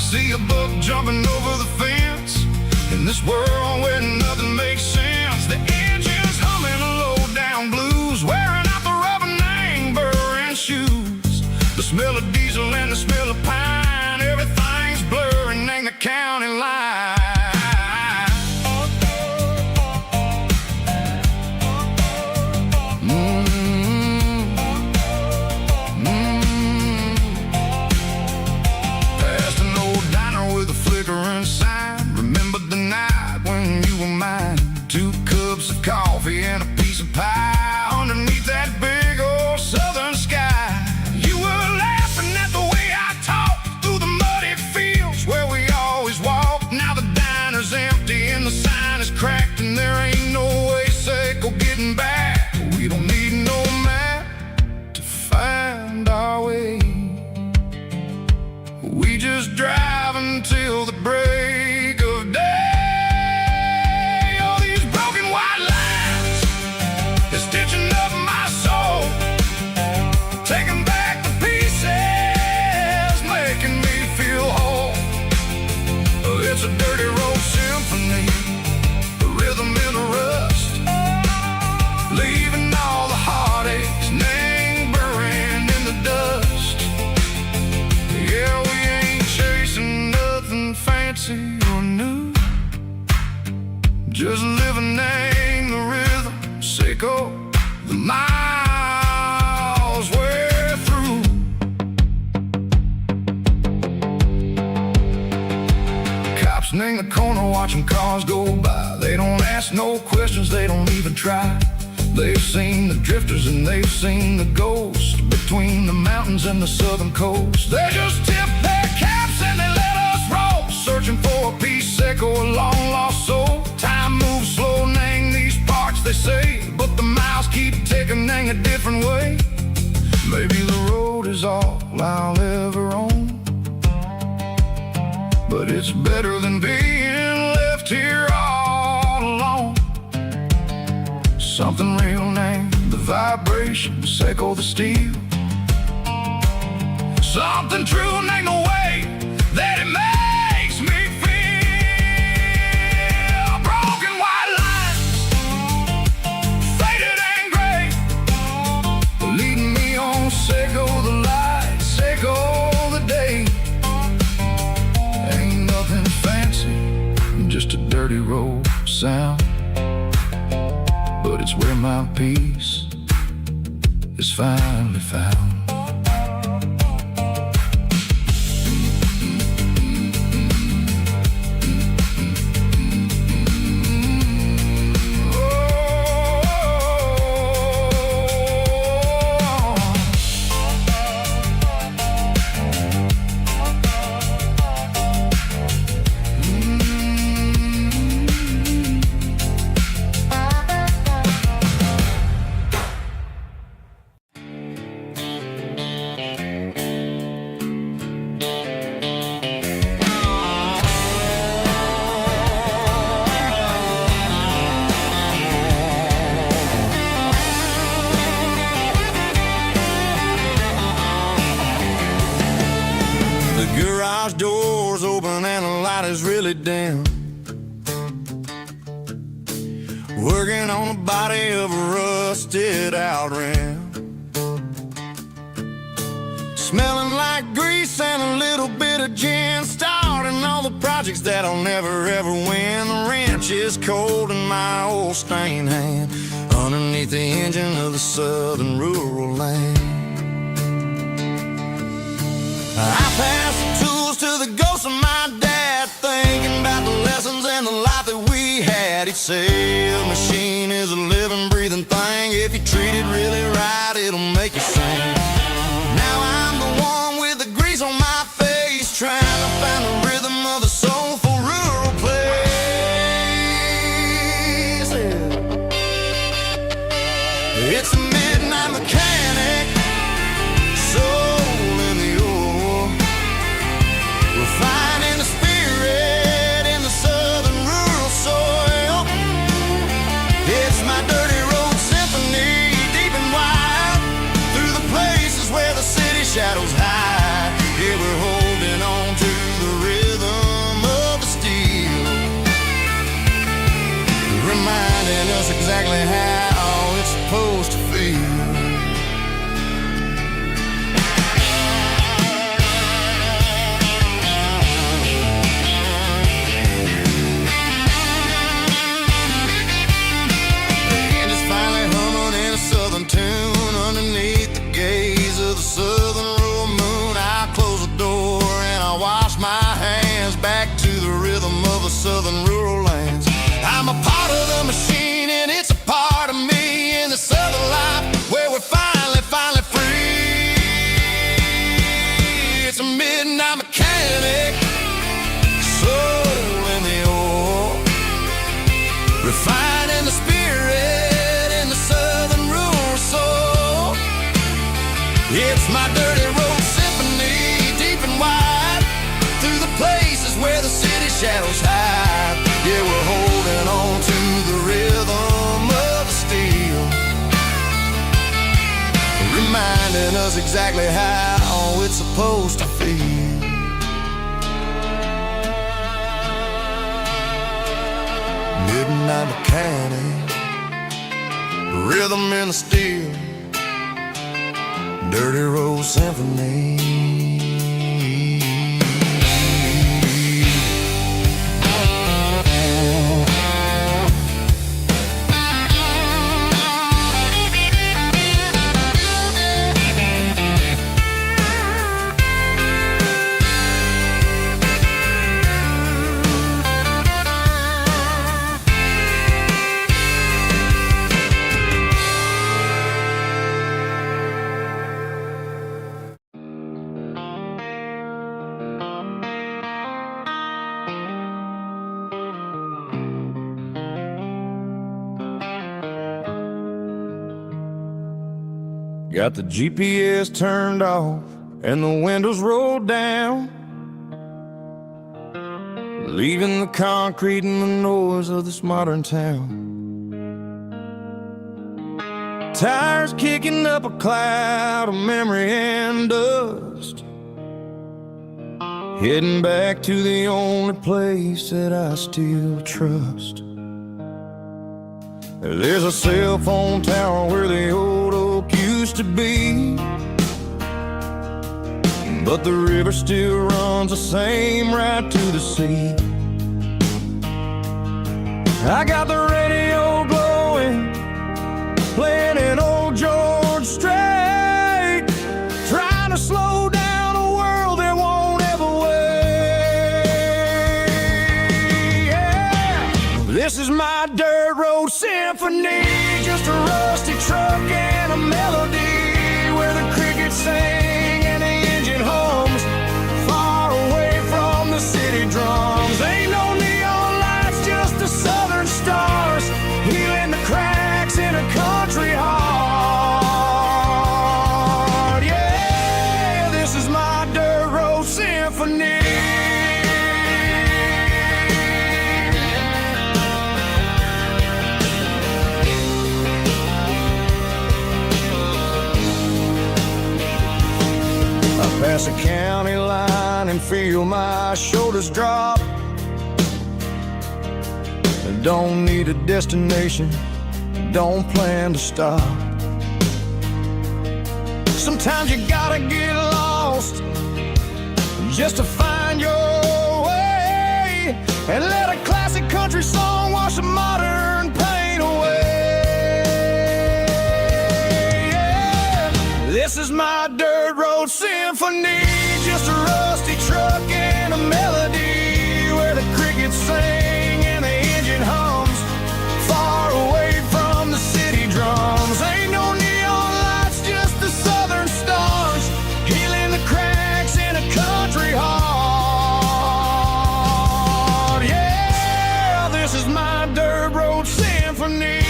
see a buck jumping over the fence. In this world where nothing makes sense, the engine's humming a low-down blues, wearing out the rubbernang burring shoes. The smell of diesel and the smell of pine, everything's blurring in the county line. Past an old diner with a flickering sign, remember the night when you were mine. 2 cups of coffee and a piece of pie underneath that big old southern sky. You were laughing at the way I talked through the muddy fields where we always walked. Now the diner's empty and the sign is cracked, and there ain't no way safe go getting back. We don't need no map to find our way. We just drive until the break of day. All these broken white lines is stitching up my soul, taking back the pieces, making me feel whole. It's a dirty road symphony, the rhythm in the rust, leaving all the heartaches, name buried in the dust. Yeah, we ain't chasing nothing fancy or new, just living in the rhythm, sicko, the miles we're through. Cops in the corner watching cars go by. They don't ask no questions, they don't even try. They've seen the drifters and they've seen the ghosts between the mountains and the southern coast. They just tip their caps and they let us roll, searching for a piece or a long lost soul. Time moves slow in these parts, they say, but the miles keep ticking a different way. Maybe the road is all I'll ever own, but it's better than being left here all alone. Something real named the vibrations echo the steel. Something true named the way that it makes me feel. Broken white lines, faded and gray, leading me on, sicko the light, sicko the day. Ain't nothing fancy, just a dirty road sound, but it's where my peace is finally found. Garage doors open and the light is really dim. Working on the body of a rusted out rim, smelling like grease and a little bit of gin, starting all the projects that I'll never ever win. The wrench is cold in my old stained hand, underneath the engine of the southern rural land. I pass the tools to the ghost of my dad, thinking about the lessons and the life that we had. He'd say a machine is a living, breathing thing. If you treat it really right, it'll make you sing. Now I'm the one with the grease on my face, trying to find the rhythm of a soulful rural place. It's a midnight mechanic, soul in the ore, refining the spirit in the southern rural soil. It's my dirty road symphony, deep and wide, through the places where the city shadows hide. Yeah, we're holding on to the rhythm midnight mechanic, soul in the oil, refining the spirit in the southern rural soul. It's my dirty road symphony, deep and wide, through the places where the city shadows hide. Yeah, we're holding on to the rhythm of the steel, reminding us exactly how it's supposed to feel. Midnight mechanic, rhythm in the steel, dirty road symphony. Got the GPS turned off and the windows rolled down, leaving the concrete and the noise of this modern town. Tires kicking up a cloud of memory and dust, heading back to the only place that I still trust. There's a cell phone tower where the old oak used to be, but the river still runs the same right to the sea. I got the radio glowing, playing an old George Strait, trying to slow down a world that won't ever wait. Yeah. This is my dirt road symphony, just a rusty truck and a melody where the crickets sing and the engine hums, far away from the city drums. Ain't no neon lights, just the southern stars, healing the cracks in a country heart. Yeah, this is my dirt road symphony. Pass a county line and feel my shoulders drop. Don't need a destination, don't plan to stop. Sometimes you gotta get lost just to find your way, and let a classic country song wash the modern pain away. Yeah. This is my dirt road symphony, just a rusty truck and a melody where the crickets sing and the engine hums, far away from the city drums. Ain't no neon lights, just the southern stars, healing the cracks in a country heart. Yeah, this is my dirt road symphony.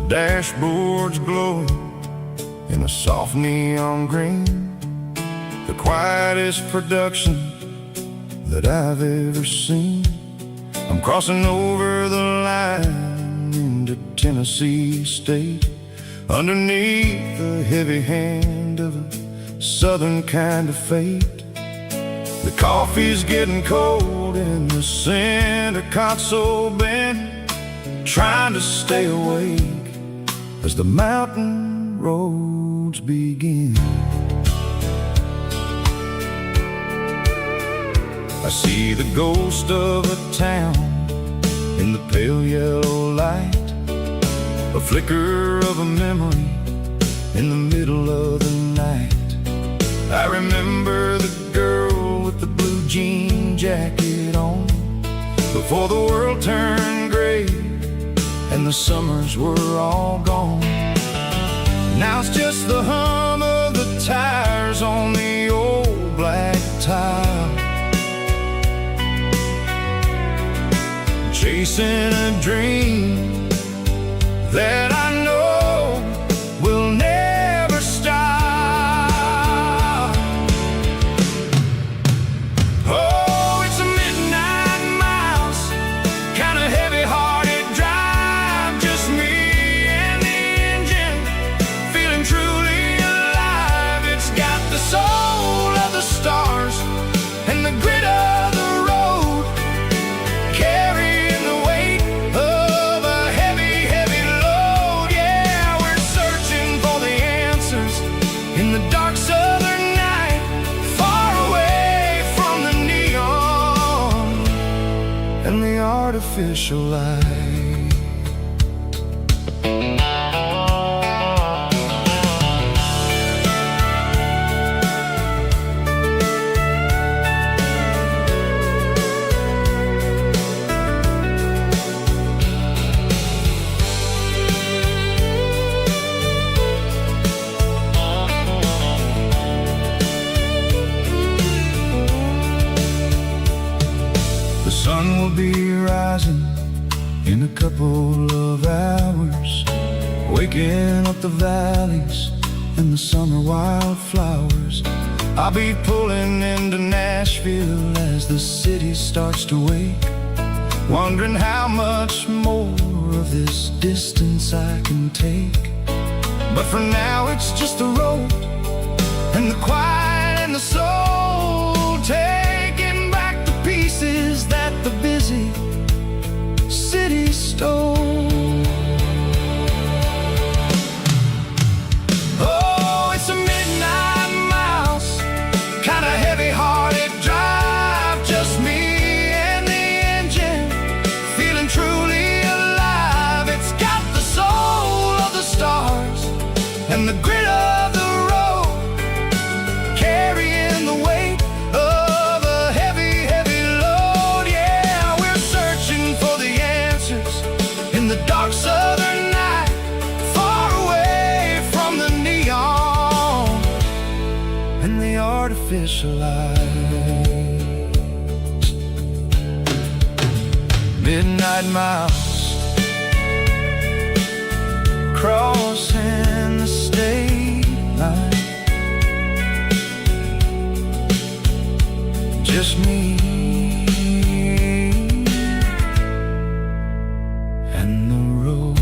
Dashboard's glowing in a soft neon green, the quietest production that I've ever seen. I'm crossing over the line Tennessee state, underneath the heavy hand of a southern kind of fate. The coffee's getting cold in the center console bin, trying to stay awake as the mountain roads begin. I see the ghost of a town in the pale yellow light, a flicker of a memory in the middle of the night. I remember the girl with the blue jean jacket on, before the world turned gray and the summers were all gone. Now it's just the hum of the tires on the old black tile, chasing a dream that I know will never stop. Oh, it's a midnight miles, kind of heavy-hearted drive, just me and the engine, feeling truly alive. It's got the soul of the stars and the grit of the road, carrying the weight of a heavy, heavy load. Yeah, we're searching for the answers in the dark southern night, far away from the neon and the artificial light. The sun will be rising in a couple of hours, waking up the valleys and the summer wildflowers. I'll be pulling into Nashville as the city starts to wake, wondering how much more of this distance I can take. But for now it's just the road and the quiet and the soul, taking back the pieces that the busy city stole. Oh, it's a midnight miles, kind of heavy-hearted drive, just me and the engine, feeling truly alive. It's got the soul of the stars and the grit of the road, carrying the weight of a heavy, heavy load. Yeah, we're searching for the answers in the dark southern night, far away from the neon and the artificial lights. Midnight miles, crossing the state line, just me and the road.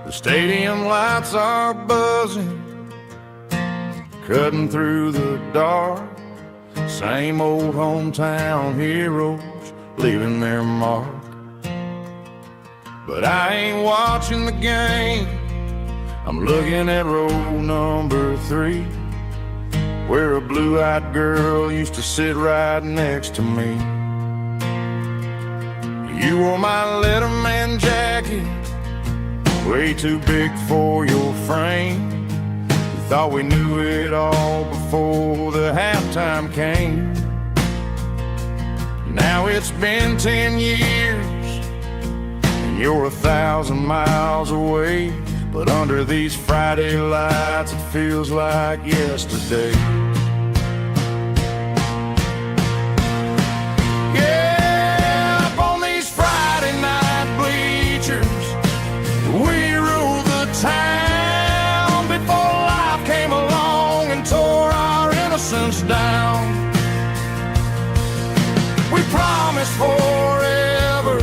The stadium lights are buzzing, cutting through the dark. Same old hometown heroes leaving their mark. But I ain't watching the game, I'm looking at row number 3, where a blue-eyed girl used to sit right next to me. You wore my Letterman jacket way too big for your frame. We thought we knew it all before the halftime came. Now it's been 10 years and you're 1,000 miles away, but under these Friday lights it feels like yesterday. Yeah, up on these Friday night bleachers we ruled the town before life came along and tore our innocence down. We promised forever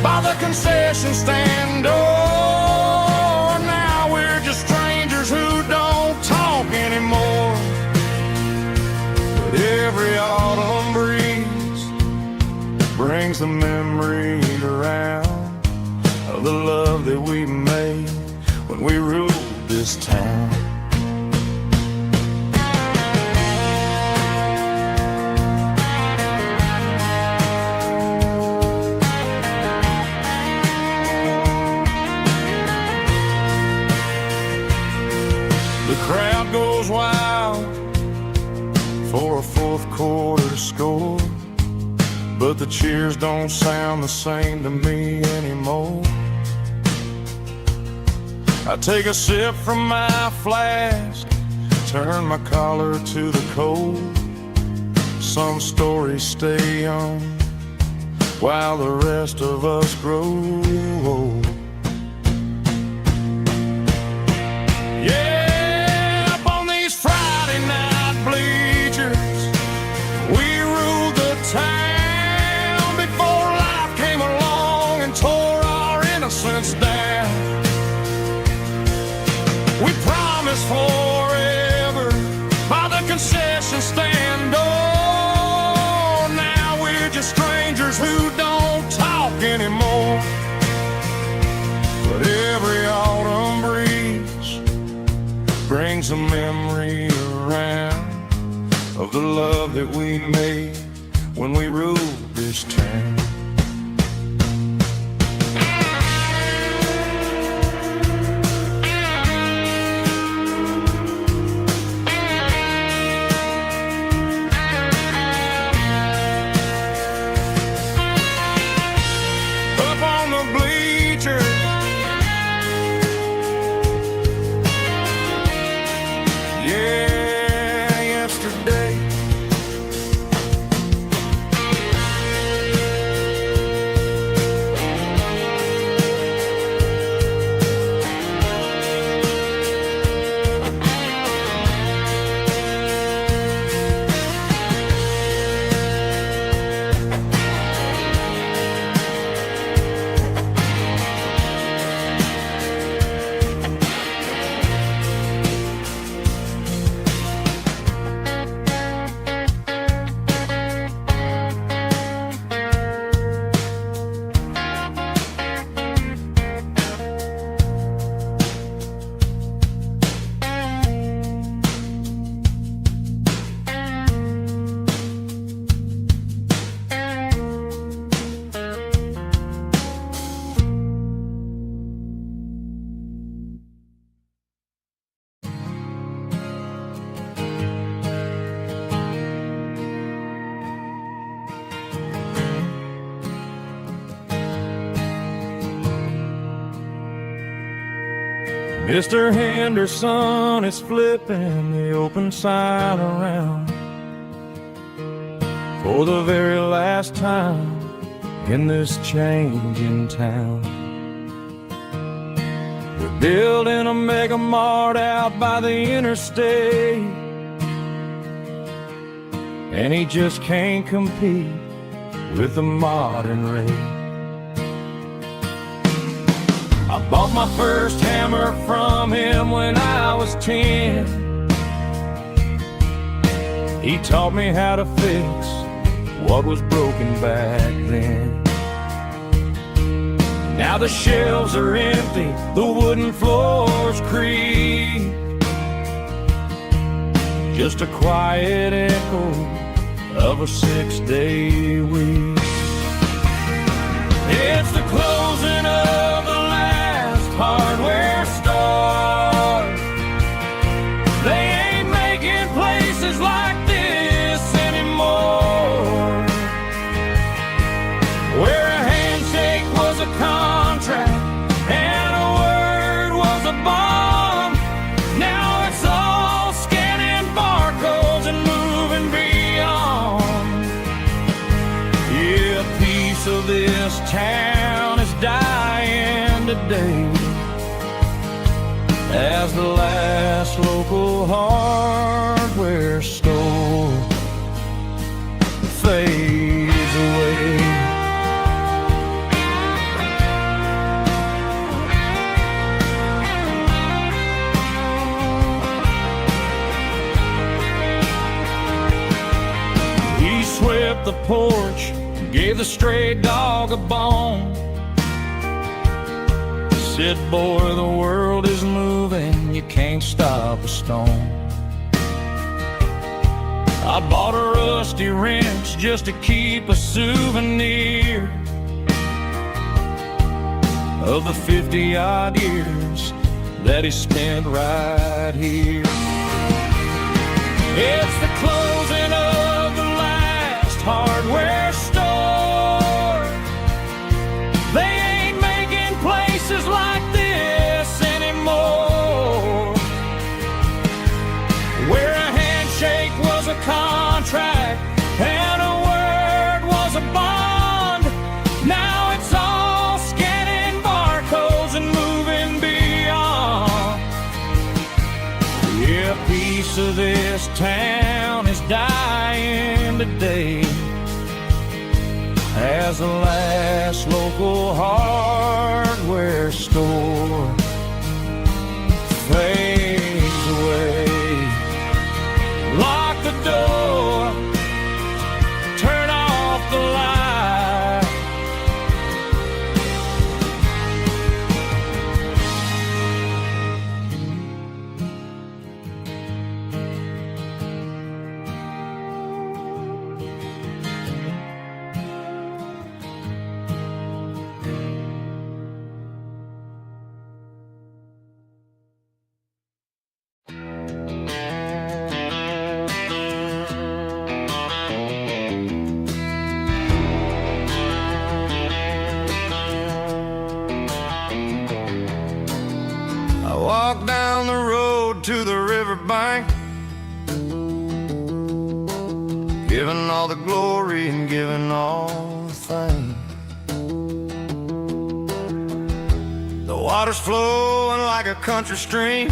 by the concession stand door. Now we're just strangers who don't talk anymore. But every autumn breeze brings the memory around of the love that we made when we ruled this town. The crowd goes wild for a fourth quarter score, but the cheers don't sound the same to me anymore. I take a sip from my flask, turn my collar to the cold. Some stories stay young while the rest of us grow old. Yeah, up on these Friday night bleachers we ruled the town before life came along and tore our innocence down. We promised forever by the concession stand door. Now we're just strangers who don't talk anymore. But every autumn breeze brings a memory around of the love that we made when we ruled this town. Mr. Henderson is flipping the open sign around for the very last time in this changing town. We're building a mega mart out by the interstate, and he just can't compete with the modern rate. I bought my first hammer from him when I was 10. He taught me how to fix what was broken back then. Now the shelves are empty, the wooden floors creak, just a quiet echo of a 6-day week. It's the closing of the last hardware store. They ain't making places like this anymore, where a handshake was a contract and a word was a bond. Now it's all scanning barcodes and moving beyond. Yeah, a piece of this town is dying today as the last local hardware store fades away. He swept the porch, gave the stray dog a bone. Said, boy, the world is moving, you can't stop a stone. I bought a rusty wrench just to keep a souvenir of the 50-odd years that he spent right here. It's the closing of the last hardware store. They ain't making places like this anymore, where a handshake was a contract and a word was a bond. Now it's all scanning barcodes and moving beyond. Yeah, a piece of this town is dying today as the last local hardware store fades away. Lock the door, turn off the light. Walk down the road to the riverbank, giving all the glory and giving all the thanks. The water's flowing like a country stream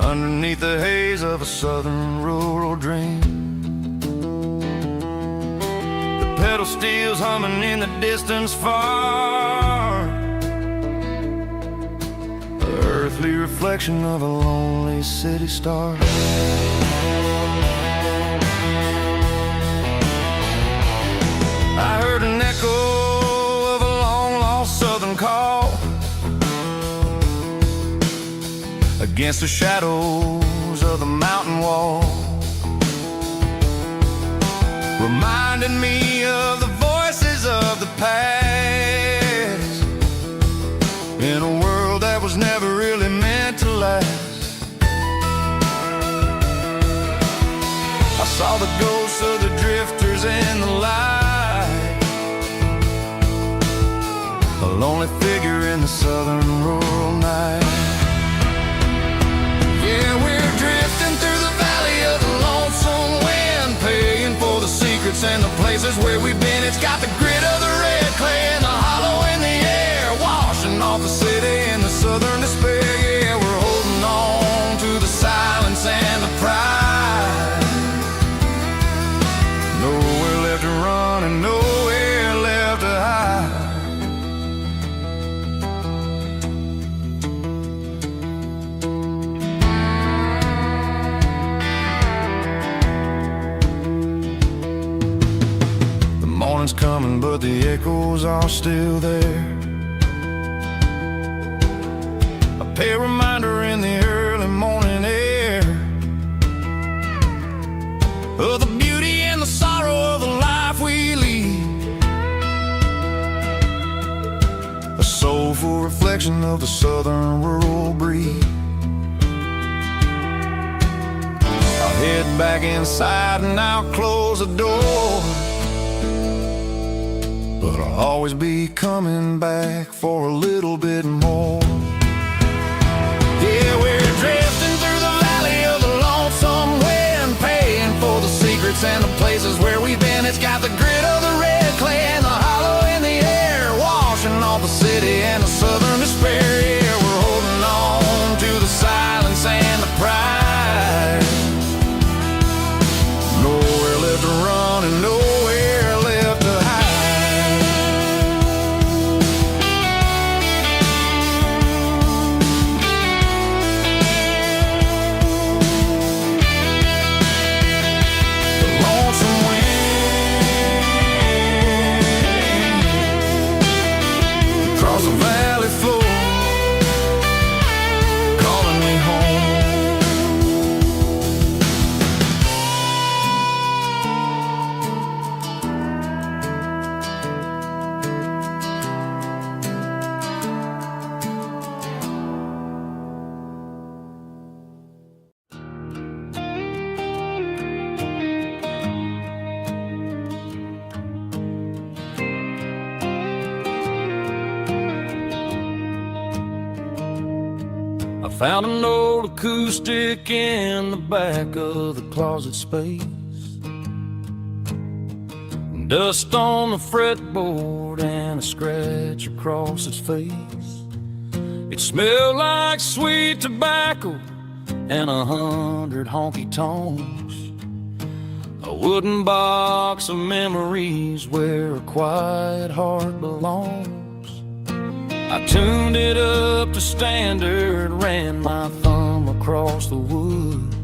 underneath the haze of a southern rural dream. The pedal steel's humming in the distance far, earthly reflection of a lonely city star. I heard an echo of a long-lost southern call against the shadows of the mountain wall, reminding me of the voices of the past in a world that was never really meant to last. I saw the ghosts of the drifters in the light, a lonely figure in the southern rural night. Yeah, we're drifting through the valley of the lonesome wind, paying for the secrets and the places where we've been. It's got the grit of the red clay and the hollow in the air, washing off the city and the southern despair. Yeah, we're holding on to the silence and the pride. Nowhere left to run and nowhere left to hide. The morning's coming, but the echoes are still there. A pale reminder in the early morning air of the beauty and the sorrow of the life we lead. reflection of the southern rural breeze. I'll head back inside and I'll close the door, but I'll always be coming back for a little bit more. Yeah, we're drifting through the valley of the lonesome wind, paying for the secrets and the places where we've been. It's got the grit of the red clay and the hollow in the air, washing off the city and the southern despair. Yeah, we're holding on to the silence and the pride. Nowhere left to run and nowhere left to hide. The lonesome wind across the valley floor, calling me home. I found an old acoustic in the back of the closet space, dust on the fretboard and a scratch across its face. It smelled like sweet tobacco and 100 honky-tonks, a wooden box of memories where a quiet heart belongs. I tuned it up to standard, ran my thumb across the wood,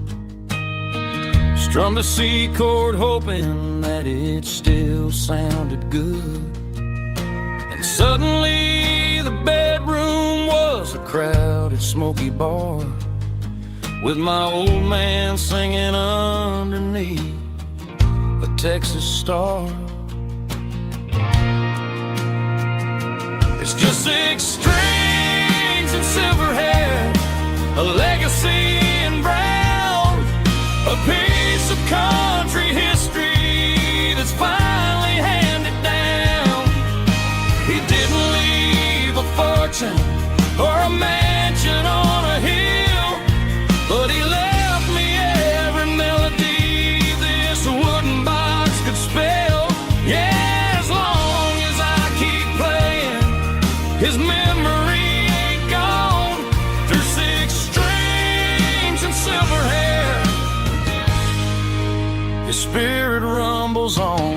strummed a C chord hoping that it still sounded good. And suddenly the bedroom was a crowded smoky bar, with my old man singing underneath a Texas star. It's just 6 strings and silver hair, a legacy in brown, a piece of country history that's finally handed down. He didn't leave a fortune or a mansion on a hill, but he left me every melody this wooden box could spell. Yeah, as long as I keep playing, his memory ain't gone. Through 6 strings and silver hair, his spirit rumbles on.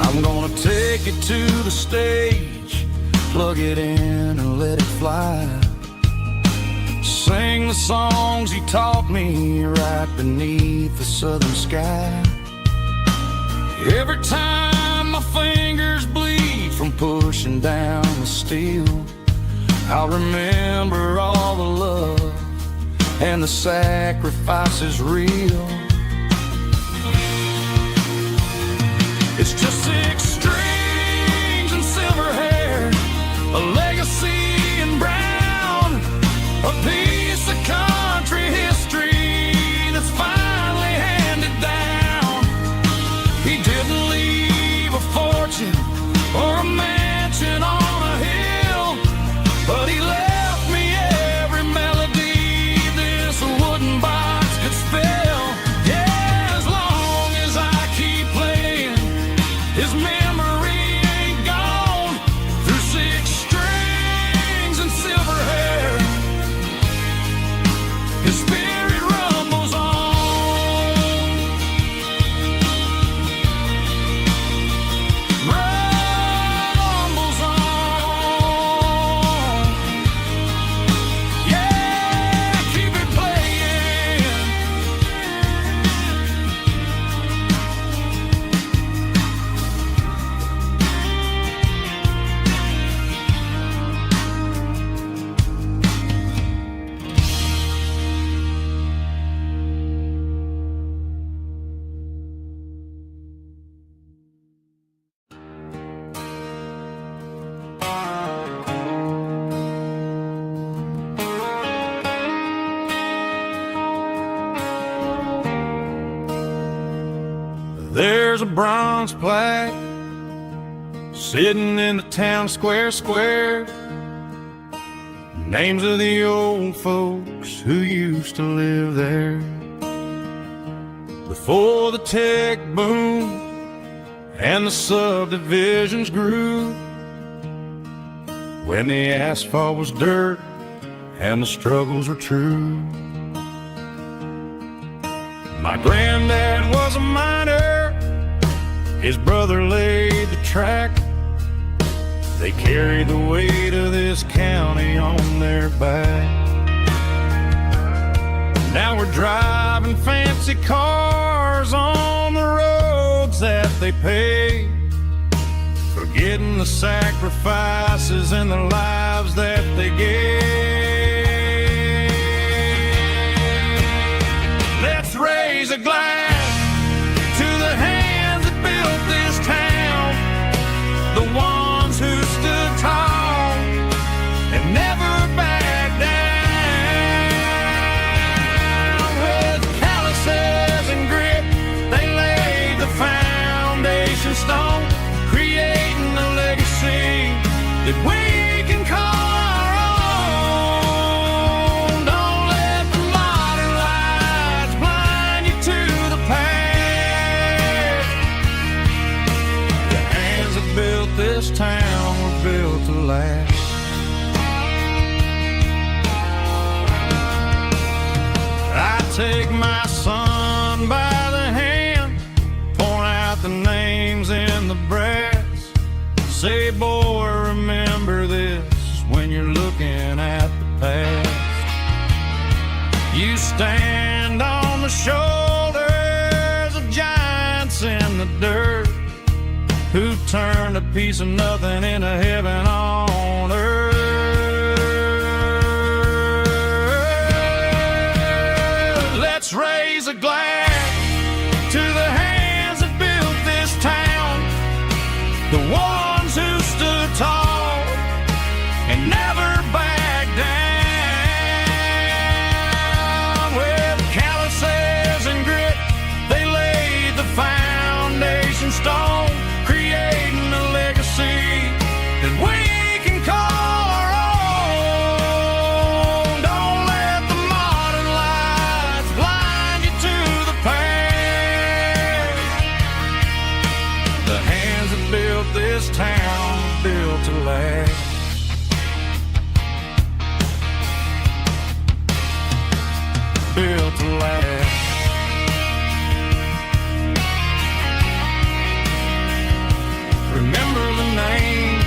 I'm gonna take it to the stage, plug it in and let it fly, sing the songs he taught me right beneath the southern sky. Every time my fingers bleed from pushing down the steel, I'll remember all the love and the sacrifices real. It's just 6 strings and silver hair, a legacy in brown, a piece of country history that's finally handed down. He didn't leave a fortune or a mansion on a hill, but he left me every melody this wooden box could spell. Yeah, as long as I keep playing, his memory ain't gone. Through 6 strings and silver hair, his spirit rumbles on. Rumbles on. Yeah, keep it playing. There's a bronze plaque sitting in the town square. Names of the old folks who used to live there. Before the tech boom and the subdivisions grew, when the asphalt was dirt and the struggles were true. My granddad was a miner, his brother laid the track. They carried the weight of this county on their back. Now we're driving fancy cars on the roads that they paved, forgetting the sacrifices and the lives that they gave. Let's raise a glass to the hands that built this town, the ones who stood tall and never backed down. With calluses and grit, they laid the foundation stone, creating a legacy that we can call our own. Don't let the modern lights blind you to the past. The hands that built this town were built to last. I take my son by the hand, point out the names in the brass. Say, boy, remember this when you're looking at the past. You stand on the shoulders of giants in the dirt, who turned a piece of nothing into heaven on earth. Let's raise a glass to the hands that built this town, the ones who stood tall and never backed down. With calluses and grit, they laid the foundation stone, creating a legacy that we can call our own. Don't let the modern lights blind you to the past. The hands that built this town built to last. Built to last. Remember the names.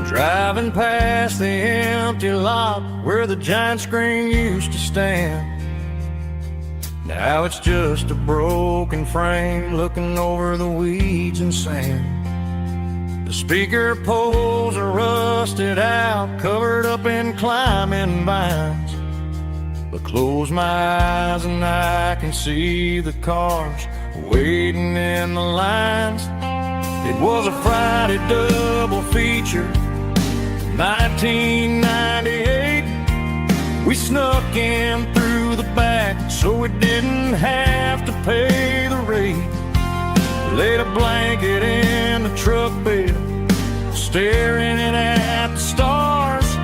Driving past the empty lot where the giant screen used to stand. Now it's just a broken frame looking over the weeds and sand. The speaker poles are rusted out, covered up in climbing vines. But close my eyes and I can see the cars waiting in the lines. It was a Friday double feature, 1998. We snuck in through the back so we didn't have to pay the rate. Laid a blanket in the truck bed, staring at the stars.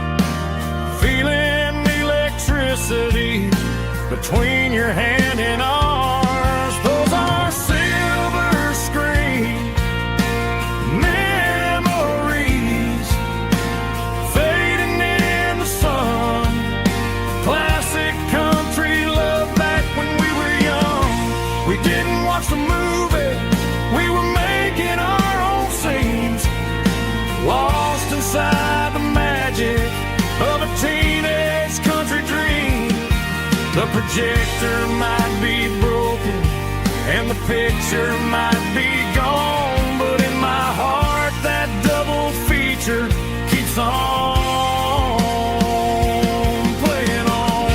The projector might be broken and the picture might be gone, but in my heart that double feature keeps on playing on.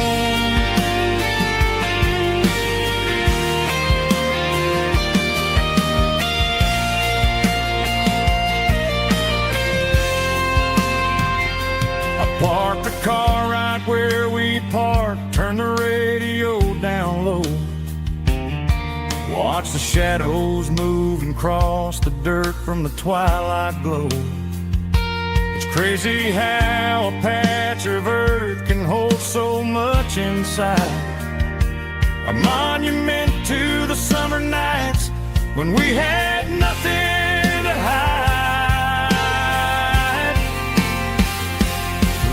I parked the car right where we parked, turned the radio down low, watch the shadows move and cross the dirt from the twilight glow. It's crazy how a patch of earth can hold so much inside, a monument to the summer nights when we had nothing to hide.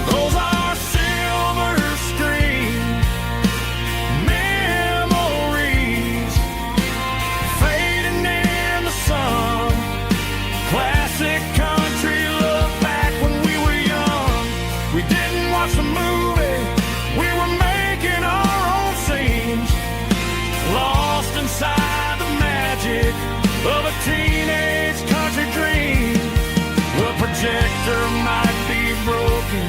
Those are silver screen memories fading in the sun. Classic country look back when we were young. We didn't watch the movie, we were making our own scenes, lost inside the magic of a teenage country dream. The projector might be broken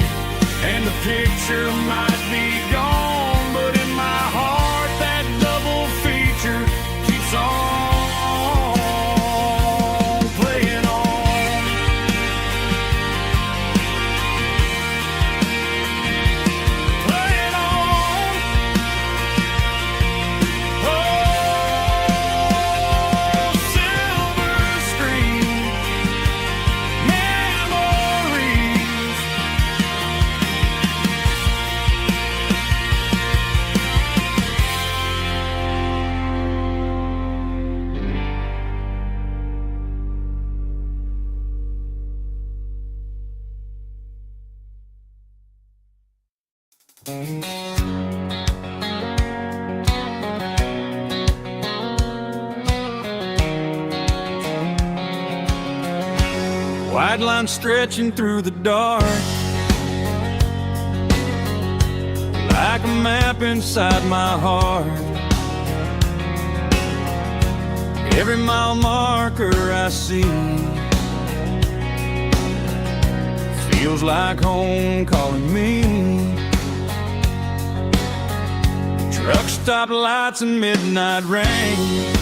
and the picture might be gone, but in my heart that double feature keeps on playing on. Playing on. Oh, silver screen memories. White line stretching through the dark, like a map inside my heart. Every mile marker I see feels like home calling me. Truck stop lights and midnight rain,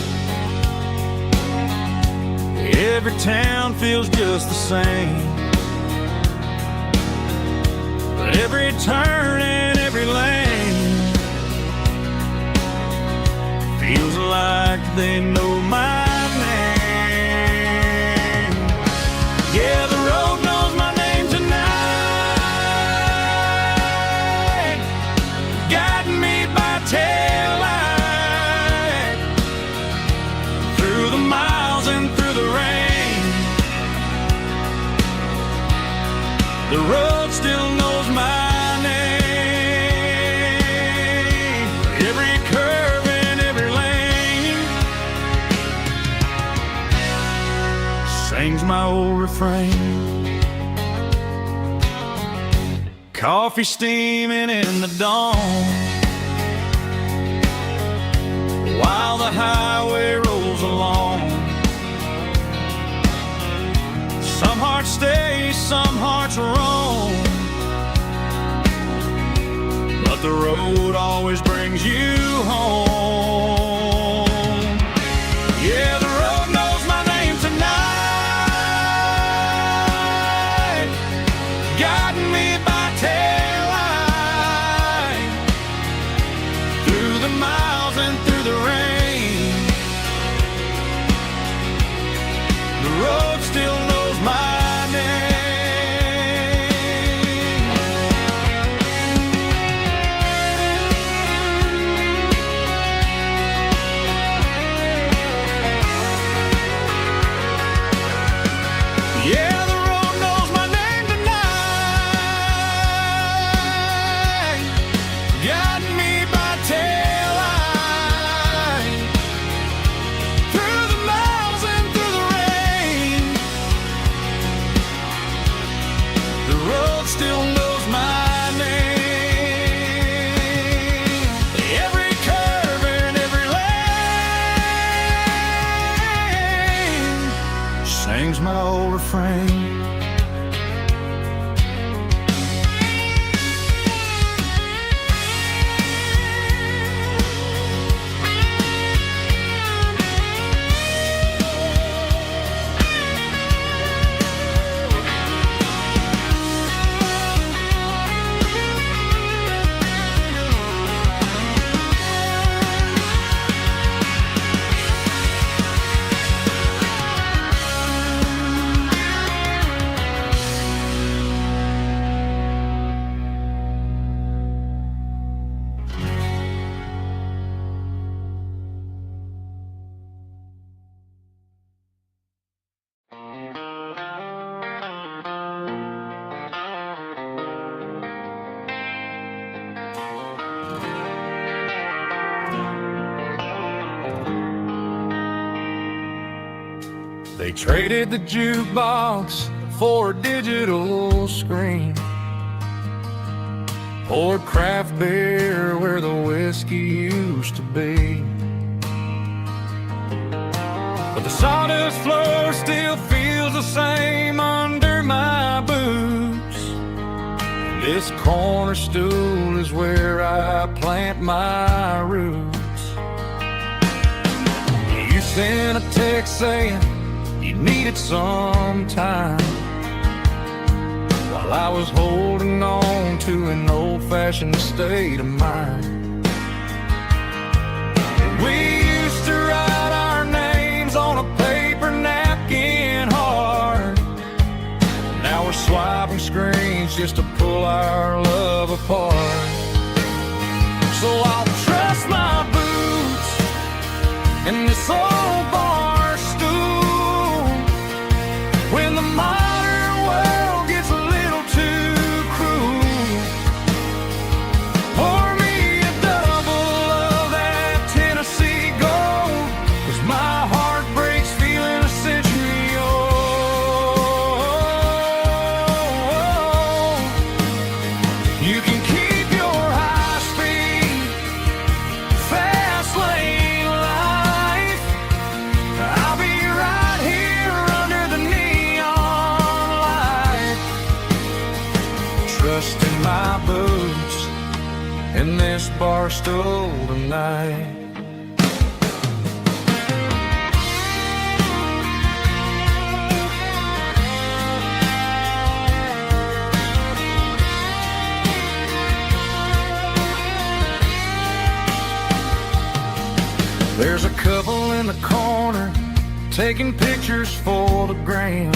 every town feels just the same, but every turn and every lane feels like they know my name. Yeah, the road knows my name tonight, guiding me by taillight through the miles and through the rain. The road still knows my name, every curve and every lane sings my old refrain. Coffee steaming in the dawn, while the highway rolls along. Some hearts stay, some hearts roam, but the road always brings you home. Yeah, the road knows my name tonight, guiding me by taillight through the miles and through the rain. The road still knows my name. Yeah, the road knows my name tonight, guiding me by taillight through the miles and through the rain. sings my old refrain. They traded the jukebox for a digital screen, poured craft beer where the whiskey used to be. But the sawdust floor still feels the same under my boots. This corner stool is where I plant my roots. You sent a text saying you needed some time, while I was holding on to an old-fashioned state of mind. We used to write our names on a paper napkin hard. Now we're swiping screens just to pull our love apart. So I'll trust my boots in this old bar stool when the modern world gets a little too cruel. Pour me a double of that Tennessee Gold, 'cause my heart breaks feeling a century old. You can keep your high-speed, fast lane life. I'll be right here under the neon light, trusting my boots in this bar stool tonight. There's a couple in the corner taking pictures for the gram,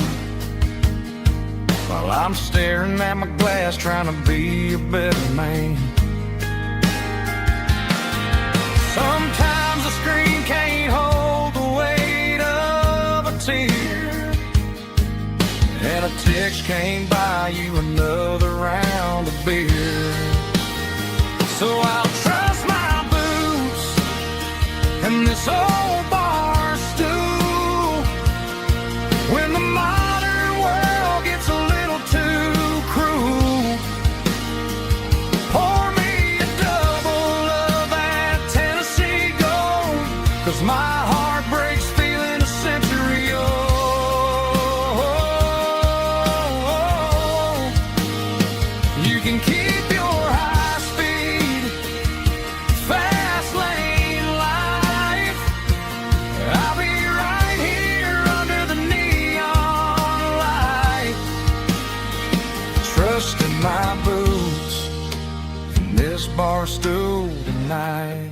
while I'm staring at my glass trying to be a better man. Sometimes the screen can't hold the weight of a tear, and a text can't buy you another round of beer. So I'll trust my boots and this old bar stool when the modern world gets a little too cruel. Pour me a double of that Tennessee Gold, 'cause my heart breaks feeling a century old. You can keep your high speed, fast lane life. I'll be right here under the neon light, trusting my boots in this bar stool tonight.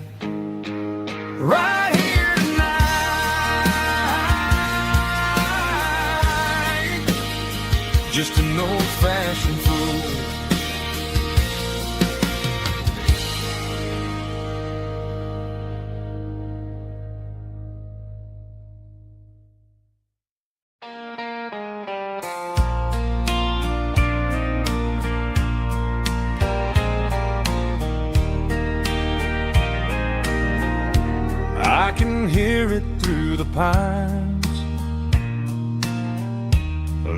Right here tonight, just an old-fashioned fool. I can hear it through the pines,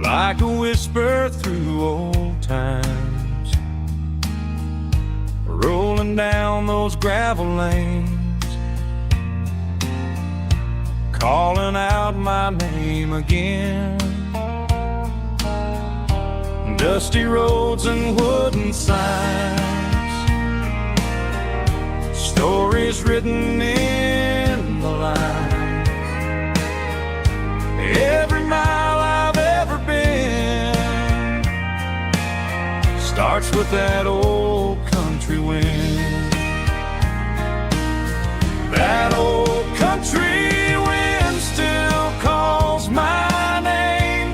like a whisper through old times, rolling down those gravel lanes, calling out my name again. Dusty roads and wooden signs, stories written in the lines. Every mile I've ever been starts with that old country wind. That old country wind still calls my name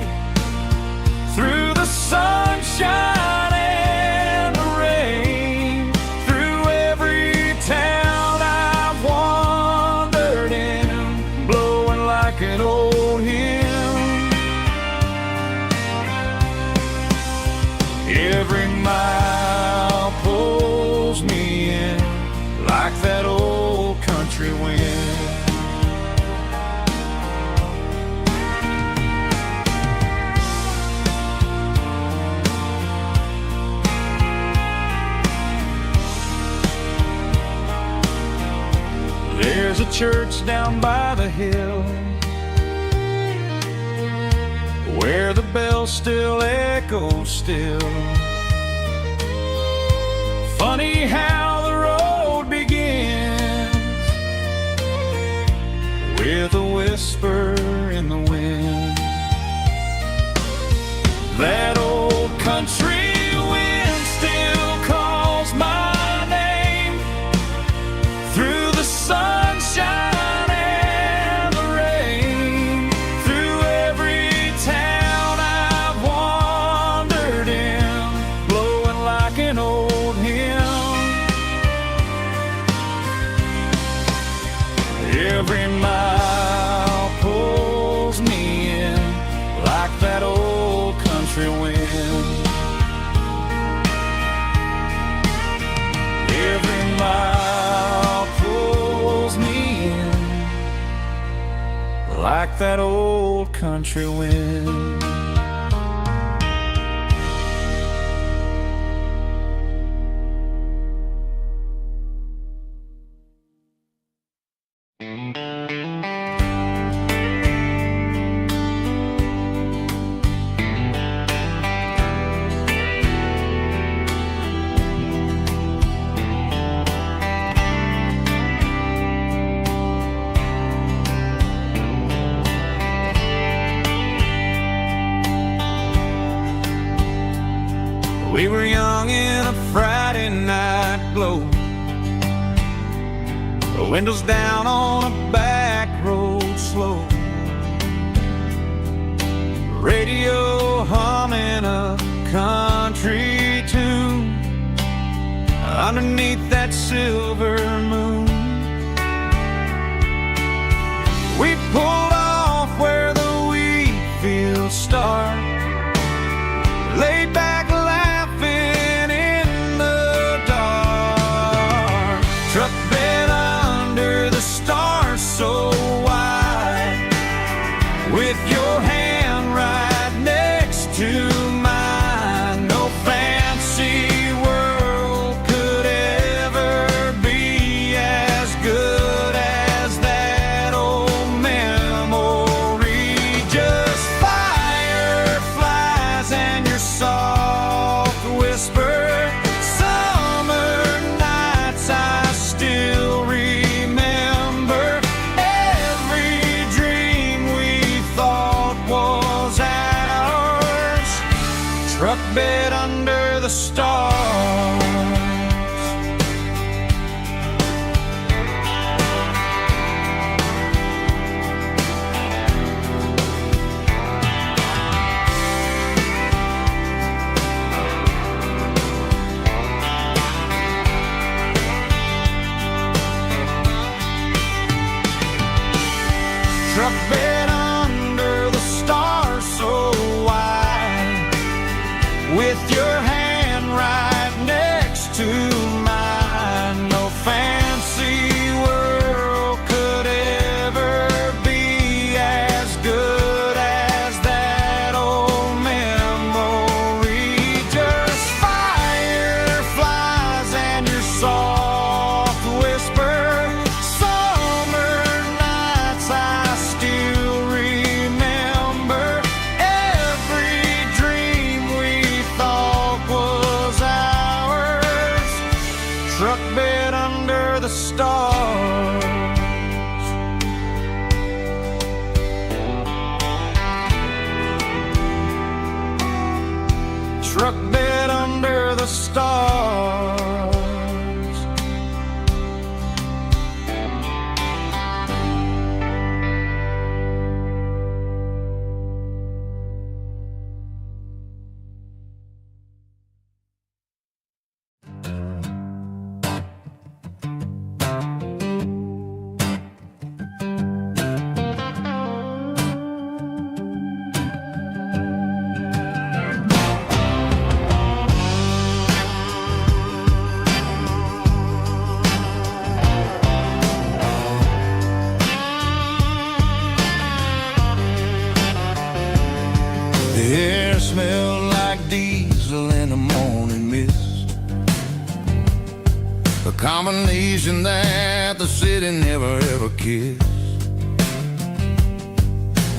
through the sunshine and the rain, through every town I've wandered in, blowing like an old hymn. Every mile pulls me in like that old country wind. There's a church down by the hill where the bells still echo still. Funny how the road begins with a whisper in the wind. That old country wind still calls my name through the sunshine and the rain, through every town I've wandered in, blowing like an old hymn. Every mile pulls me in like that old country wind. Every mile pulls me in like that old country wind. We were young in a Friday night glow, the windows down on a back road slow, radio humming a country tune underneath that silver moon. We pulled off where the wheat fields start, laid back so wide, with your hand right next to mine. No fancy world could ever be as good as that old memory. Just fireflies and your soft whisper. Summer nights I still remember. Truck bed under the stars. Truck bed under the stars so wide, with your hand right next struck dead under the stars. The air smelled like diesel in the morning mist, a combination that the city never ever kissed.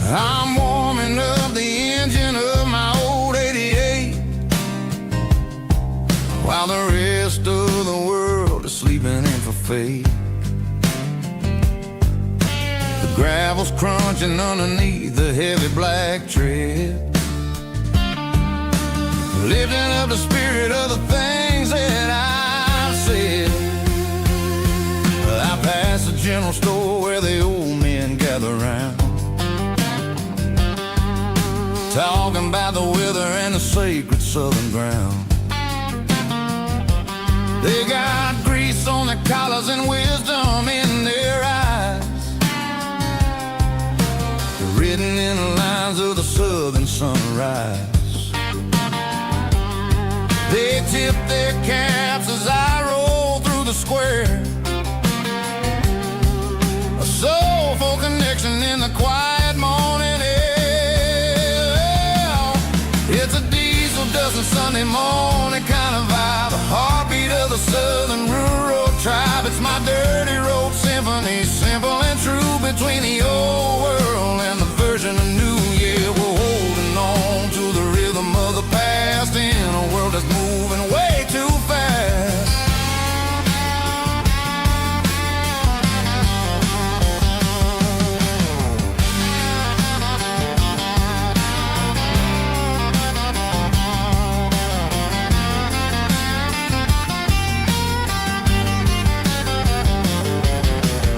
I'm warming up the engine of my old 88, while the rest of the world is sleeping in for fate. The gravel's crunching underneath the heavy black tread, lifting up the spirit of the things that I've said. I pass the general store where the old men gather round, talking about the weather and the sacred southern ground. They got grease on their collars and wisdom in their eyes, written in the lines of the southern sunrise. They tip their caps as I roll through the square, a soulful connection in the quiet morning air. It's a diesel dozen Sunday morning kind of vibe, the heartbeat of the southern rural tribe. It's my dirty road symphony, simple and true, between the old world and the version of new. Yeah, we're holding on to the rhythm of the past in a world that's moving way too fast.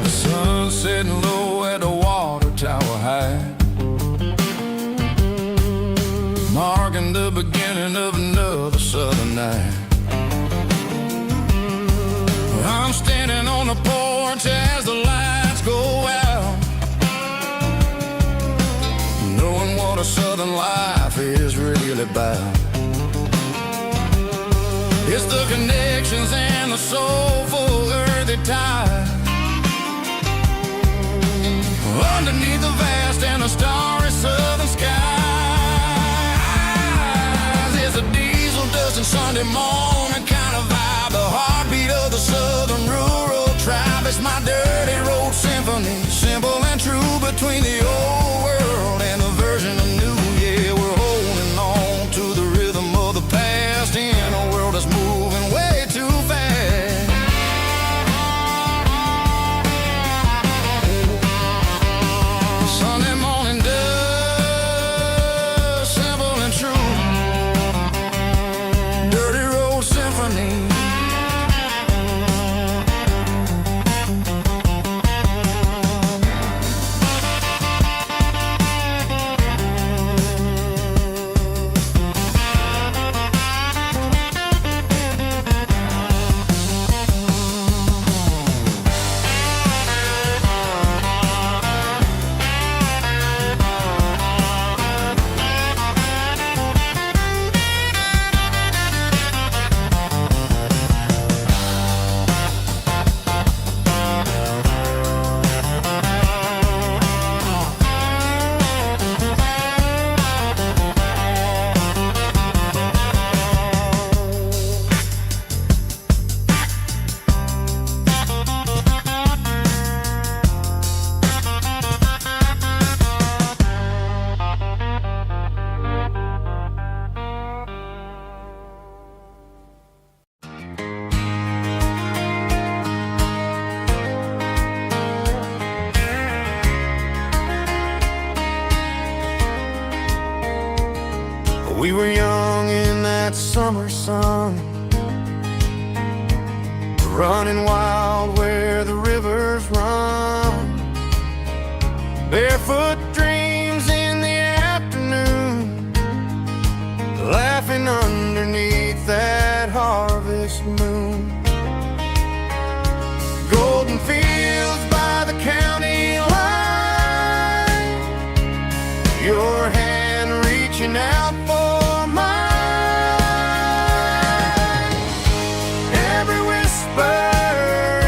The sun setting low at the water tower high, marking the beginning of another southern night. I'm standing on the porch as the lights go out, knowing what a southern life is really about. It's the connections and the soulful earthy tide, underneath the vast and the starry southern skies. It's a diesel dusting Sunday morning kind of vibe, the heartbeat of the southern rural tribe. It's my dirty road symphony, simple and true, between the old world and the version of new. Yeah, we're holding on to the rhythm of the past in a world that's moving way too fast. Sunday morning dust We were young in that summer sun, running wild where the rivers run, barefoot dreams in the afternoon, laughing underneath that harvest moon. Golden fields by the county line, your hand reaching out for mine. Every whisper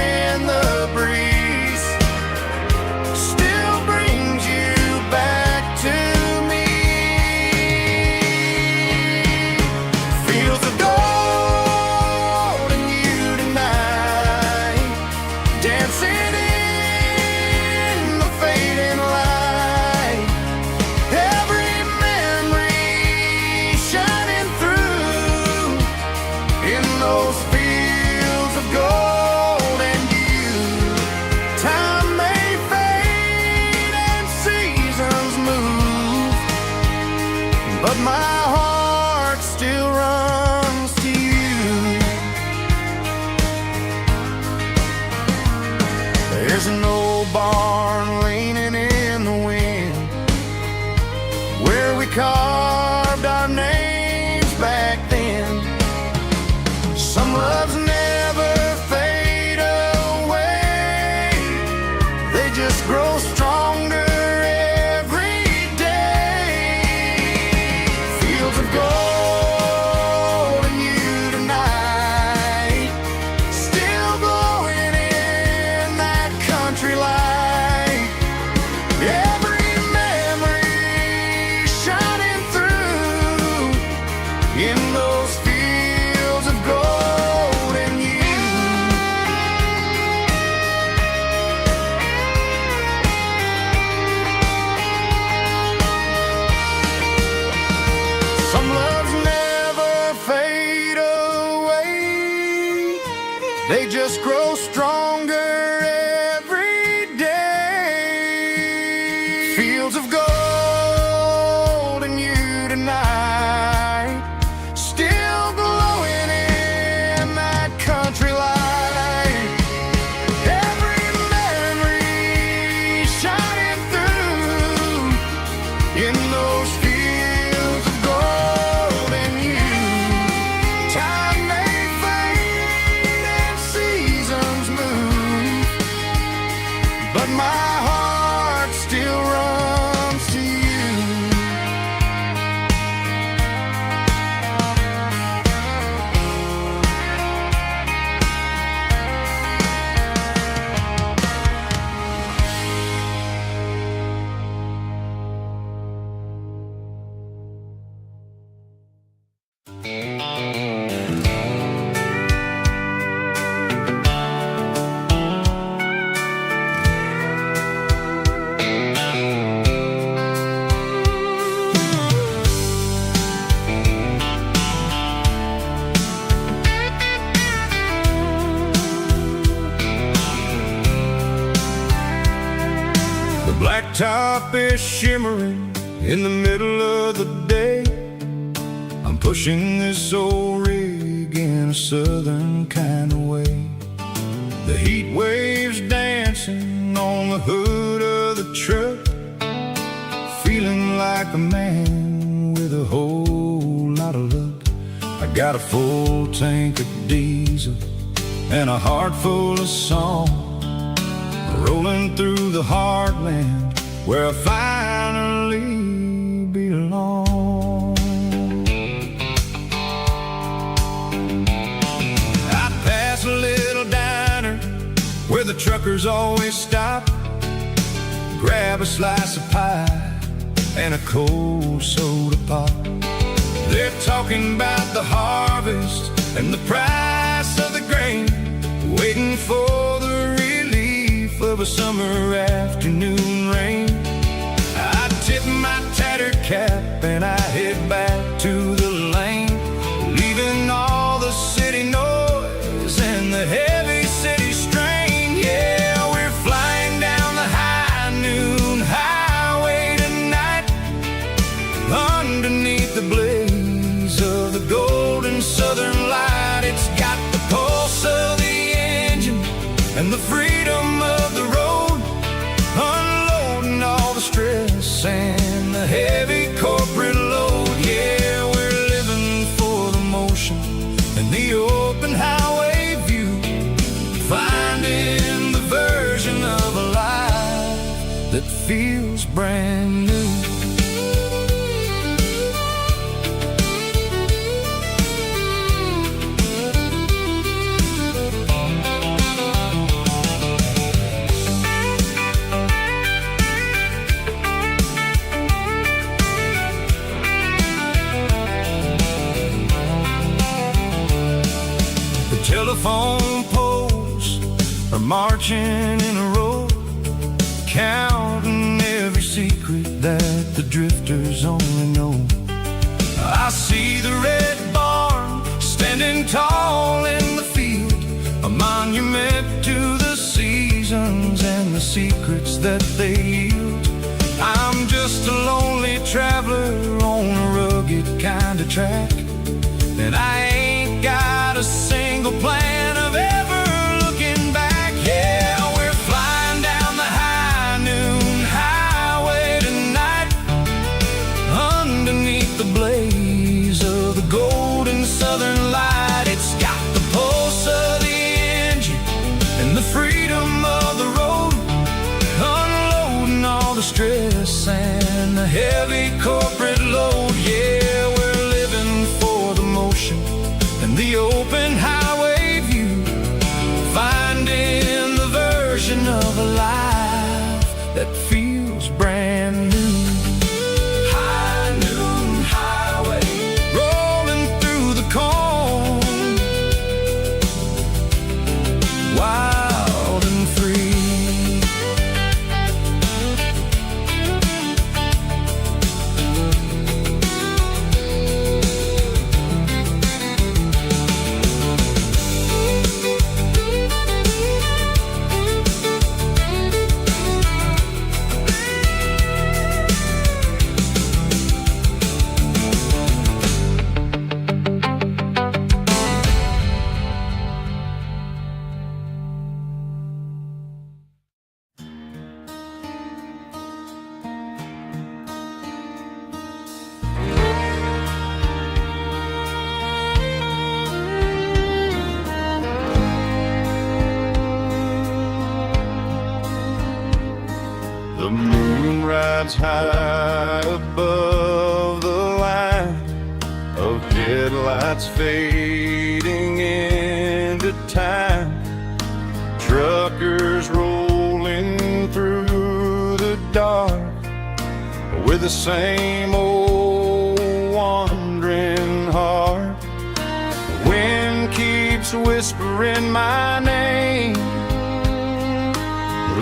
in the breeze still brings you back to me. Fields of gold and you tonight, dancing in the fading light. Every memory shining through in those fields of gold and you. Time may fade and seasons move, but my heart still runs to you. There's an old barn leaning in the wind where we carved our names back then. Some loves never fade away, they just grow stronger every day. Fields of gold and you tonight, still glowing in that country light. Every memory shining through in those fields of gold and you. Some loves never fade away, they just grow stronger every day. Fields of gold and you tonight, still glowing in that country light. Every memory shining through in those fields of gold and you. Time may fade and seasons move, but my heart still runs to you. The blacktop is shimmering in the middle of the day. I'm pushing this old rig in a southern kind of way. The heat waves dancing on the hood of the truck, feeling like a man with a whole lot of luck. I got a full tank of diesel and a heart full of song, rolling through the heartland where I finally belong. I pass a little diner where the truckers always stop, grab a slice of pie and a cold soda pop. They're talking about the harvest and the price of the grain, waiting for the relief of a summer afternoon rain. I tip my tattered cap and I head back to the lane, leaving all the city noise and the heavy city strain. Yeah, we're flying down the high noon highway tonight, underneath the blaze feels brand new. The telephone poles are marching in a row, counting every secret that the drifters only know. I see the red barn standing tall in the field, a monument to the seasons and the secrets that they yield. I'm just a lonely traveler on a rugged kind of track, and I ain't got a single plan of ever looking back. Yeah, we're flying down the high noon highway tonight, underneath the blaze of the golden southern light. It's got the pulse of the engine and the freedom of the road, unloading all the stress and the heavy corporate load. Yeah, we're living for the motion and the open highway view, finding the version of a life that feels brand new. High noon highway, rolling through the corn, wild and free. The moon rides high above the line of headlights fading into time. Truckers rolling through the dark with the same old wandering heart. The wind keeps whispering my name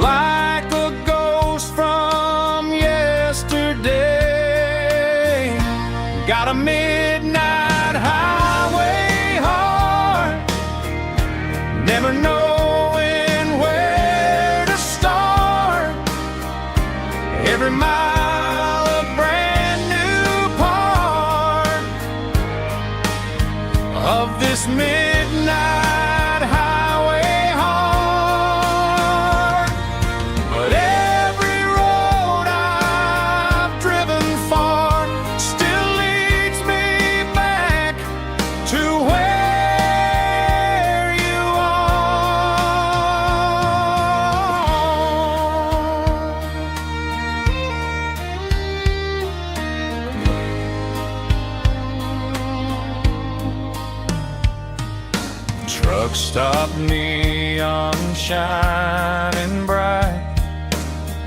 like a ghost from yesterday. Got a midnight highway heart, never knowing where to start. Every mile a brand new part of this midnight highway heart. But every road I've driven far still leads me back to where you are. Truck stop, neon shining bright,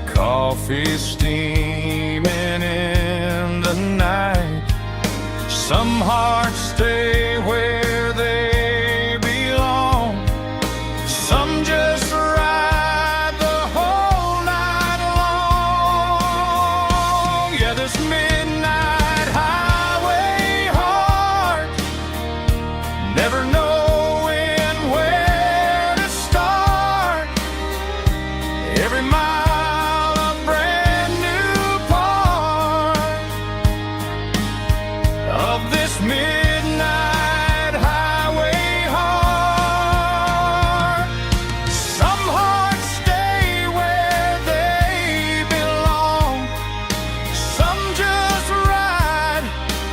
coffee steaming in the night. Some hearts stay where they belong, some just ride the whole night long. Yeah, this midnight highway heart, never knowing where to start. Every mile a brand new part of this midnight highway heart. Some hearts stay where they belong, some just ride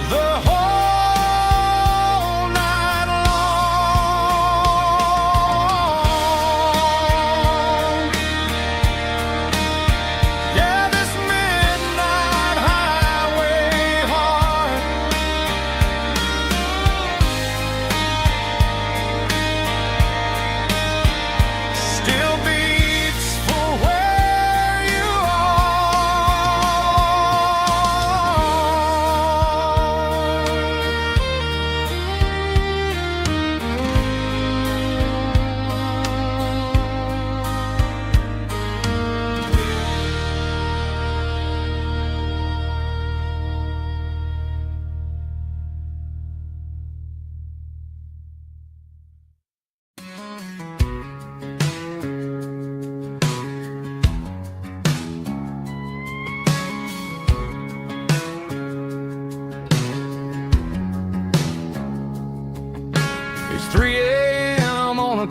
the whole night long. Yeah, this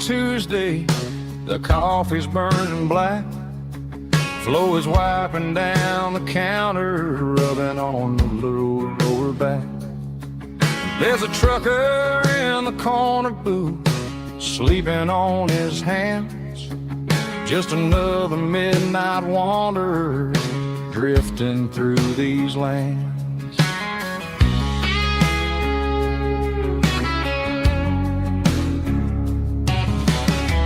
Tuesday, the coffee's burning black. Flo is wiping down the counter, rubbing on the lower back. There's a trucker in the corner booth, sleeping on his hands. Just another midnight wanderer drifting through these lands.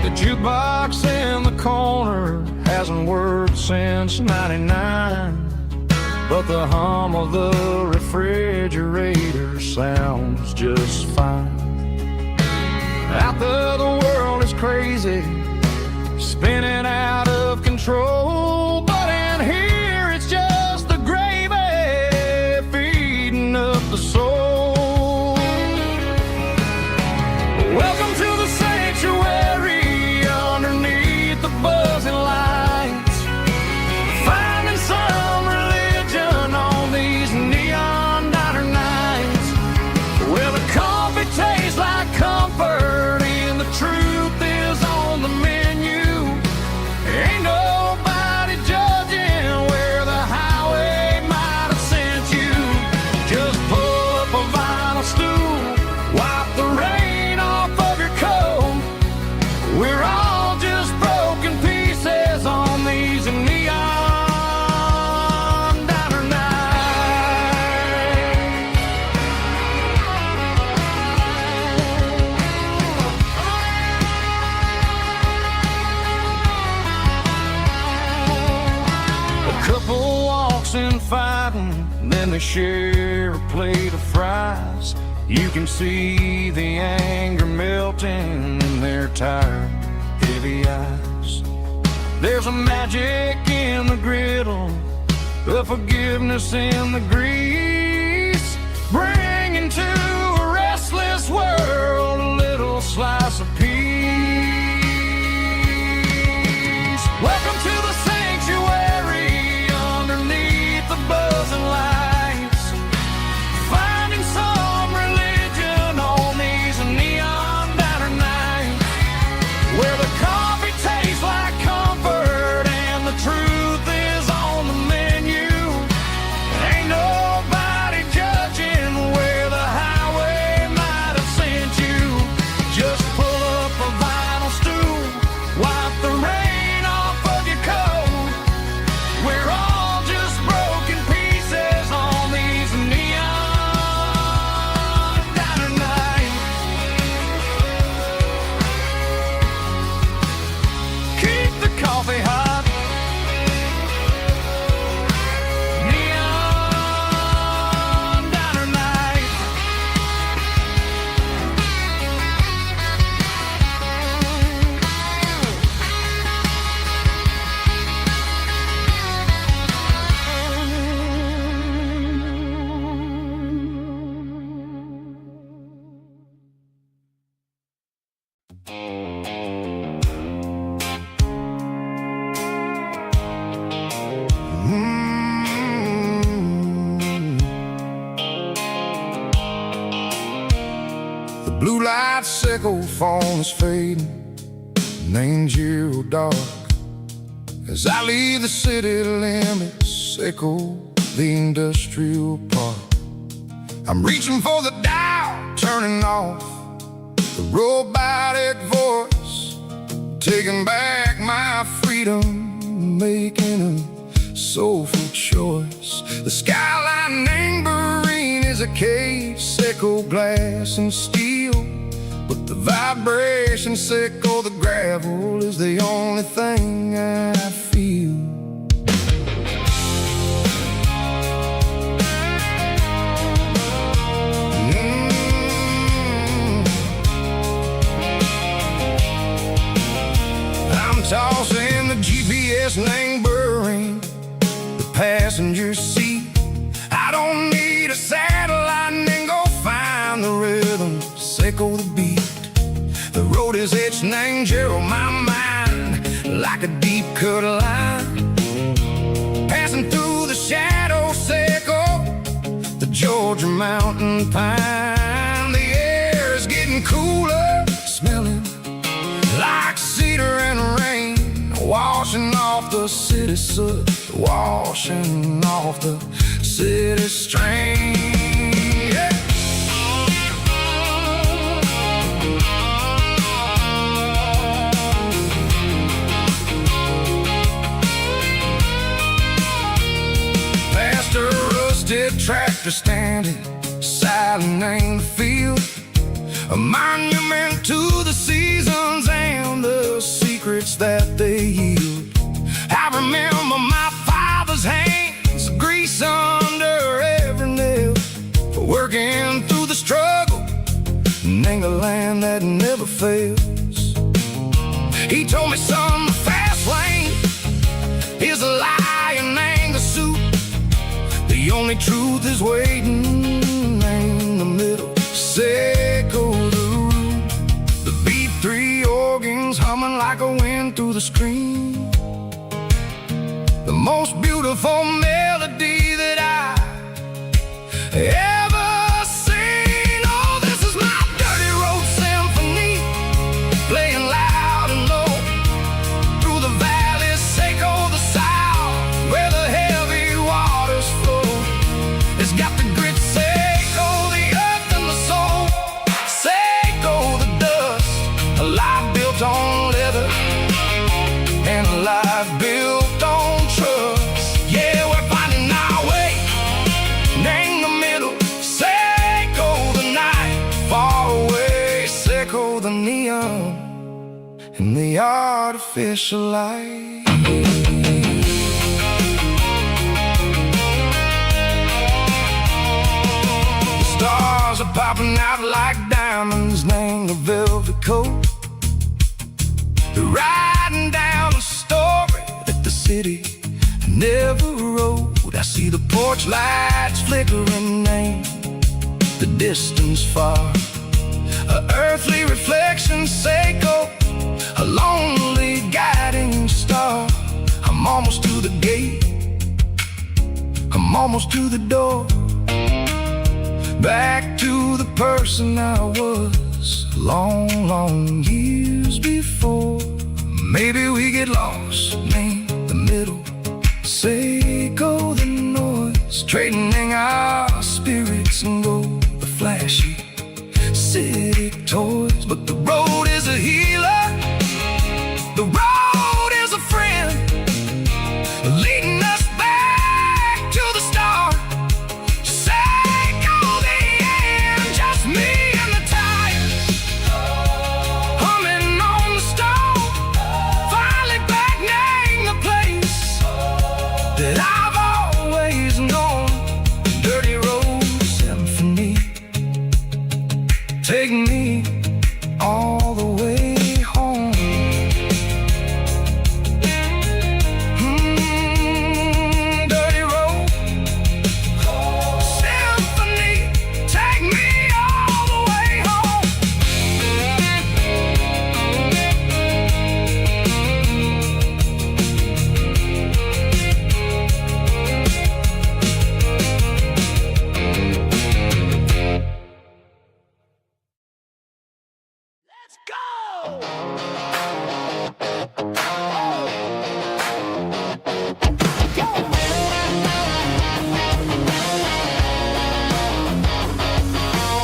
The jukebox in the corner hasn't worked since '99, but the hum of the refrigerator sounds just fine. Out there the world is crazy, spinning out of control, but in here it's just the gravy feeding up the soul. Welcome to the sanctuary underneath the buzzing lights, finding some religion on these neon diner nights, where the coffee tastes like comfort and the truth is on the menu. Ain't nobody judging where the highway might have sent you. Just pull up a vinyl stool, wipe the rain off of your coat. We're all just broken pieces on these neon diner nights. A couple walks in fighting, then they share a plate of fries. You can see the anger melting in their tired, heavy eyes. There's a magic in the griddle, a forgiveness in the grease, bringing to a restless world a little slice of peace. Welcome to the sanctuary underneath the buzzing lights, finding some religion on these neon diner nights, where the coffee tastes like comfort and the truth is on the menu. Ain't nobody judging where the highway might have sent you. Just pull up a vinyl stool, wipe the rain off of your coat. We're all just broken pieces on these neon diner nights. Keep the coffee hot. Neon diner nights. The blue light sickle phone is fading, named zero dark. As I leave the city limits, sickle the industrial park. I'm reaching for the dial, turning off the robotic voice, taking back my freedom, making a soulful choice. The skyline named Prairie is a cage, sickle glass and steel, but the vibration sickle, the gravel is the only thing I feel. I'm tossing the GPS named Prairie, the passenger seat. I don't need a satellite and go find the rhythm, sickle the beat. The road is its name, Gerald, my mind, like a deep cut line. Passing through the shadow sickle, the Georgia mountain pine. The air is getting cooler, smelling like cedar and rain, washing off the city soot, washing off the city strain. Yeah. Past a rusted tractor standing silent in the field, a monument to the seasons and the secrets that they yield. I remember my father's hands, grease under every nail, working through the struggle, ain't a land that never fails. He told me, son, the fast lane is a lie and ain't the suit. The only truth is waiting in the middle. Echo the root, the B3 organs humming like a wind through the screen. The most beautiful melody that I ever seen. Oh, this is my dirty road symphony, playing loud and low through the valleys, Seco the south, where the heavy waters flow. It's got the grit, Seco the earth and the soul, Seco the dust, a life built on leather and a life built on trust. Yeah, we're finding our way in the middle, Seco the night, far away, Seco the neon and the artificial light. The stars are popping out like diamonds, named the velvet coat. They're riding down the story that the city never wrote. I see the porch lights flickering in the distance far, a earthly reflection, Seco, a lonely guiding star. I'm almost to the gate, I'm almost to the door, back to the person I was long, long years before. Maybe we get lost in the middle, Seco the noise, trading our spirits and go the flashy city toys. But the road is a healer, the road is a friend, leading us back to the start. Seco the end, just me and the tires, humming on the stove, finally back name the place that I've always known. Dirty road symphony, take me all the way home. Dirty road symphony, take me all the way home. Let's go!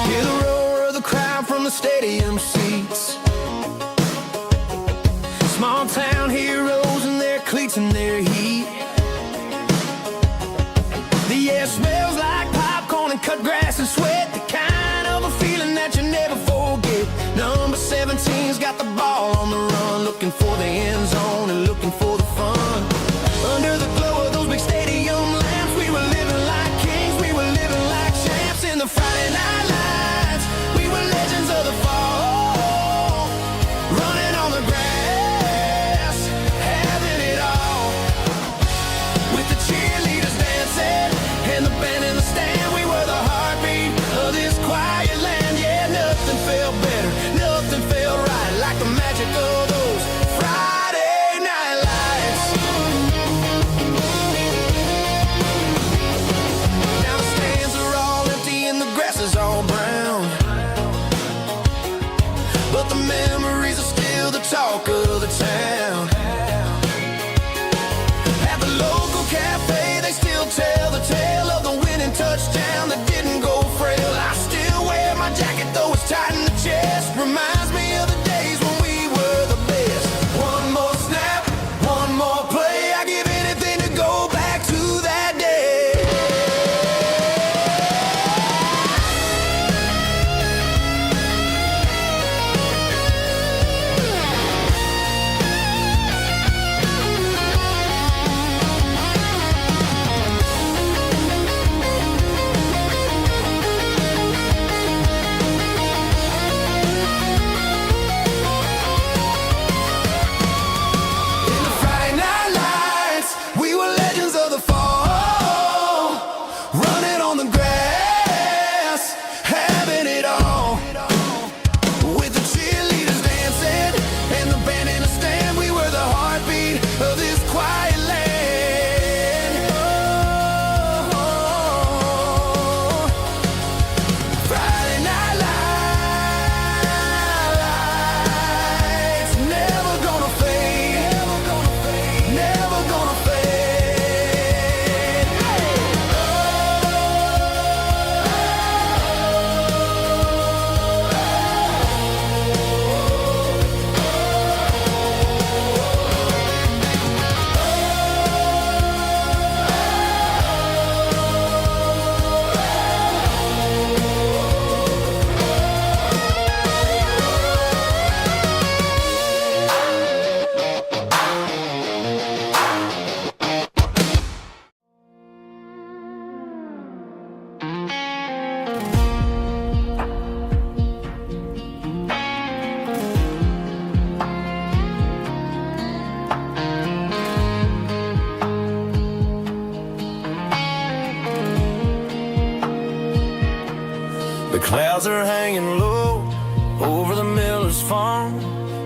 Hear the roar of the crowd from the stadium seats. Small town heroes in their cleats and their heat. The air smells like popcorn and cut grass and sweat, the kind of a feeling that you never forget. Number 17's got the ball on the run, looking for the end zone and looking for the fun. Under the glow of those big stadium lamps, we were living like kings, we were living like champs in the Friday night lights. We were legends of the fall, running on the grass, having it all. With the cheerleaders dancing and the band in the stand, we were the heartbeat of this quiet land. Yeah, nothing felt better, nothing felt right like the magic of those Friday night lights. Now the stands are all empty and the grass is all brown, but the memories are still the talk The clouds are hanging low over the miller's farm,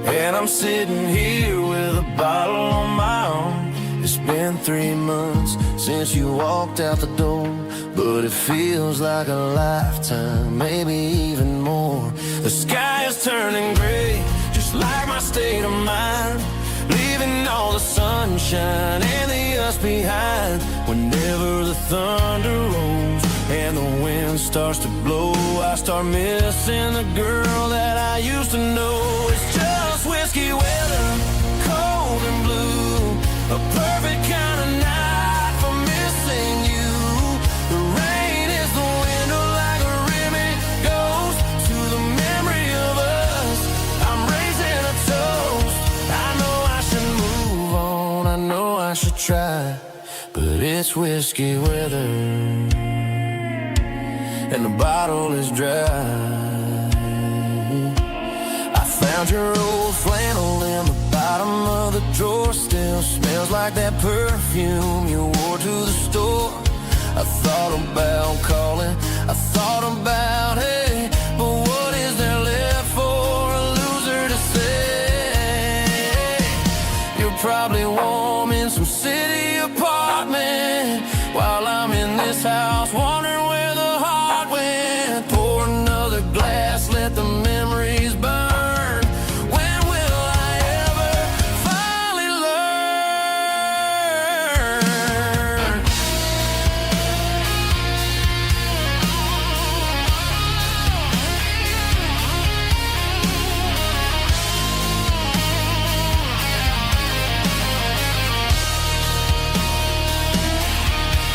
and I'm sitting here with a bottle on my arm. It's been 3 months since you walked out the door, but it feels like a lifetime, maybe even more. The sky is turning gray, just like my state of mind, leaving all the sunshine and the us behind. Whenever the thunder rolls and the wind starts to blow, I start missing the girl that I used to know. It's just whiskey weather, cold and blue, a perfect kind of night for missing you. The rain is the window like a ribbon goes to the memory of us. I'm raising a toast. I know I should move on, I know I should try, but it's whiskey weather and the bottle is dry. I found your old flannel in the bottom of the drawer, still smells like that perfume you wore to the store. I thought about calling, I thought about, hey, but what is there left for a loser to say? You're probably warm in some city apartment while I'm in this house wondering where the heart went. Pour another glass, let the memories burn. When will I ever finally learn?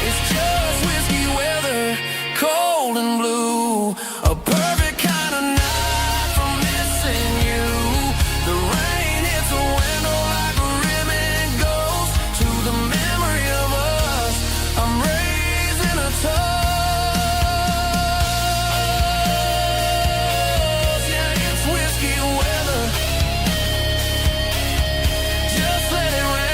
It's just whiskey weather, cold and blue, a perfect kind of night for missing you. The rain hits the window like a ribbon goes to the memory of us. I'm raising a toast. Yeah, it's whiskey weather. Just let it rain.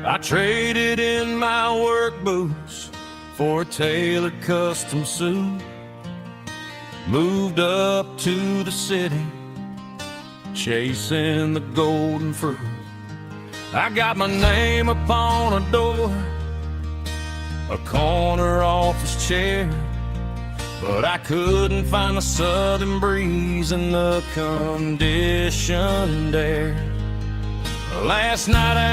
I traded in my work boots for a tailored custom suit. Moved up to the city, chasing the golden fruit. I got my name upon a door, a corner office chair, but I couldn't find the southern breeze in the conditioned air. Last night I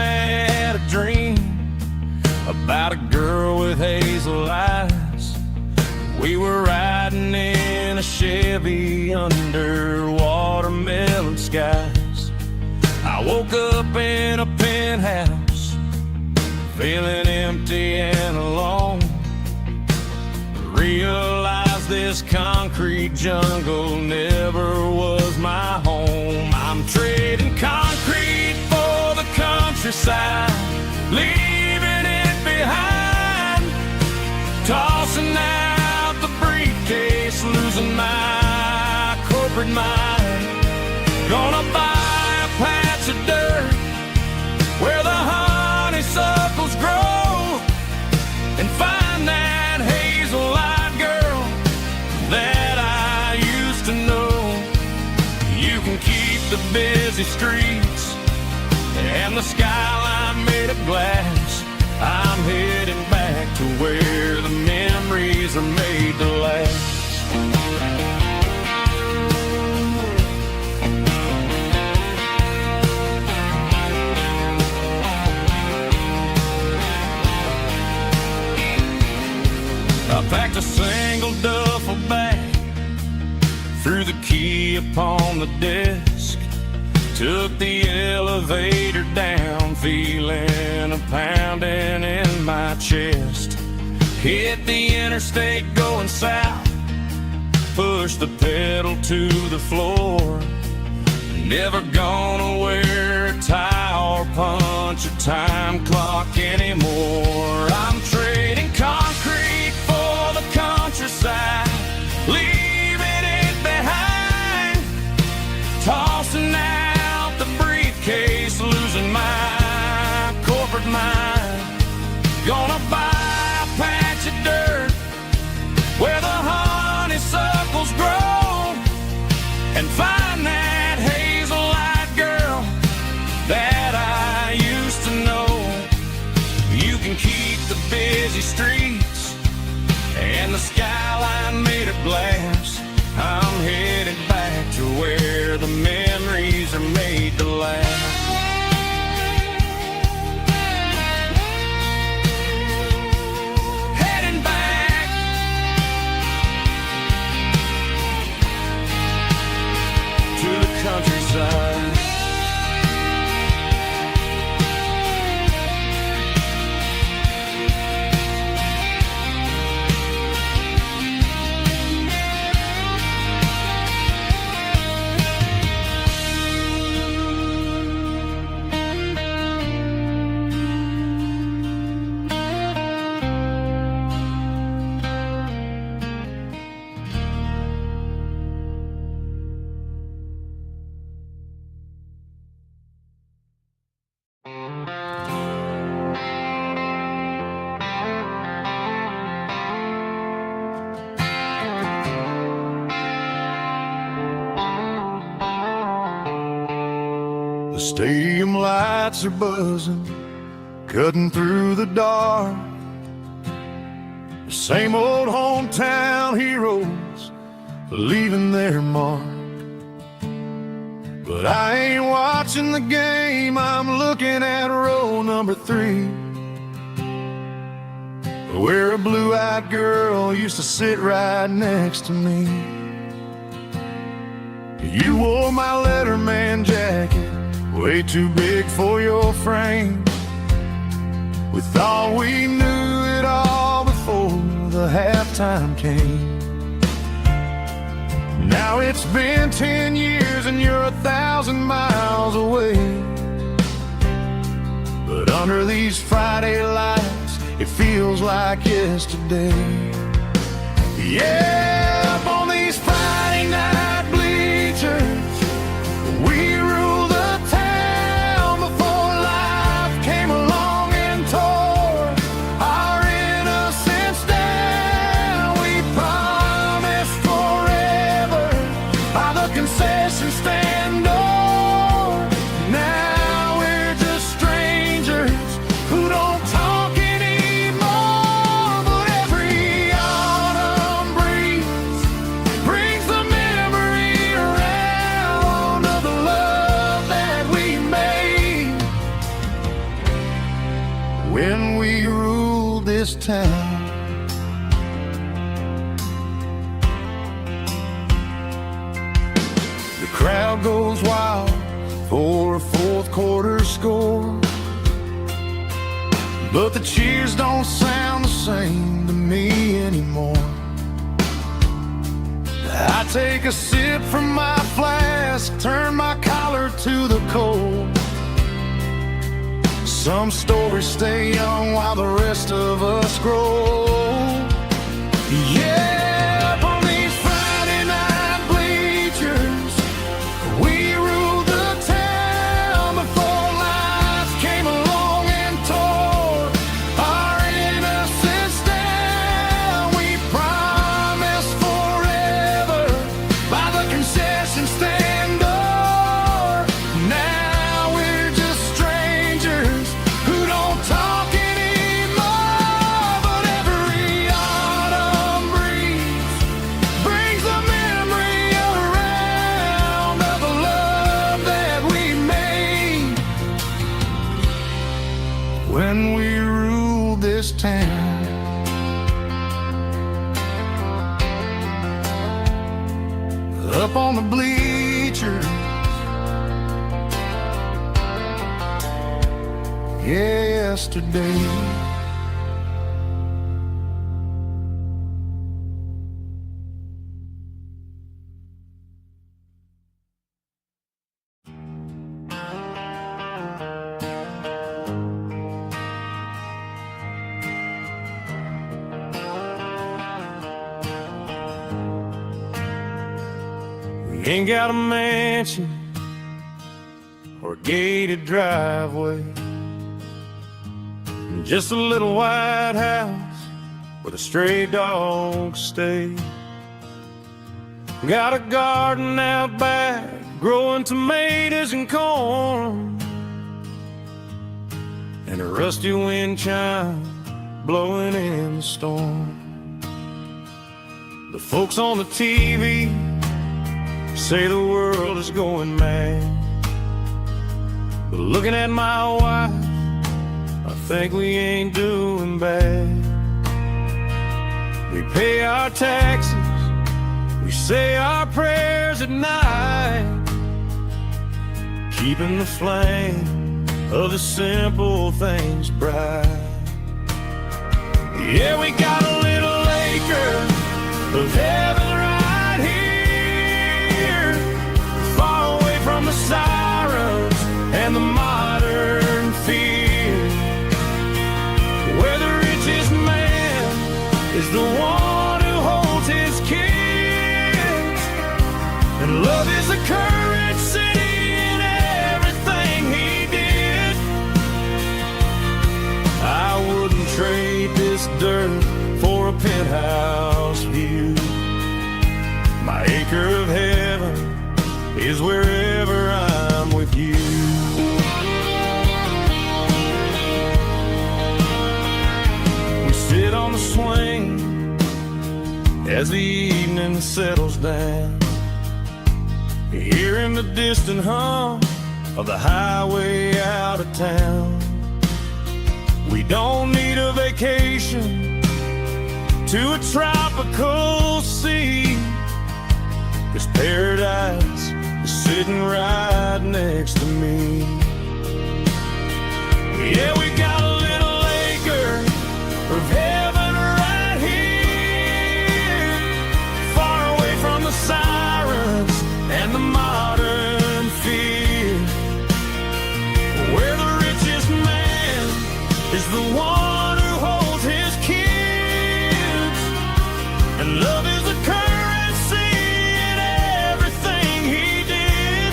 had a dream about a girl with hazel eyes. We were riding in a Chevy under watermelon skies. I woke up in a penthouse, feeling empty and alone. Realized this concrete jungle never was my home. I'm trading concrete for the countryside, leaving it behind, tossing out the briefcase, losing my corporate mind. Gonna buy a patch of dirt where the honeysuckles grow and find that hazel-eyed girl that I used to know. You can keep the busy streets and the skyline made of glass. I'm heading back to where the memories are made to last. I packed a single duffel bag, threw the key upon the desk, Took the elevator down, feeling a pounding in my chest. Hit the interstate going south, pushed the pedal to the floor. Never gonna wear a tie or punch a time clock anymore. I'm trading concrete for the countryside, leaving it behind, tossing out the briefcase, losing my corporate mind. Gonna buy a patch of dirt where the honeysuckles grow and find that hazel-eyed girl that I used to know. You can keep the busy streets and the skyline made of glass. I'm headed back to where the memories are made to last. Heading back to the countryside. The stadium lights are buzzing, cutting through the dark. The same old hometown heroes leaving their mark. But I ain't watching the game, I'm looking at row number 3, where a blue-eyed girl used to sit right next to me. You wore my Letterman jacket, way too big for your frame. We thought we knew it all before the halftime came. Now it's been 10 years and you're 1,000 miles away. But under these Friday lights, it feels like yesterday. Yeah, up on these Friday night bleachers, we rule the town before life came along and tore our innocence down. We promised forever by the concession stand door. Now we're just strangers who don't talk anymore. But every autumn breeze brings the memory around of the love that we made when we ruled this town. The crowd goes wild for a fourth quarter score, but the cheers don't sound the same to me anymore. I take a sip from my flask, turn my collar to the cold. Some stories stay young while the rest of us grow. Yeah, up on these Friday night bleachers, we ruled the town before life came along and tore our innocence down. We promised forever by the concession stand door. Now we're just strangers who don't talk anymore. But every autumn breeze brings the memory around of the love that we made when we ruled this town. Up on the bleachers, yesterday. We ain't got a mansion or a gated driveway, just a little white house where the stray dogs stay. Got a garden out back, growing tomatoes and corn, and a rusty wind chime blowing in the storm. The folks on the TV say the world is going mad, but looking at my wife, I think we ain't doing bad. We pay our taxes, we say our prayers at night, keeping the flame of the simple things bright. Yeah, we got a little acre of heaven right here, far away from the sirens and the modern fear, where the richest man is the one who holds his kids, and love is the currency in everything he did. I wouldn't trade this dirt for a penthouse view. My acre of heaven is wherever I'm with you. We sit on the swing as the evening settles down, hearing the distant hum of the highway out of town. We don't need a vacation to a tropical sea, 'cause paradise is sitting right next to me. Yeah, we got a little acre of heaven right here, far away from the sirens and the modern fear, where the richest man is the one who holds his kids, and love is the currency in everything he did.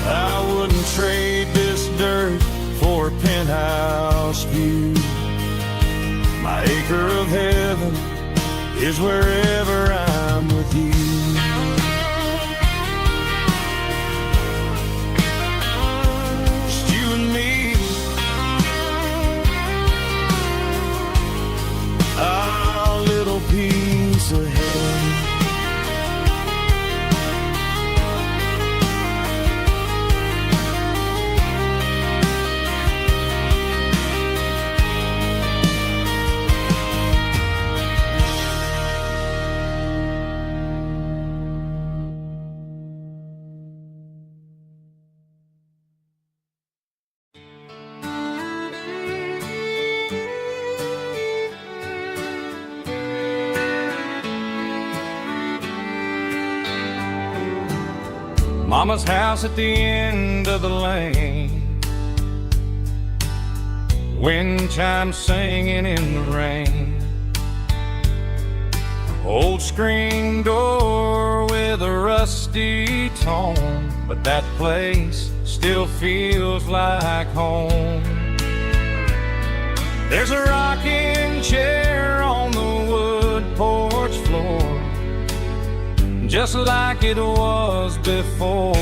I wouldn't trade this dirt for a penthouse view. My acre of heaven is wherever I'm with you. Just you and me, our little piece of heaven. Mama's house at the end of the lane, wind chimes singing in the rain, old screen door with a rusty tone, but that place still feels like home. There's a rocking chair on the wood porch floor, just like it was before,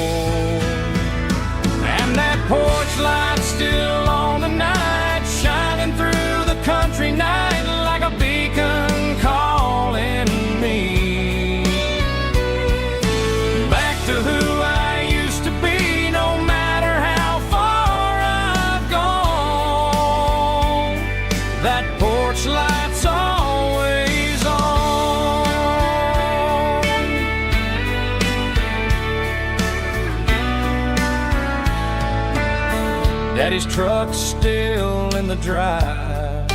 and that porch light's still on tonight, shining through the country night like a beacon calling me back to who I used to be. No matter how far I've gone, that porch light's always on. Daddy's truck's still in the drive,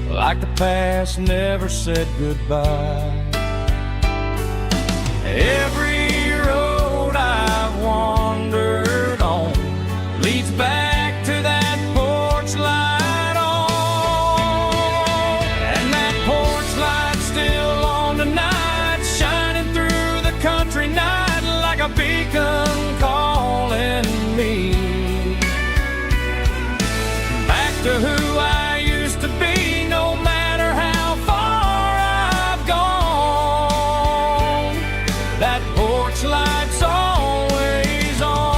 like the past never said goodbye. Every road I've wandered on leads back to that porch light on. And that porch light's still on tonight, shining through the country night like a beacon calling me back to who I used to be, no matter how far I've gone. That porch light's always on.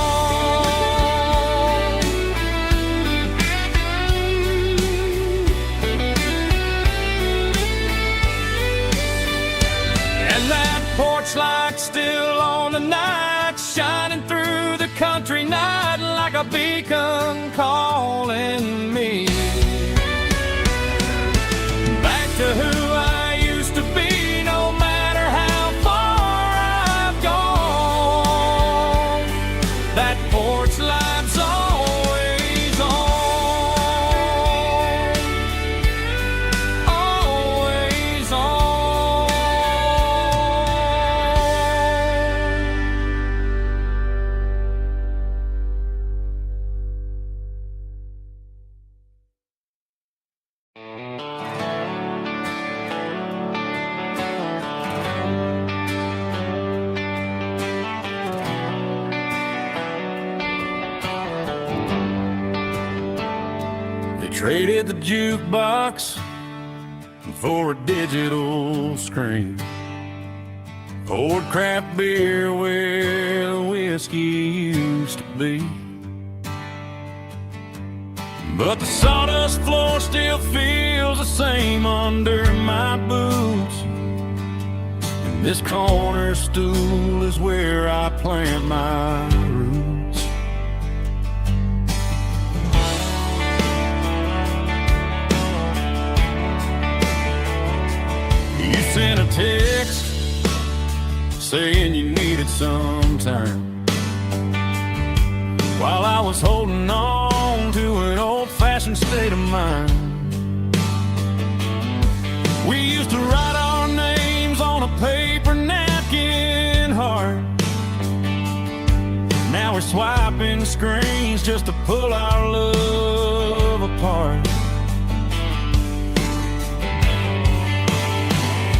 And that porch light's still on tonight, shining through the country night like a beacon calling me back to who I used to be, no matter how far I've gone. That porch light's always on, always on. They traded the jukebox for a digital screen, poured craft beer where the whiskey used to be. But the sawdust floor still feels the same under my boots, and this corner stool is where I plant my roots. You sent a text saying you needed some time, while I was holding on to an old-fashioned state of mind. We used to write our names on a paper napkin heart. Now we're swiping screens just to pull our love apart.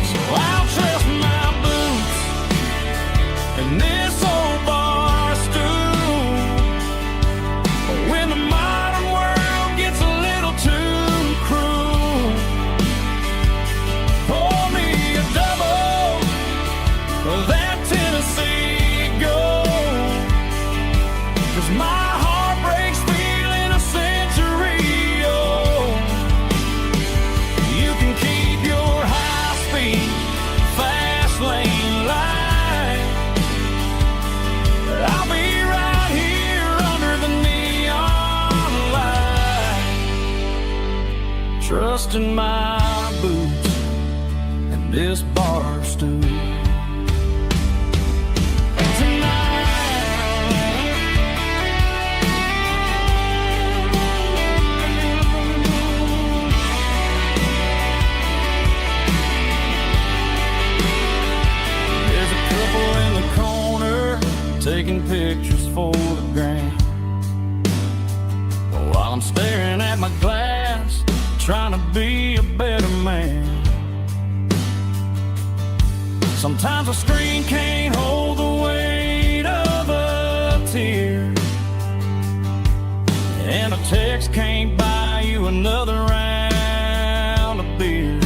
So I'll trust my boots and this old bar stool. When the modern world gets a little too cruel, pour me a double of that Tennessee Gold, 'cause my heart breaks feeling a century old. You can keep your high-speed, fast lane light, but I'll be right here under the neon light, trusting my boots and this bar stool. There's a couple in the corner taking pictures for the gram, while I'm staring at my glass, trying to be a better man. Sometimes a screen can't hold the weight of a tear, and a text can't buy you another round of beer.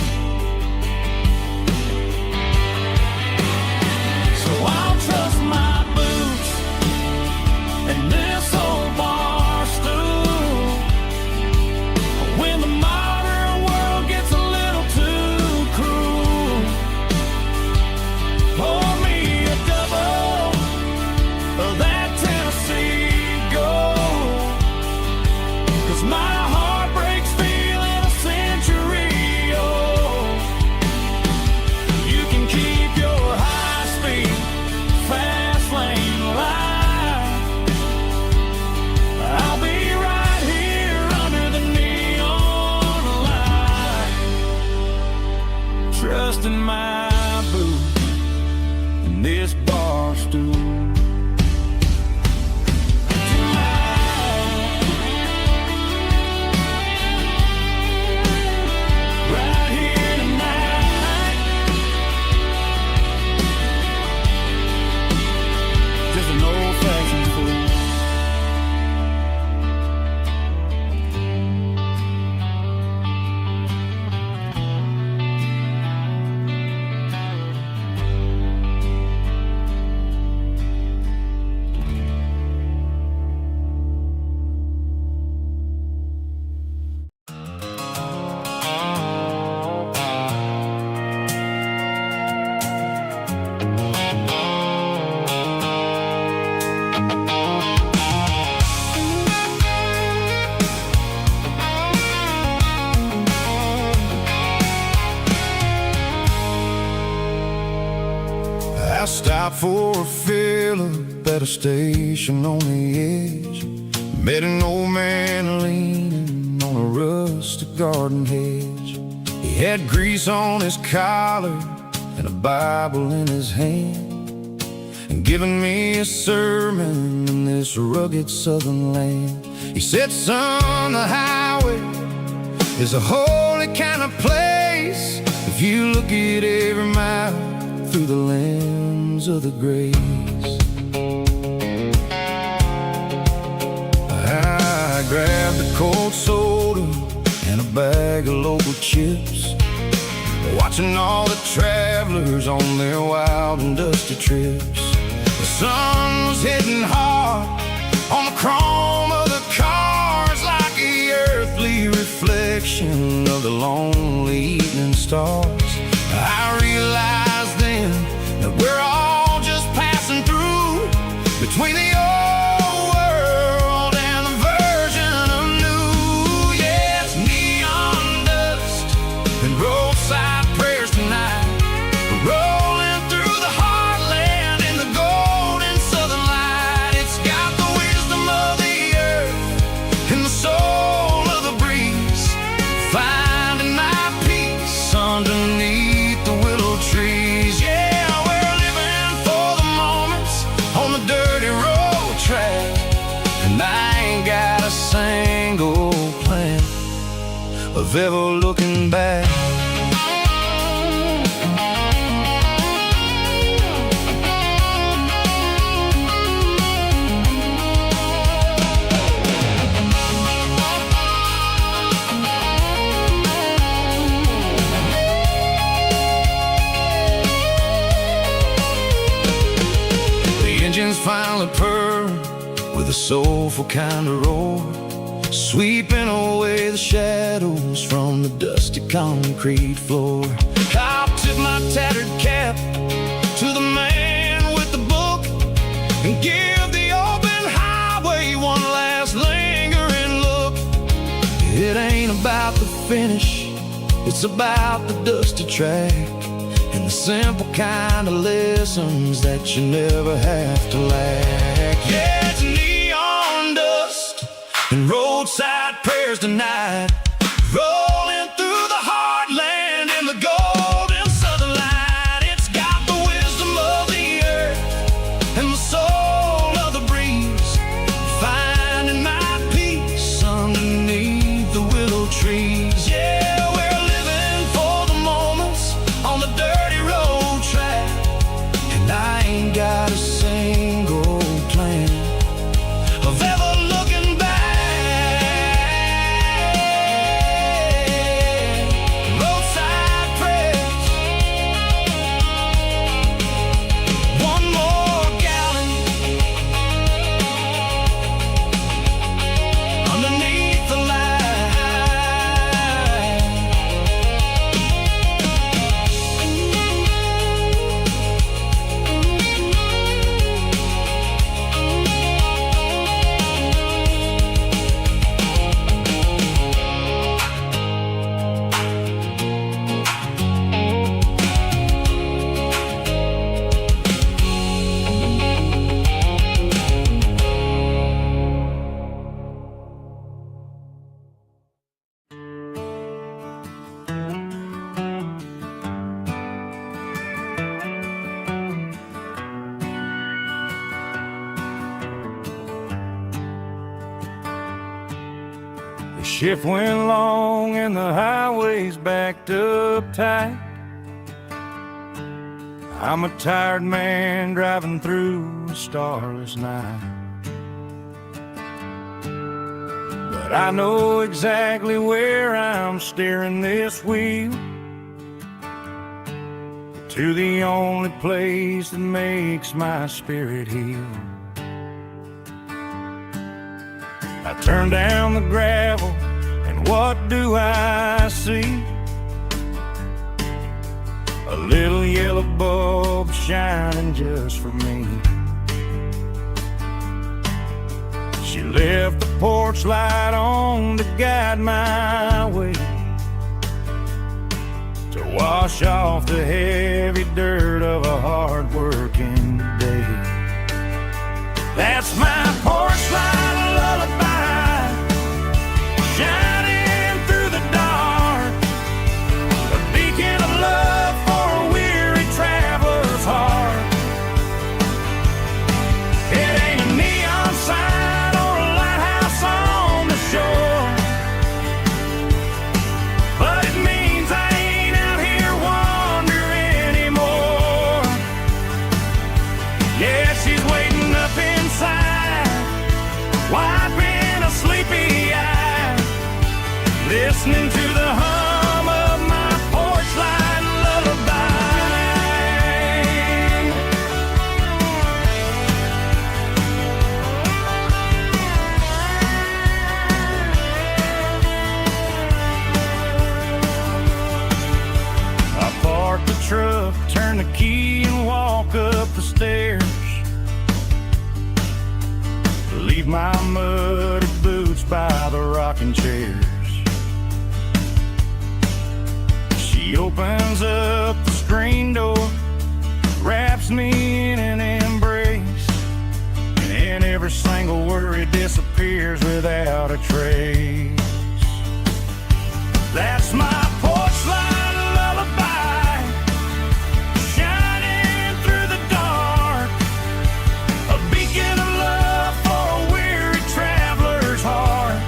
So I'll trust my boots and this old bar stool. When the modern world gets a little too cruel, pour me a double of that Tennessee Gold, 'cause my heart breaks feeling for a fill-up at a station on the edge. Met an old man leaning on a rustic garden hedge. He had grease on his collar and a Bible in his hand, and giving me a sermon in this rugged southern land. He said, son, the highway is a holy kind of place if you look at every mile through the lens of the grace. I grabbed a cold soda and a bag of local chips, watching all the travelers on their wild and dusty trips. The sun was hitting hard on the chrome of the cars, like the earthly reflection of the lonely evening stars. I realized then that we're all just passing through between the old world and the version of new. Yeah, it's neon dust and roadside prayers tonight. We're rolling through the heartland in the golden southern light. It's got the wisdom of the earth and the soul of the breeze, finding my peace underneath the willow trees. Yeah, we're living for the moments on the dirty road track, and I ain't got a single plan of ever looking back. Finally purr with a soulful kind of roar, sweeping away the shadows from the dusty concrete floor. I'll tip my tattered cap to the man with the book and give the open highway one last lingering look. It ain't about the finish, it's about the dusty track and the simple kind of lessons that you never have to lack. Yeah, it's neon dust and roadside prayers tonight, rolling through the heartland in the golden southern light. It's got the wisdom of the earth and the soul of the breeze, finding my peace underneath the willow trees. Yeah, we're living for the moments on the dirty road track, and I ain't got a single plan of ever looking back. Roadside prayers, one more gallon underneath the light. The shift went long and the highway's backed up tight. I'm a tired man driving through a starless night, but I know exactly where I'm steering this wheel, to the only place that makes my spirit heal. I turn down the gravel, and what do I see? A little yellow bulb shining just for me. She left the porch light on to guide my way, to wash off the heavy dirt of a hard-working That's my porch light lullaby, shining through the dark, a beacon of love for a weary traveler's heart. It ain't a neon sign or a lighthouse on the shore, but it means I ain't out here wandering anymore. Yeah, she's waiting up inside, wiping a sleepy eye, listening to the hum of my porch light lullaby. I park the truck, turn the key and walk up the stairs, leave my muddy boots by the rocking chairs. She opens up the screen door, wraps me in an embrace, and every single worry disappears without a trace. That's my porch light lullaby, shining through the dark, a beacon of love for a weary traveler's heart.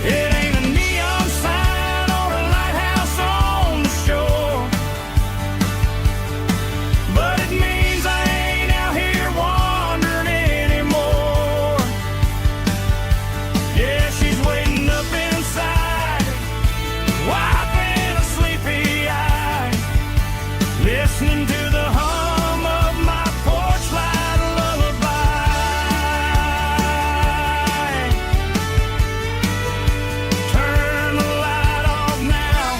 It ain't a neon sign or a lighthouse on the shore, but it means I ain't out here wandering anymore. Yeah, she's waiting up inside, wiping a sleepy eye, listening to the hum of my porch light lullaby. Turn the light off now,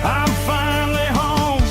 I'm finally home.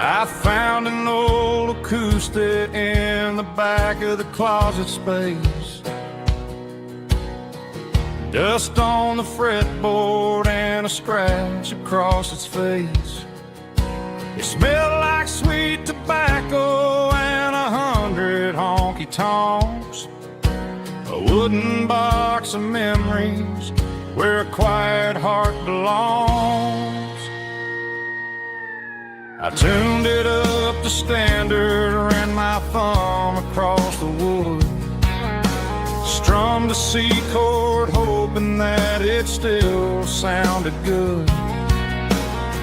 I found an old acoustic in the back of the closet space, dust on the fretboard and a scratch across its face. It smelled like sweet tobacco and 100 honky-tonks, a wooden box of memories where a quiet heart belongs. I tuned it up to standard, ran my thumb across the wood, strummed a C chord hoping that it still sounded good.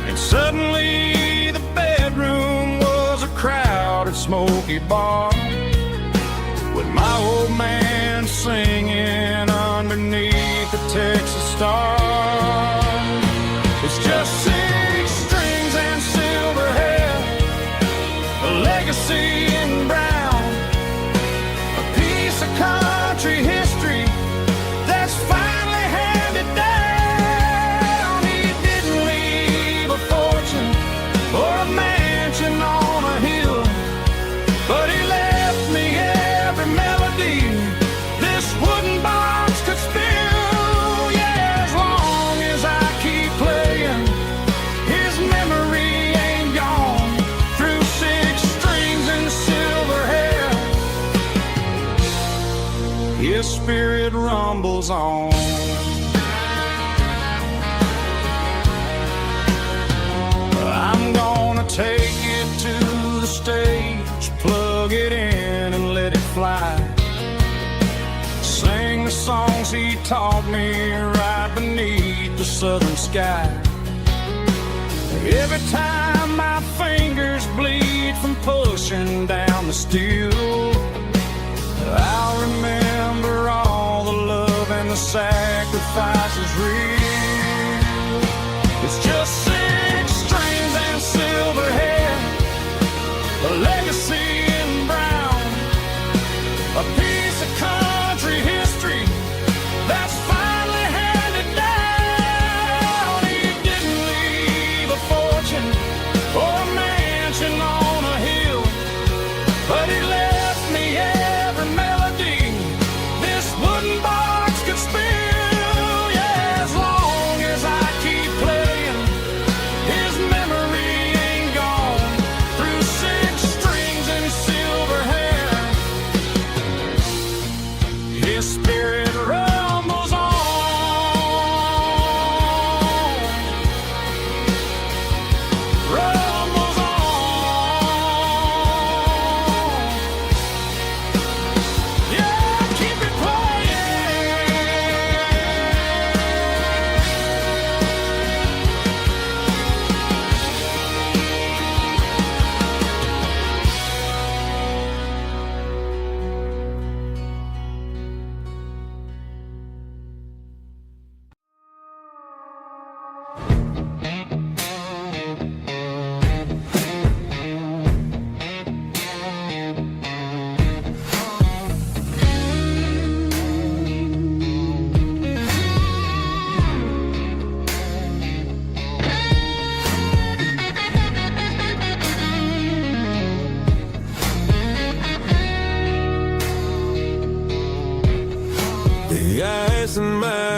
And suddenly the bedroom was a crowded smoky bar, with my old man singing underneath the Texas star. It's just 6 strings and silver hair, a legacy in brown, a piece of country history that's finally handed down. He didn't leave a fortune or a mansion on a hill, but he left me every melody this wooden box could spill. Yeah, as long as I keep playing, his memory ain't gone. Through 6 strings and silver hair, his spirit rumbles on. I'm gonna take it to the stage, plug it in and let it fly, sing the songs he taught me right beneath the southern sky. Every time my fingers bleed from pushing down the steel, I'll remember all the love and the sacrifices real. It's just 6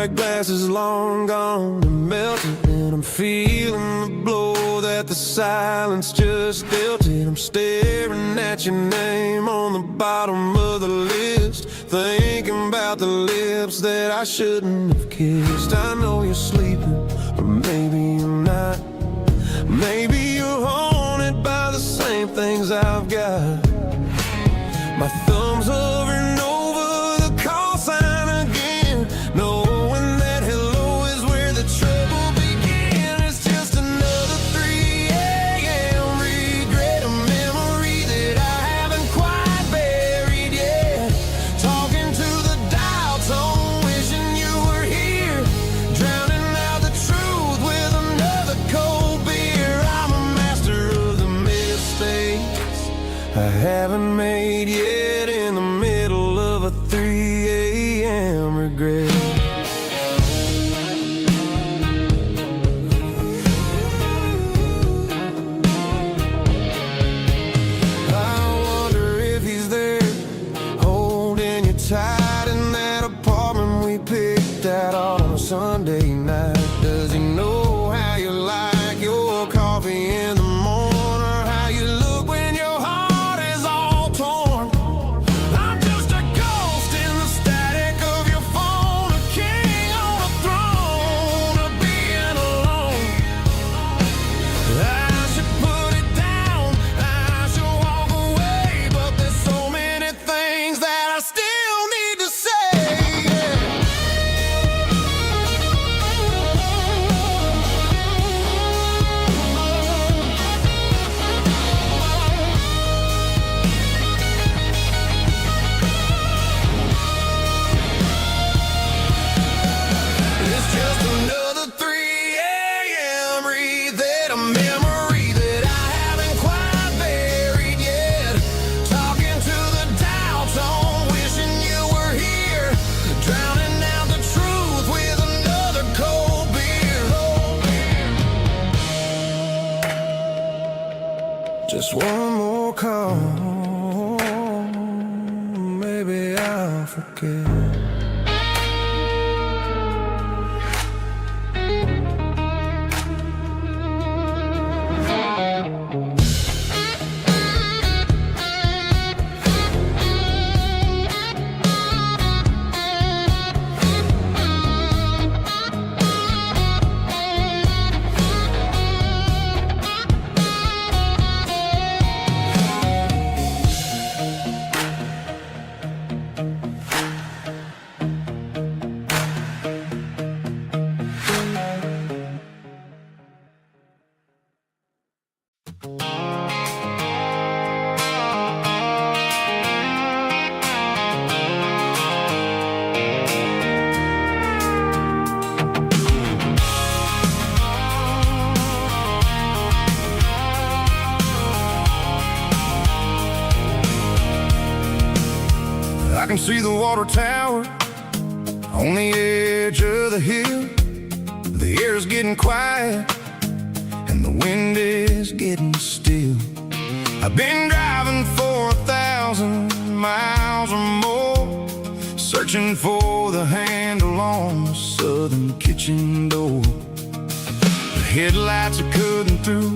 my glass is long gone and melted, and I'm feeling the blow that the silence just dealt it. I'm staring at your name on the bottom of the list, thinking about the lips that I shouldn't have kissed. I know you're sleeping, or maybe you're not. Maybe you're haunted by the same things I've got. My thumb's hovering over the call sign again, knowing that hello is where the trouble began. It's just another 3 a.m. regret, a memory that I haven't quite buried yet. Talking to the dial tone, wishing you were here, drowning out the truth with another cold beer. I'm a master of the mistakes I haven't made yet, in the middle of a 3 a.m. regret. I wonder if he's there, holding you tight in that apartment we picked out on a Sunday night. Does he know how you like your coffee in the morning, or how you look when your heart is all torn? I'm just a ghost in the static of your phone, a king on a throne of being alone. I should put it down, I should walk away, but there's so many things that I still need to say. It's just another 3 a.m. read, a memory that I haven't quite buried yet. Talking to the dial tone, wishing you were here, drowning out the truth with another cold beer. Just one more call, maybe I'll forget. I can see the water tower on the edge of the hill. The air's getting quiet and the wind is getting still. I've been driving for 1,000 miles or more, searching for the handle on the southern kitchen door. The headlights are cutting through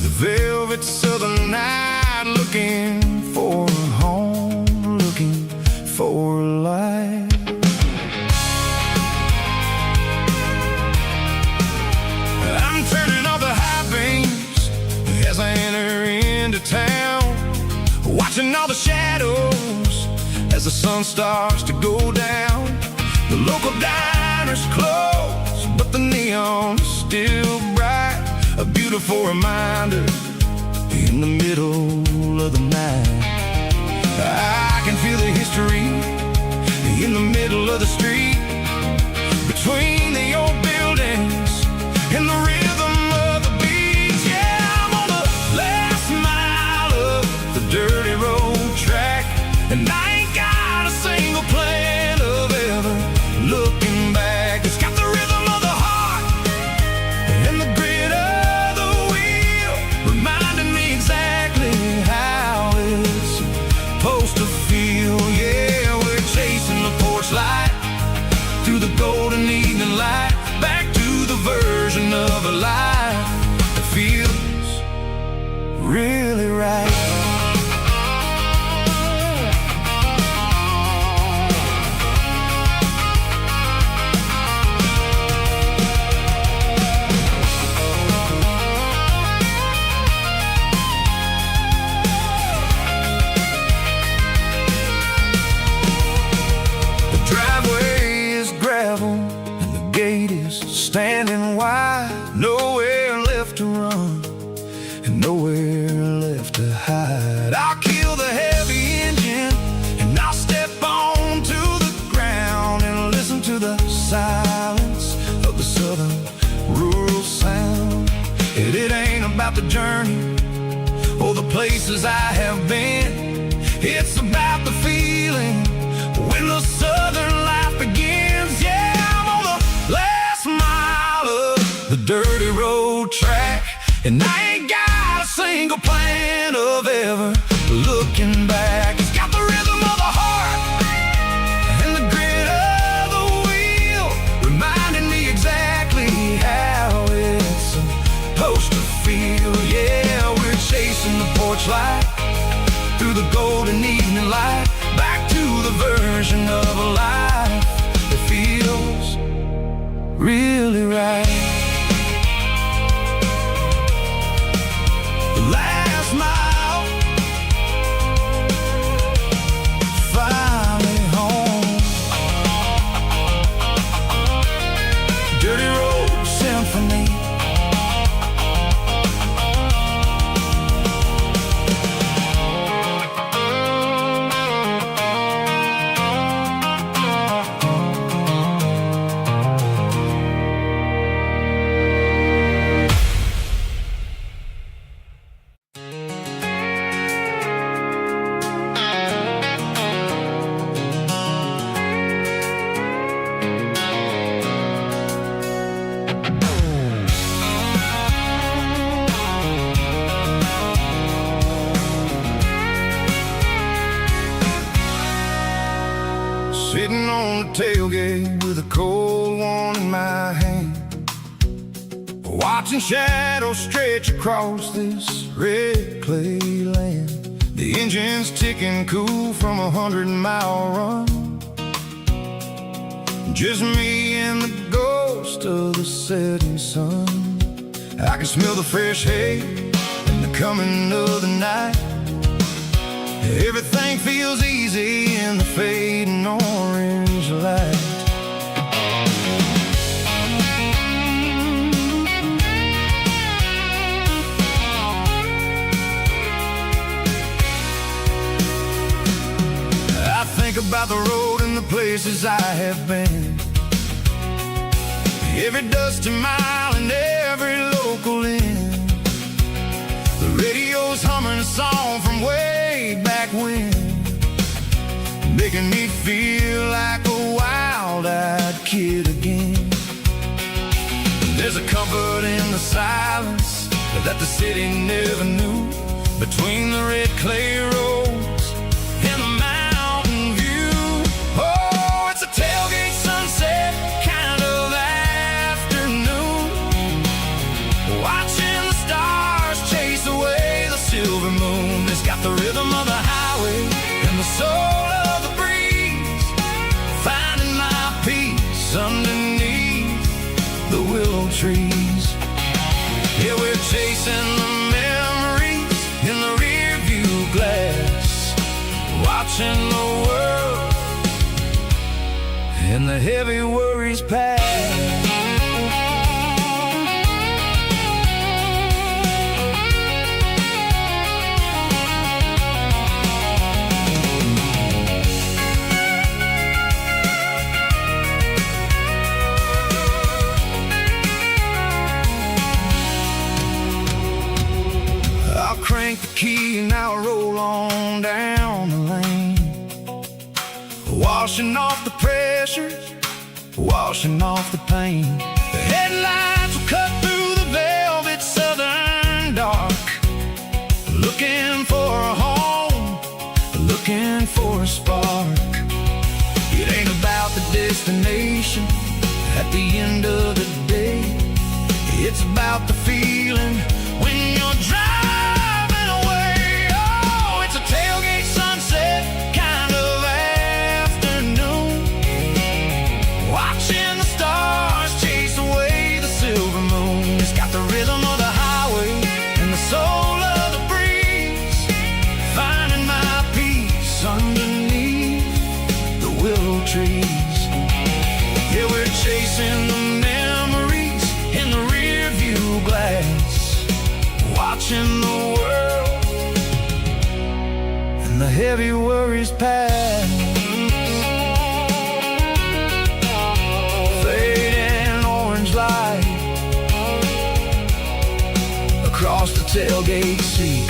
the velvet southern night, looking for a home, looking for a light. I'm turning off the high beams as I enter into town, watching all the shadows as the sun starts to go down. The local diner's closed, but the neon is still bright, a beautiful reminder in the middle of the night. I can feel the history in the middle of the street, between the old buildings and the rhythm of the beat. Yeah, I'm on the last mile of the dirty road track, and I ain't got a single plan of ever looking back. It's got the rhythm of the heart and the grit of the wheel, reminding me exactly how it's supposed to feel. Yeah, we're chasing the porch light through the golden right. Standing wide, nowhere left to run and nowhere left to hide. I'll kill the heavy engine and I'll step on to the ground and listen to the silence of the southern rural sound. And it ain't about the journey or the places I have been. It's about the feeling when the southern life begins. Yeah, I'm on the last mile of the dirty road track, and I ain't got a single plan of ever looking back. It's got the rhythm of the heart and the grit of the wheel, reminding me exactly how it's supposed to feel. Yeah, we're chasing the porch light through the golden evening light, back to the version of a life that feels really right. The last mile, finally home. Dirty road symphony. Sitting on the tailgate with a cold one in my hand, watching shadows stretch across this red clay land. The engine's ticking cool from a 100-mile run. Just me and the ghost of the setting sun. I can smell the fresh hay and the coming of the night. Everything feels easy in the fading orange light. I think about the road and the places I have been, every dusty mile and every local inn. The radio's humming a song from way back when, making me feel like a wild-eyed kid again. There's a comfort in the silence that the city never knew, between the red clay roads and the mountain view. Oh, it's a tailgate sunset kind of afternoon, watching the stars chase away the silver moon. It's got the rhythm of the highway and the soul of the breeze, finding my peace underneath the willow trees. Yeah, we're chasing the memories in the rear view glass, watching the world and the heavy worries pass. Crank the key and I'll roll on down the lane, washing off the pressure, washing off the pain. The headlights will cut through the velvet southern dark, looking for a home, looking for a spark. It ain't about the destination at the end of the day, it's about the feeling when you're driving away. heavy worries past. Fading orange light across the tailgate seat.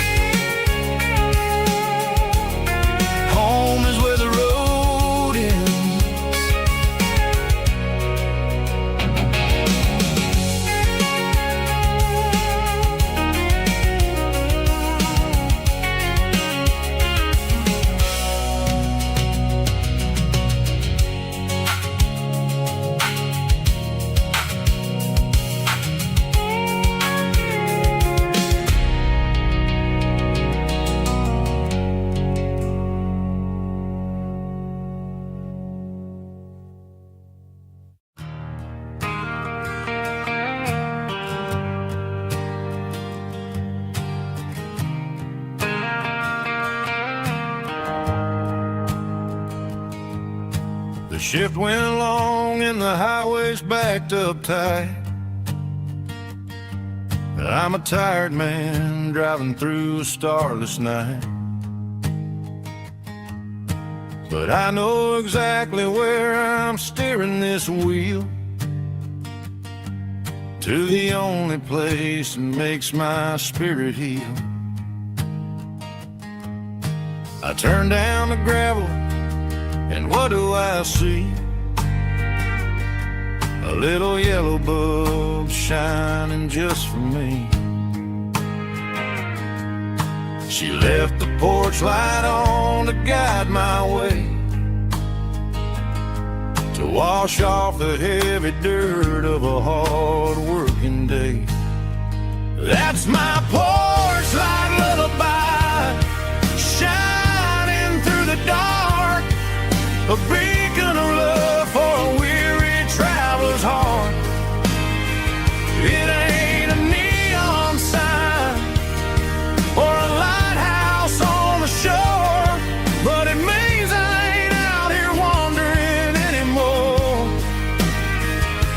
Home is where the road ends. The shift went long and the highway's backed up tight. I'm a tired man driving through a starless night. But I know exactly where I'm steering this wheel, to the only place that makes my spirit heal. I turn down the gravel, and what do I see? A little yellow bulb shining just for me. She left the porch light on to guide my way, to wash off the heavy dirt of a hard working day. That's my porch light lullaby, shining through the dark, a beacon of love for a weary traveler's heart. It ain't a neon sign or a lighthouse on the shore, but it means I ain't out here wandering anymore.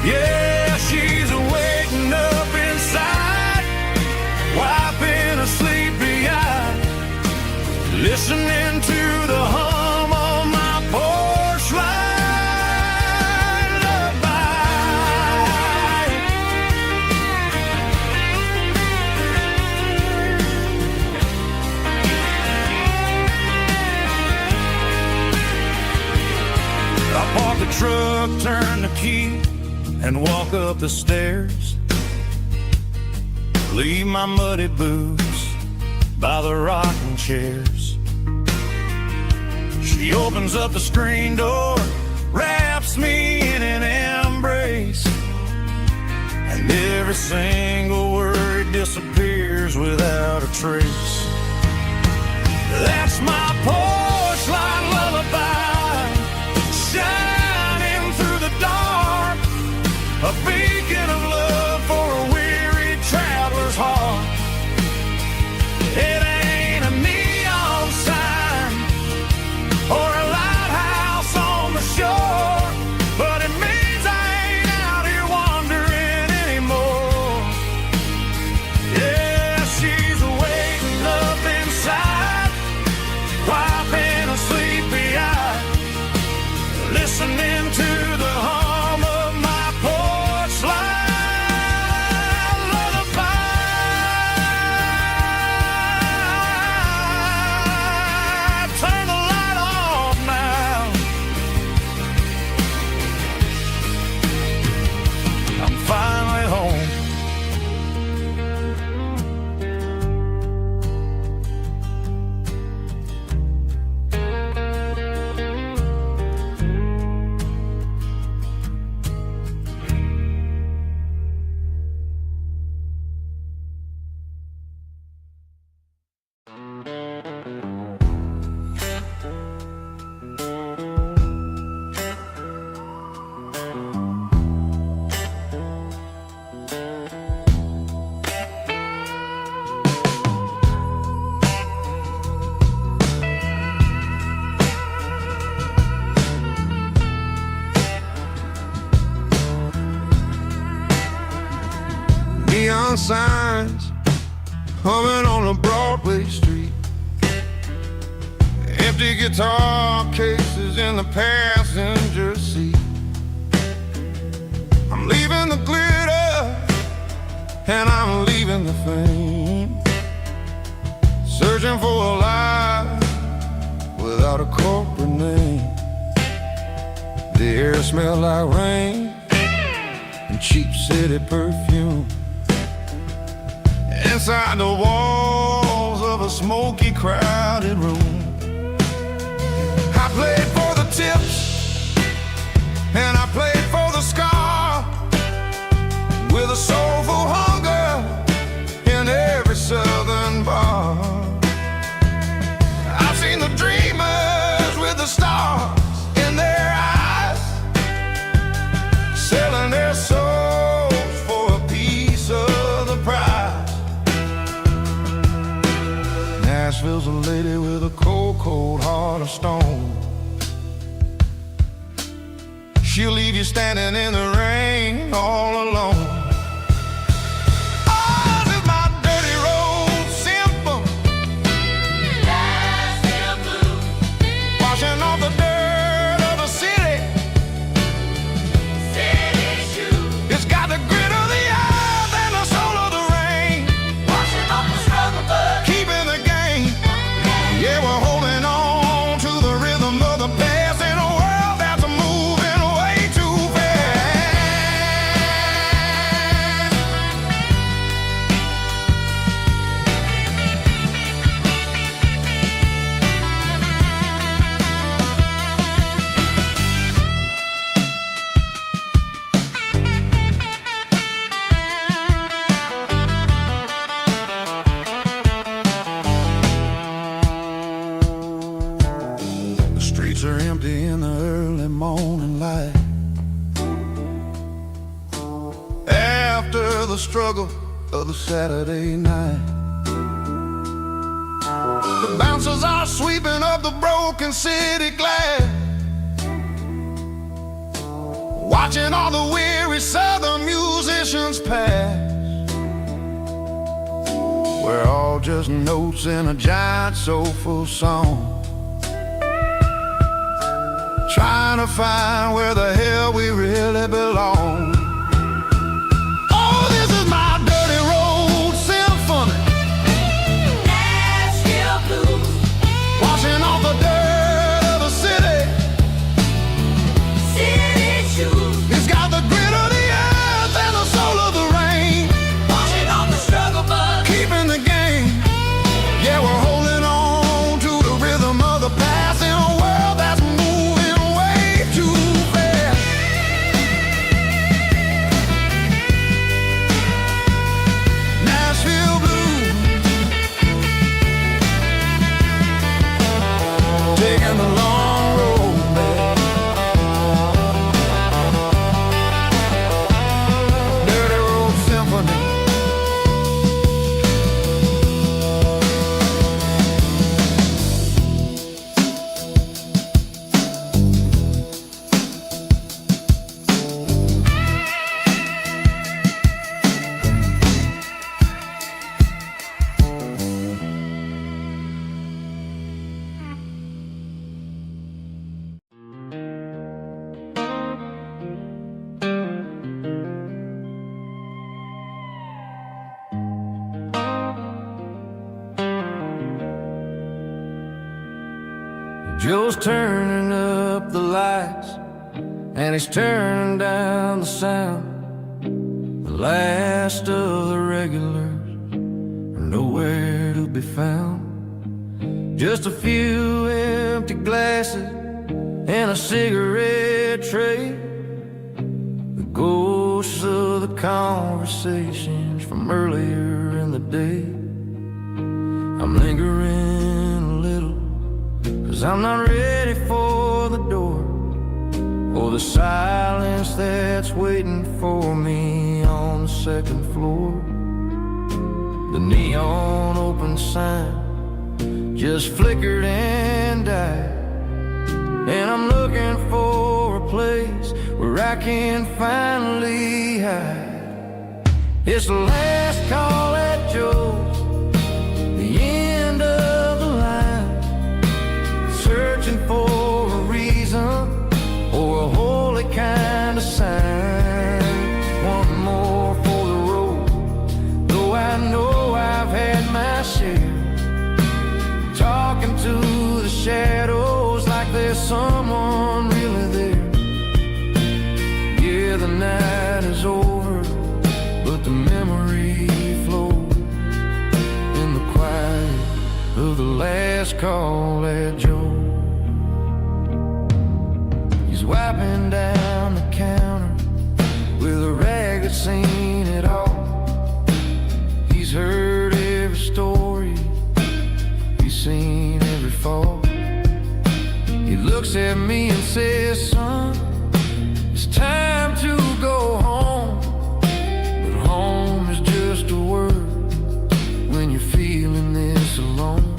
Yeah, she's waking up inside, wiping a sleepy eye, listening to the hum of my porch light lullaby. I park the truck, turn the key, and walk up the stairs. Leave my muddy boots by the rocking chairs. She opens up the screen door, wraps me in an embrace, and every single word disappears without a trace. That's my porch light lullaby, shining through the dark, a beacon of love for a weary traveler's heart. It ain't a neon sign or a lighthouse on the shore, but it means I ain't out here wandering anymore. Yeah, she's waking up empty guitar cases in the passenger seat. I'm leaving the glitter and I'm leaving the fame, searching for a life without a corporate name. The air smelled like rain and cheap city perfume. Inside the walls of a smoky, crowded room, I played for the tips and I played for the scar, with a soulful hunger in every southern bar. I've seen the dreamers with the stars in their eyes, selling their souls for a piece of the prize. Nashville's a lady with a cold, cold heart of stone. She'll leave you standing in the rain all alone. Oh, this is my dirty road symphony, Nashville blues, washing off the dirt of the city, city shoes. It's got the grit of the earth and the soul of the rain, washing off the struggle bug, keeping the game. Yeah, we're holding on to the rhythm of the past in a world that's moving way too fast. The streets are empty in the early morning light, after the struggle of the Saturday night. The bouncers are sweeping up the broken city glass, watching all the weary southern musicians pass. We're all just notes in a giant soulful song, trying to find where the hell we really belong. Oh, this is my dirty road symphony, Nashville blues, washing off the dirt of the city, city shoes. It's got the grit of the earth and the soul of the rain, washing off the struggle bug, keeping the game. Yeah, we're holding on to the rhythm of the past in a world that's moving way too fast. Nashville blues, taking the long road back. Dirty road symphony. Joe's turning up the lights and he's turning down the sound. The last of the regulars are nowhere to be found. Just a few empty glasses and a cigarette tray, the ghosts of the conversations from earlier in the day. I'm lingering a little, 'cause I'm not ready for the door, or the silence that's waiting for me on the second floor. The neon open sign just flickered and died, and I'm looking for a place where I can finally hide. It's the last call at Joe's, the end of the line. someone really there. Yeah, the night is over, but the memory flows in the quiet of the last call at Joe. He's wiping down the counter with a rag that's seen it all. He's heard every story, he's seen every fall. He looks at me and says, son, it's time to go home. But home is just a word when you're feeling this alone.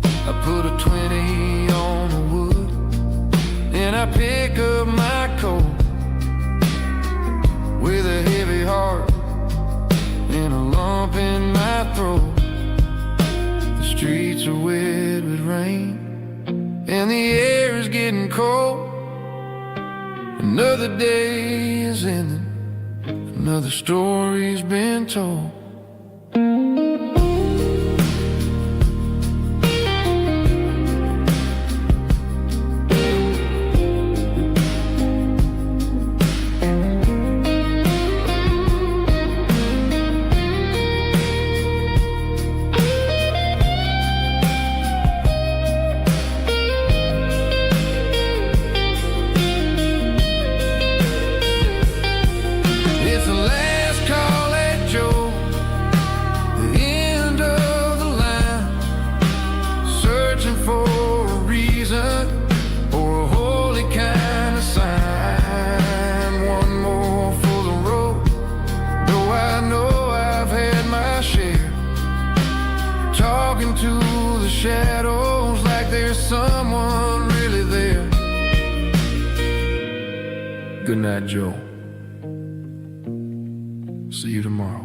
I put a 20 on the wood and I pick up my coat with a heavy heart and a lump in my throat. The streets are wet with rain and the air is getting cold. Another day is ending, another story's been told. Shadows like there's someone really there. Good night, Joe. See you tomorrow.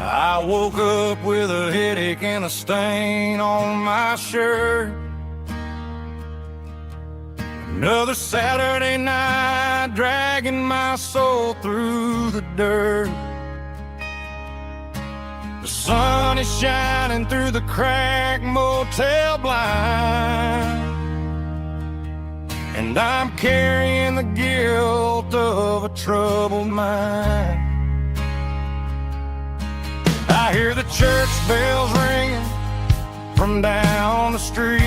I woke up with a headache and a stain on my shirt. Another Saturday night dragging my soul through the dirt. The sun is shining through the cracked motel blind, and I'm carrying the guilt of a troubled mind. I hear the church bells ringing from down the street,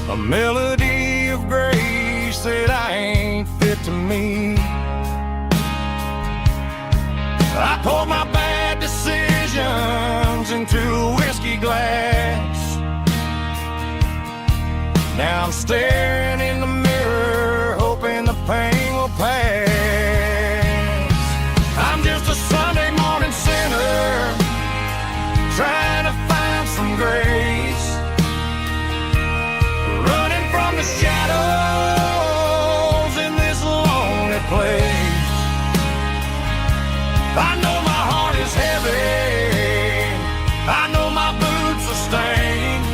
a melody of grace that I ain't fit to meet. I poured my bad decisions into a whiskey glass. Now I'm staring in the mirror, hoping the pain will pass. I'm just a Sunday morning sinner, trying to find some grace, running from the shadows in this lonely place. I know my heart is heavy, I know my boots are stained,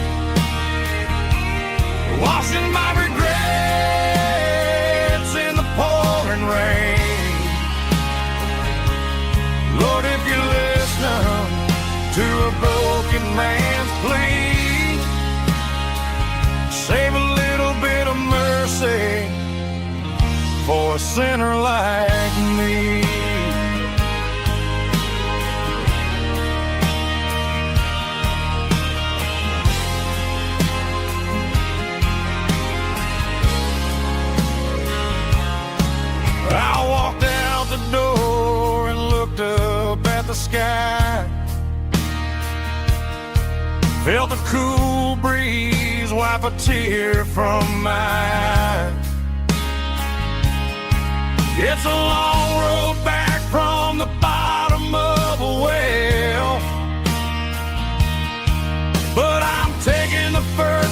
washing my regrets in the pouring rain. Lord, if you listen to a broken man's plea, save a little bit of mercy for a sinner like me. I walked out the door and looked up at the sky, felt a cool breeze wipe a tear from my eye. It's a long road back from the bottom of a well, but I'm taking the first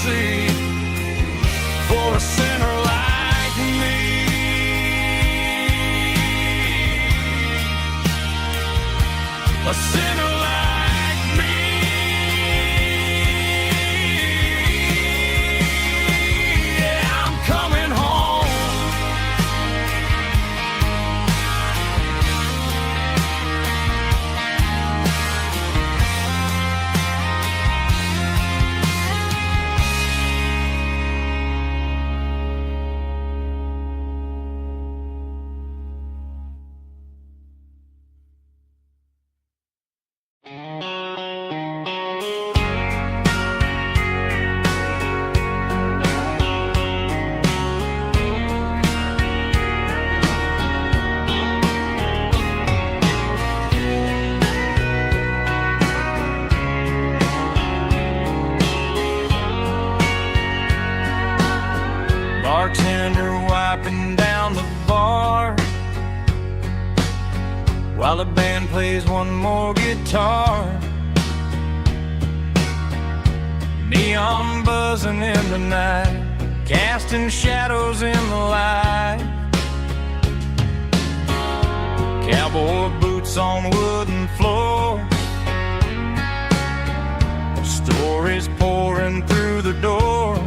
mercy for a sinner like me. A sinner like me. Yeah, I'm coming home. Bartender wiping down the bar while the band plays one more guitar. Neon buzzing in the night, casting shadows in the light. Cowboy boots on wooden floors, stories pouring through the doors.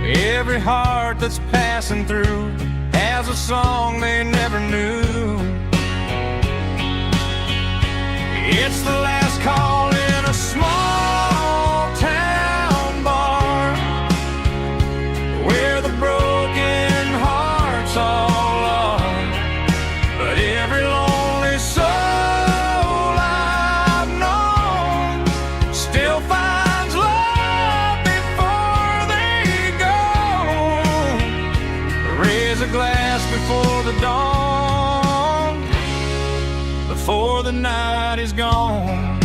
Every heart that's passing through has a song they never knew. It's the last call in a small town bar where the broken hearts all are. But every lonely soul I've known still finds love before they go. Raise a glass before the dawn, before the night is gone.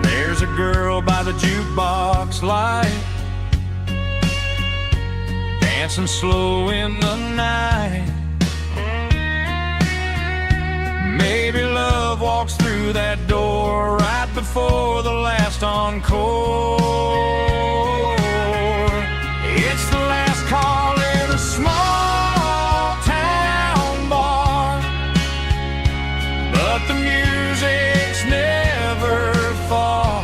There's a girl by the jukebox light, dancing slow in the night. Maybe love walks through that door right before the last encore. It's the last call in a small town bar, but the music's never far.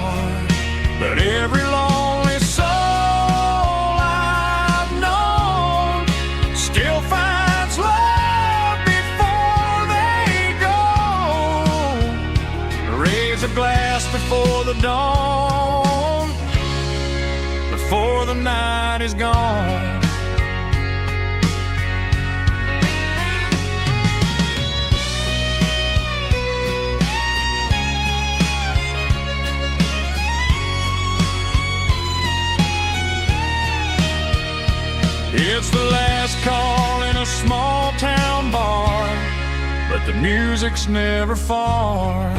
But every lonely soul I've known still finds love before they go. Raise a glass before the dawn, before the night is gone. It's the last call in a small town bar, but the music's never far.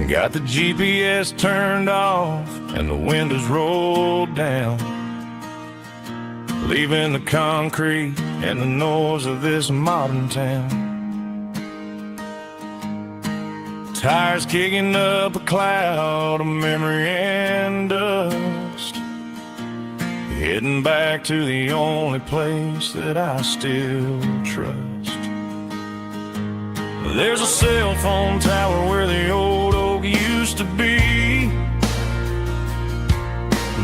Got the GPS turned off and the windows rolled down, leaving the concrete and the noise of this modern town. Tires kicking up a cloud of memory and dust, heading back to the only place that I still trust. There's a cell phone tower where the old oak used to be,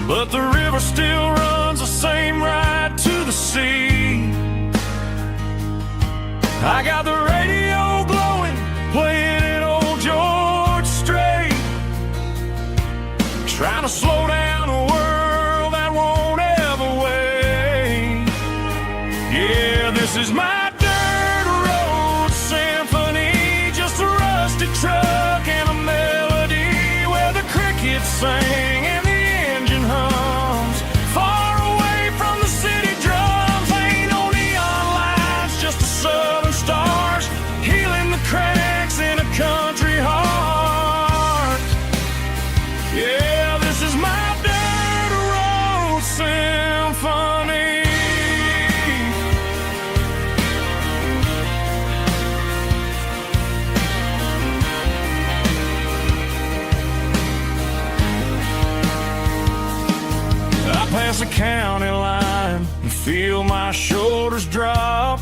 but the river still runs the same right to the sea. I got the radio glowing, playing an old George Strait, trying to slow down a world that won't sing and the engine hums. Far away from the city drums, ain't no neon lights, just the southern stars healing the cracks in a country heart. Yeah, this is my dirt road symphony. I pass a county line and feel my shoulders drop.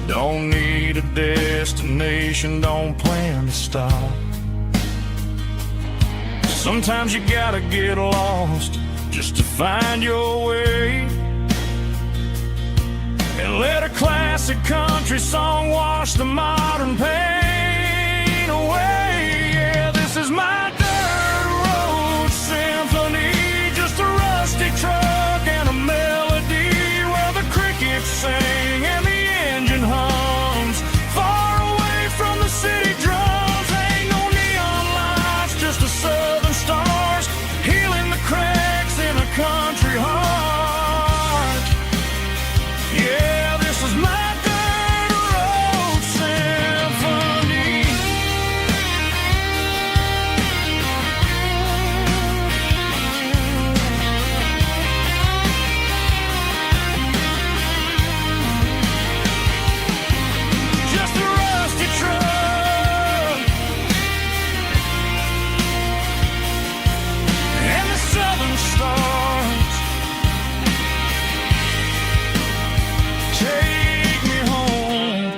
Don't need a destination, don't plan to stop. Sometimes you gotta get lost just to find your way, and let a classic country song wash the modern pain away. Yeah, this is my dirt road symphony, just a rusty truck and a melody where the crickets sing and the engine hums. Far away from the city drums, ain't no neon lights, just the southern stars healing the cracks in a country heart. Yeah, this is my dirt road symphony. Just a rusty truck and the southern stars take me home.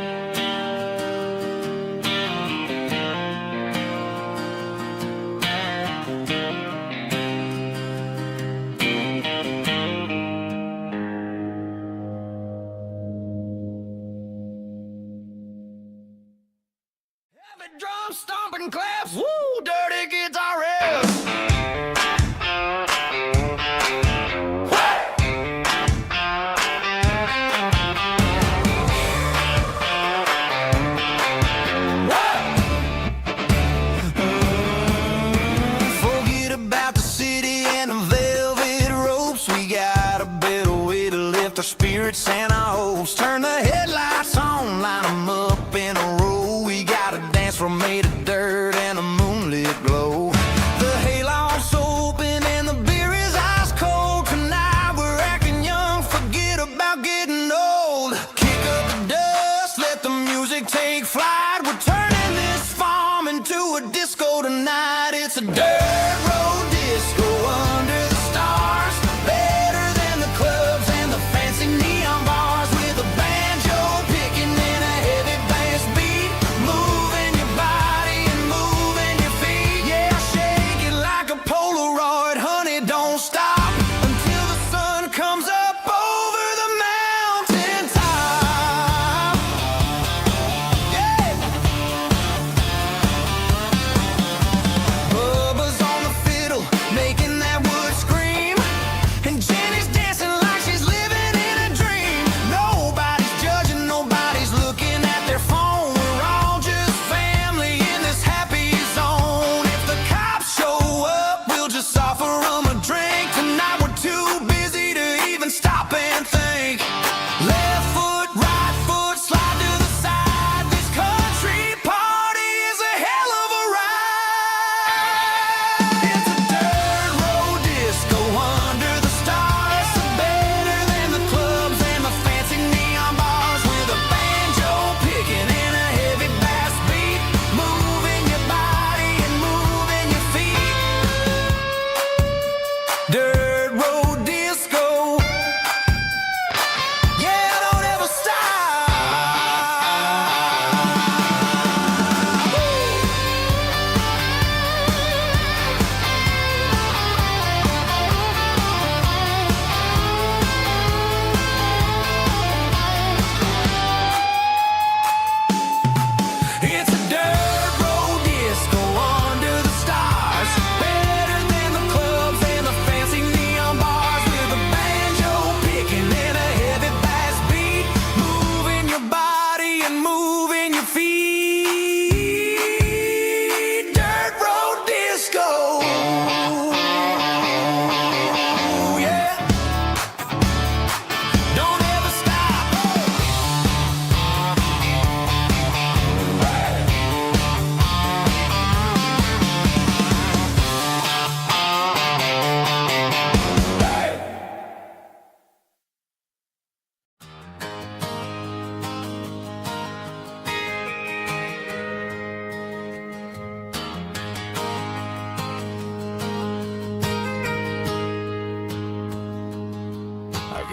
Heavy drum stomping claps, woo, dirty guitar riffs. Forget about the city and the velvet ropes. We got a better way to lift our spirits and our hopes. Turn the headlights on, line them up in a row. We got a dance floor made of dirt and a moonlit glow. The hayloft's open and the beer is ice cold. Tonight we're acting young, forget about getting old. Kick up the dust, let the music take flight. We're turning this farm into a disco tonight. It's a dirt road disco under the stars. Better than the clubs and the fancy neon bars. With a banjo picking in a heavy bass beat. Moving your body and moving your feet. Yeah, shake it like a Polaroid, honey, don't stop until the sun comes up over the mountain top. Yeah. Bubba's on the fiddle,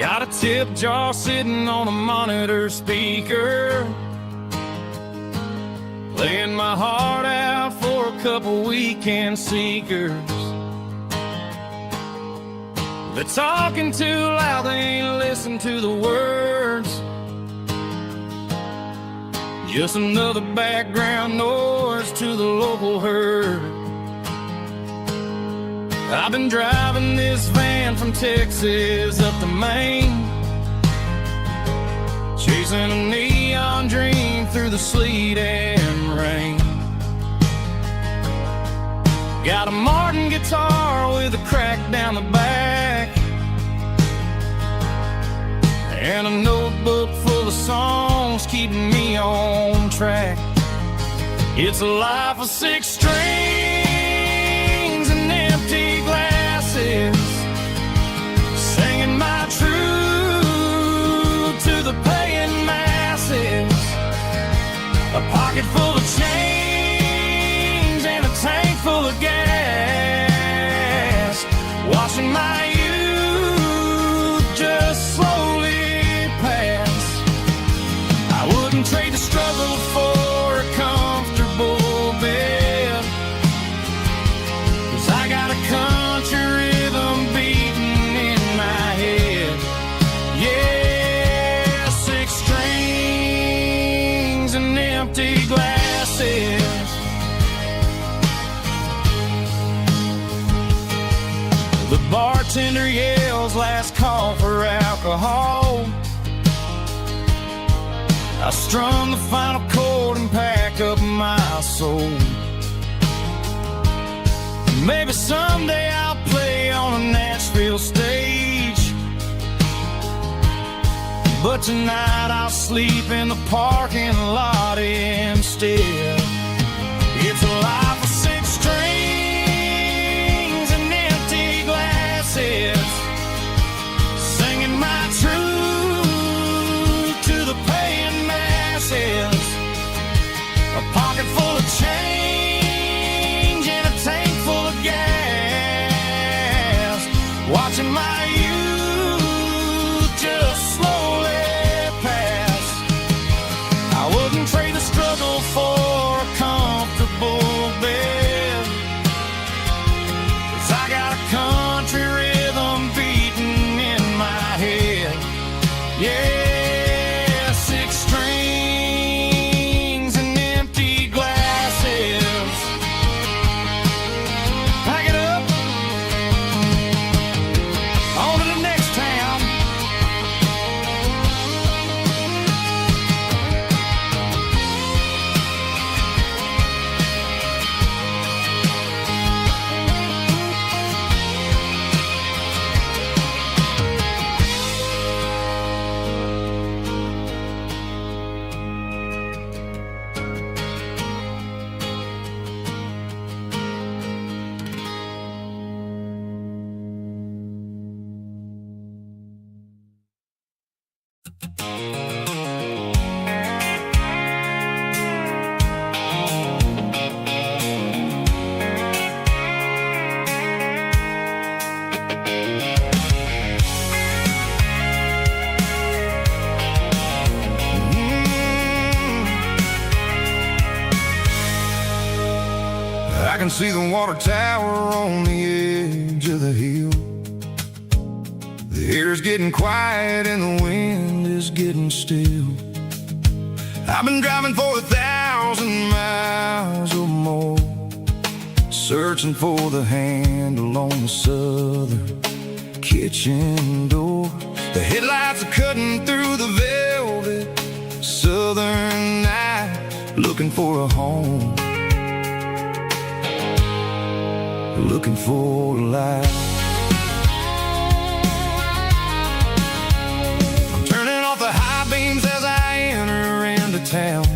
Got a tip jar sitting on a monitor speaker, playing my heart out for a couple weekend seekers. They're talking too loud, they ain't listen to the words. Just another background noise to the local herd. I've been driving this van from Texas up to Maine, chasing a neon dream through the sleet and rain. Got a Martin guitar with a crack down the back, and a notebook full of songs keeping me on track. It's a life of 6 strings and empty glasses, singing my truth to the paying masses. A pocket full of change and a tank full of gas, watching my youth just slowly pass. I wouldn't trade the struggle for a comfortable bed, 'cause I got a country rhythm beating in my head. Yeah, 6 strings and empty glasses. The bartender yells last call for alcohol. I strum the final chord and pack up my soul. Maybe someday I'll play on a Nashville stage, but tonight I'll sleep in the parking lot instead. It's a life of 6 strings and empty glasses, singing my truth to the paying masses. A pocket full of change and a tank full of gas, watching my youth just slowly pass. I wouldn't trade the struggle for a comfortable bed, 'cause I got a country rhythm beating in my head. Yeah, 6 strings and empty glasses. Pack it up, on to the next town. I can see the water tower on the edge of the hill. The air's getting quiet and the wind is getting still. I've been driving for 1,000 miles or more, searching for the handle on the southern kitchen door. The headlights are cutting through the velvet southern night, looking for a home, looking for a life. I'm turning off the high beams as I enter into town,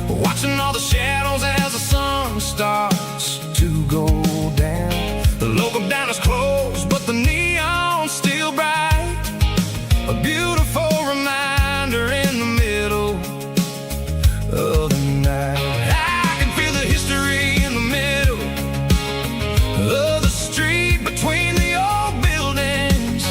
watching all the shadows as the sun starts to go down. The local diner's closed, but the neon's still bright, a beautiful reminder in the middle of the night. I can feel the history in the middle of the street, between the old buildings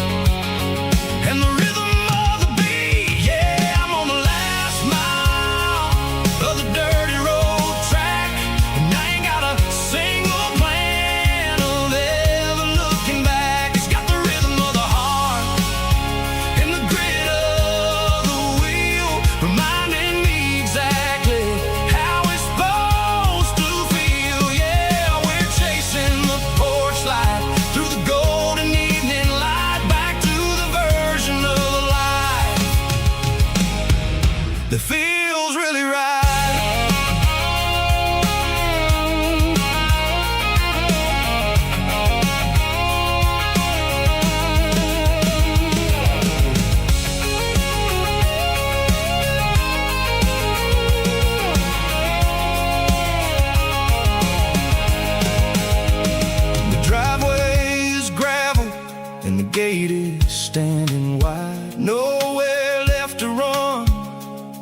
gate is standing wide. Nowhere left to run,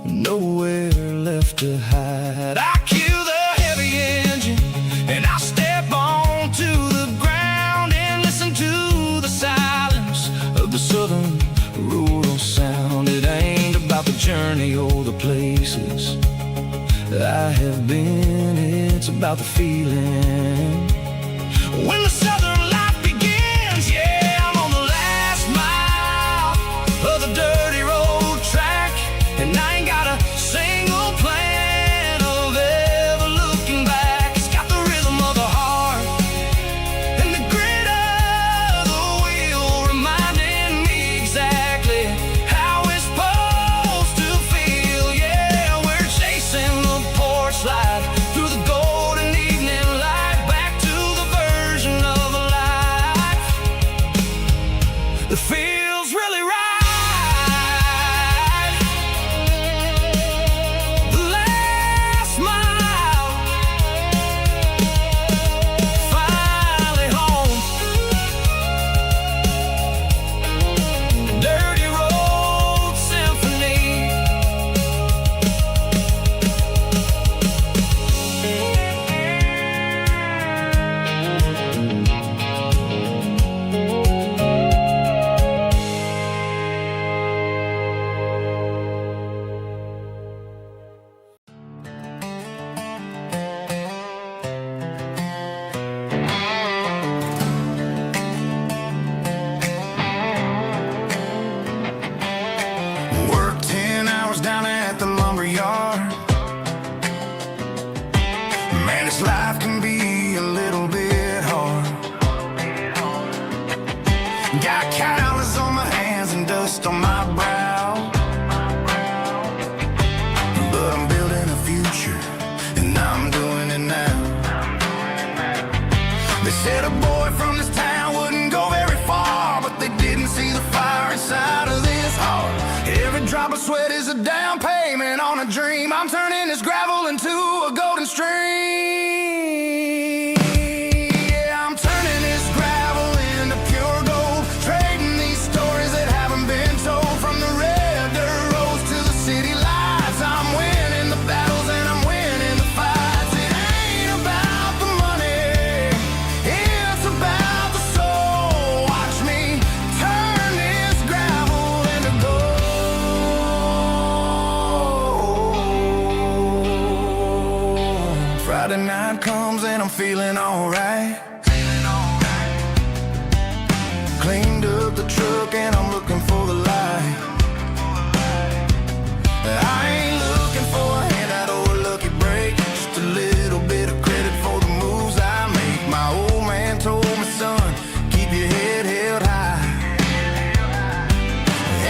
nowhere left to hide. I kill the heavy engine and I step onto the ground and listen to the silence of the southern rural sound. It ain't about the journey or the places I have been, it's about the feeling. When the southern life begins, yeah, I'm on the last mile of the dirty road track, and I ain't got a single plan of ever looking back. It's got the rhythm of the heart and the grit of the wheel, reminding me exactly how it's supposed to feel. Yeah, we're chasing the porch light through the golden evening light, back to the version of a life that feels really right. The last mile, finally home. Dirty road symphony. Worked 10 hours down at the lumber yard. Man, this life can be a little bit hard. Got calluses on my hands and dust on my brow, but I'm building a future, and I'm doing it now. They said a boy from this town wouldn't go very far, but they didn't see the fire inside of this heart. Every drop of sweat is a down payment on a dream. I'm turning this gravel into a golden stream. Yeah, I'm turning this gravel into pure gold, trading these stories that haven't been told. From the red dirt roads to the city lights, I'm winning the battles and I'm winning the fights. It ain't about the money, it's about the soul. Watch me turn this gravel into gold. Friday night comes and I'm feeling alright. Cleaned up the truck and I'm looking for the light. I ain't looking for a handout or a lucky break, just a little bit of credit for the moves I make. My old man told me, son, keep your head held high.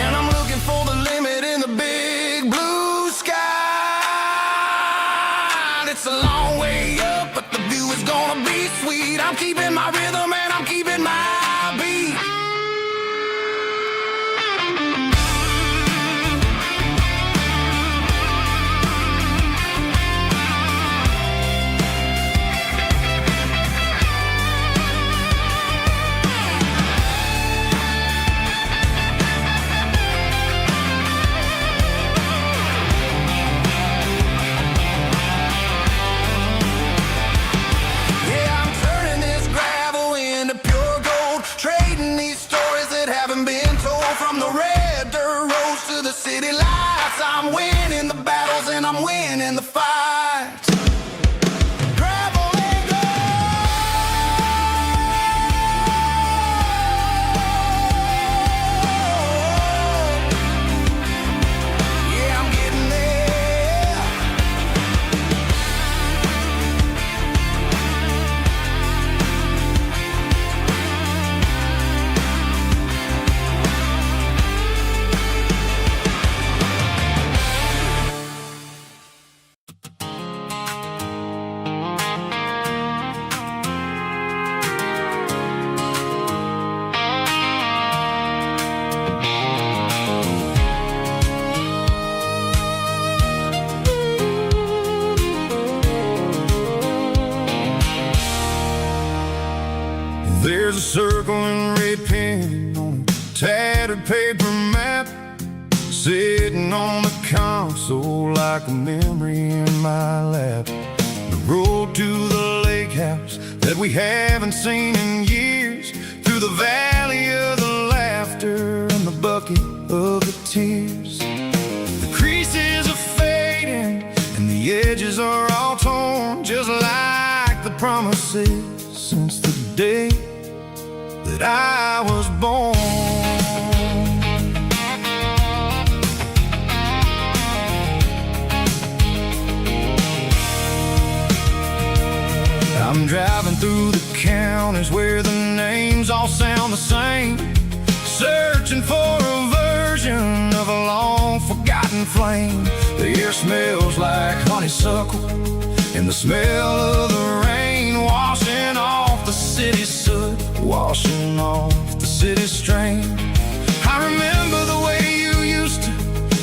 And I'm looking for the limit in the big blue sky. It's a long way up, but the view is gonna be sweet. I'm keeping my rhythm and I'm keeping my beat. Yeah, I'm turning this gravel into pure gold, trading these stories that haven't been told. From the red dirt roads to the city lights, I'm winning the battles and I'm winning the fights. Gravel and gold. Yeah, I'm getting there. There's a circle and red pen on tattered paper map sitting on the console like a memory in my lap. The road to the lake house that we haven't seen in years, through the valley of the laughter and the bucket of the tears. The creases are fading and the edges are all torn, just like the promises since the day that I was born. I'm driving through the counties where the names all sound the same, searching for a version of a long-forgotten flame. The air smells like honeysuckle, and the smell of the rain washing off the city's soot, washing off the city's strain. I remember the way you used to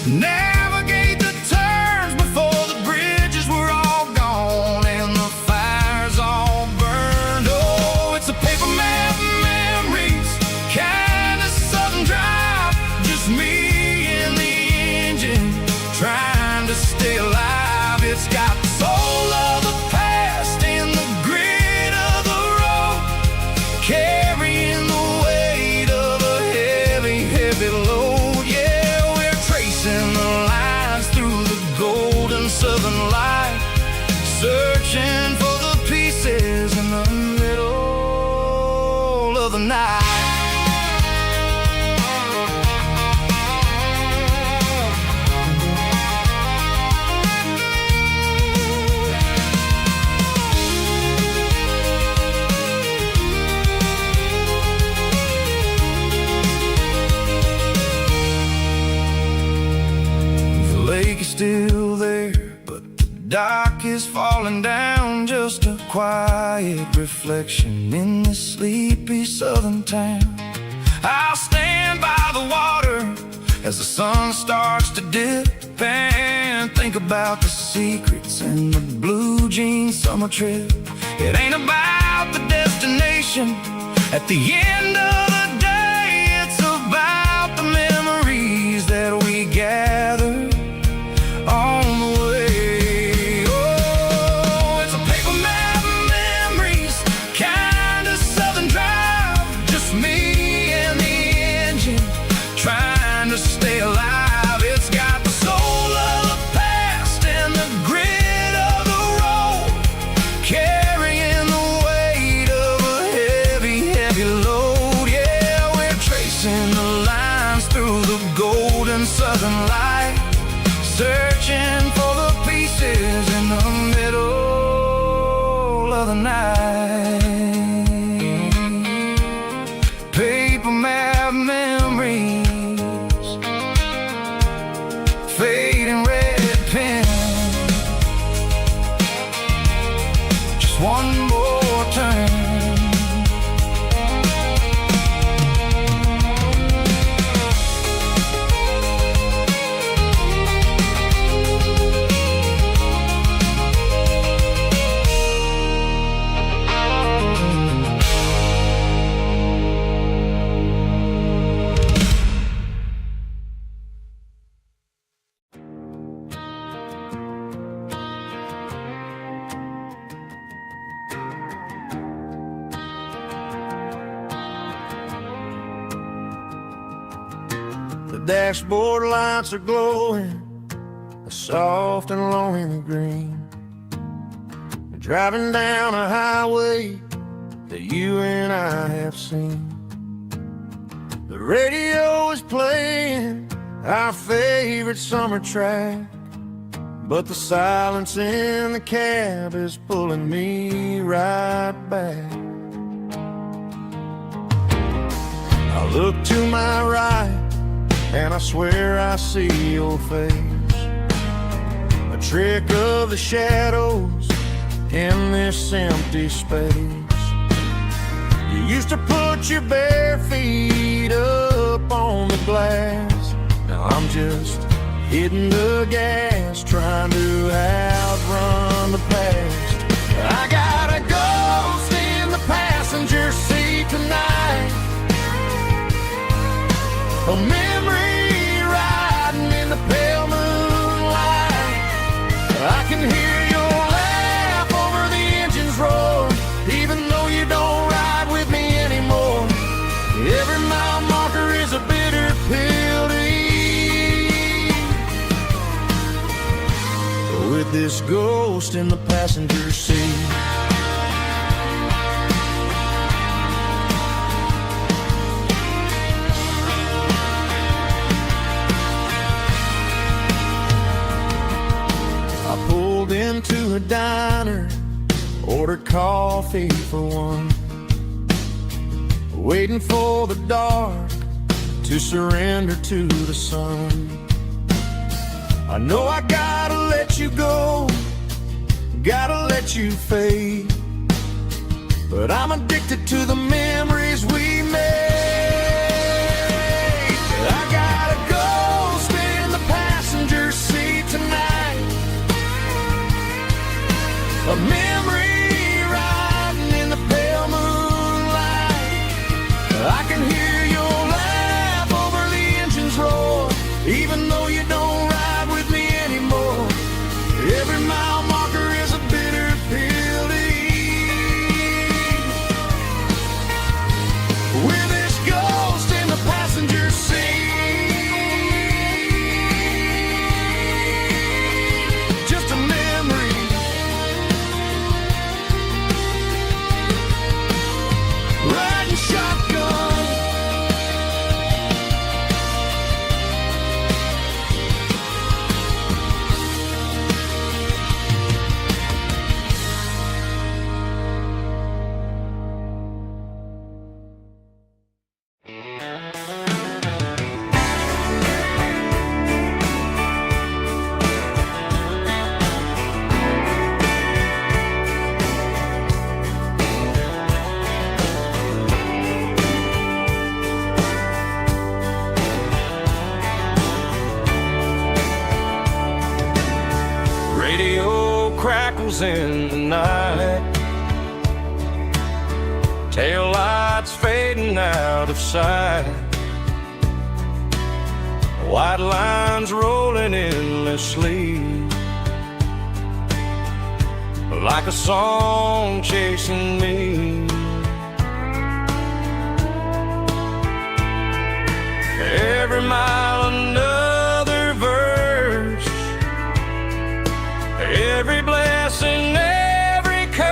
navigate the turns before the bridges were all gone and the fires all burned. Oh, it's a paper map memories, kind of southern drive, just me and the engine trying to stay alive. It's got the soul of the past and the grit of the road, carrying the weight of a heavy, heavy load. Yeah, we're tracing the lines through the golden southern light, searching for the pieces in the middle of the night. The lake is still there, but the dock is falling down, just a quiet reflection in this sleepy southern town. I'll stand by the water as the sun starts to dip and think about the secrets and the blue jean summer trip. It ain't about the destination at the end of the day, it's about the memories that we gather on the way. Oh, it's a paper map memories, kind of southern drive, just me and the engine trying to stay alive. It's got the soul of the past and the grit of the road, carrying the weight of a heavy, heavy load. Yeah, we're tracing the lines through the golden southern light, searching for the pieces in the middle of the night. Paper map memories, fading red pen, just one more turn. The dashboard lights are glowing a soft and lonely green. We're driving down a highway that you and I have seen. The radio is playing our favorite summer track, but the silence in the cab is pulling me right back. I look to my right and I swear I see your face, a trick of the shadows in this empty space. You used to put your bare feet up on the glass. Now I'm just hitting the gas, trying to outrun the past. I got a ghost in the passenger seat tonight, A memory riding in the pale moonlight. I can hear your laugh over the engine's roar, even though you don't ride with me anymore. Every mile marker is a bitter pill to eat. With this ghost in the passenger seat. I pulled into a diner, ordered coffee for one, waiting for the dark to surrender to the sun. I know I gotta let you go, gotta let you fade, but I'm addicted to the memories we made. I got a ghost in the passenger seat tonight, a memory riding in the pale moonlight. I can hear your laugh over the engine's roar, even though you don't ride with me anymore. Every mile marker is a bitter pill to eat. With this ghost in the passenger seat, just a memory. Riding shotgun. Radio crackles in the night, tail lights fading out of sight, white lines rolling endlessly, like a song chasing me. Every mile another verse, every blessing, every curse.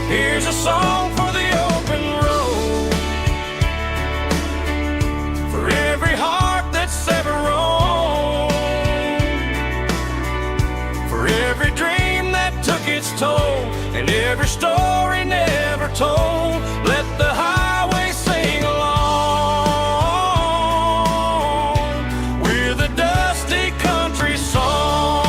Here's a song for the open road, for every heart that's ever roamed, for every dream that took its toll, and every story never told. Let the highway sing along with a dusty country song.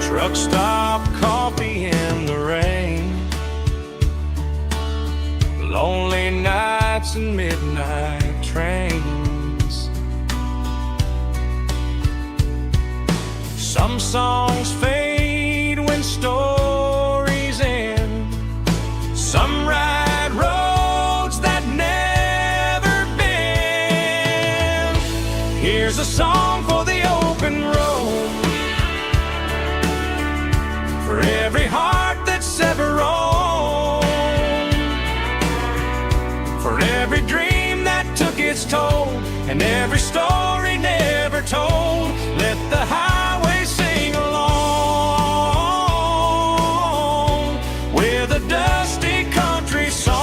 Truck stop, coffee in the rain, lonely nights and midnight trains. Some songs fade when stories end, some ride roads that never bend. Here's a song for the open road, for every heart that's ever roamed, for every dream that took its toll, and every story never told. Let the highway sing along with a dusty country song.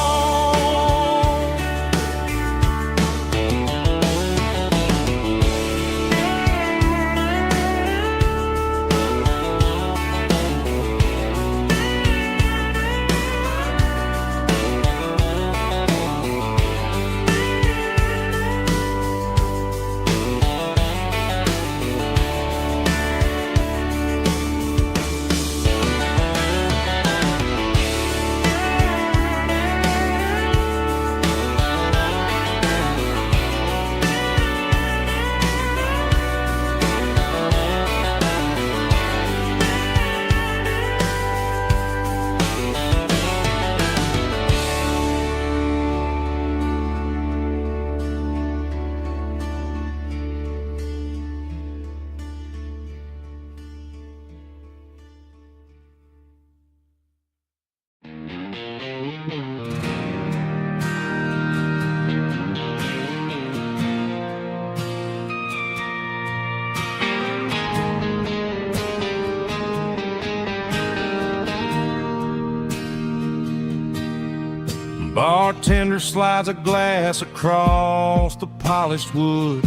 bartender slides a glass across the polished wood.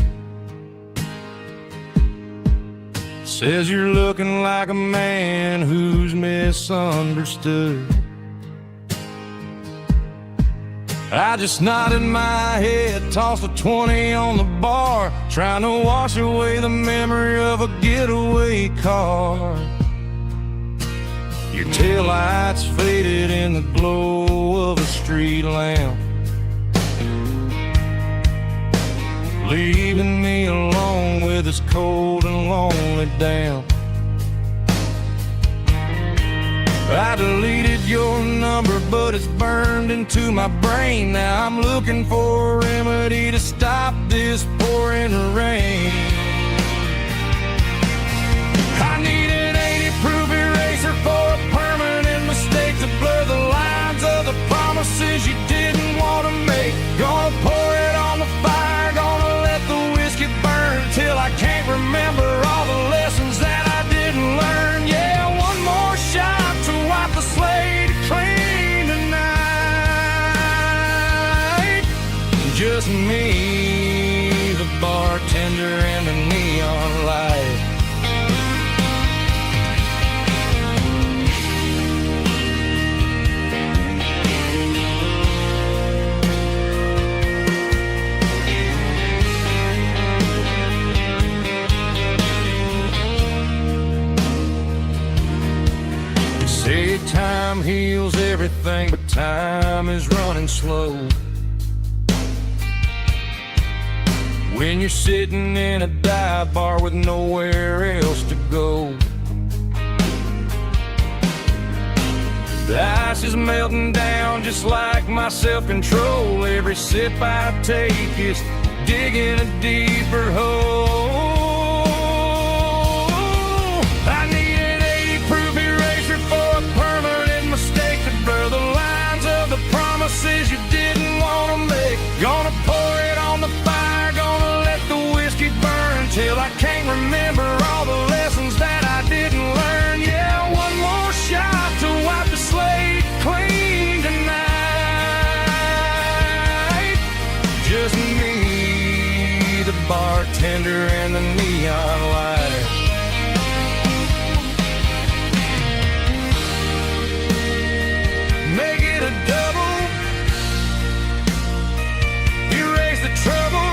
Says you're looking like a man who's misunderstood. I just nodded my head, tossed a 20 on the bar, trying to wash away the memory of a getaway car. Your taillights faded in the glow of a street lamp, leaving me alone with this cold and lonely damp. I deleted your number, but it's burned into my brain. Now I'm looking for a remedy to stop this pouring rain. I need an 80-proof eraser for a permanent mistake to blur the lines of the promises you didn't want to make. Gonna pour it on the fire, gonna let the whiskey burn till I can't remember all the lessons that I didn't learn. Yeah, one more shot to wipe the slate clean tonight. Just me, the bartender, and the neon light. Say time heals everything, but time is running slow. When you're sitting in a dive bar with nowhere else to go, the ice is melting down just like my self-control. Every sip I take is digging a deeper hole. I need an 80-proof eraser for a permanent mistake to blur the lines of the promises you didn't want to make. Gonna pour it on the fire, gonna let the whiskey burn till I can't remember all the lessons that I didn't learn. Yeah, one more shot to wipe the slate clean tonight. Just me, the bartender, and the neon light. Make it a double, erase the trouble.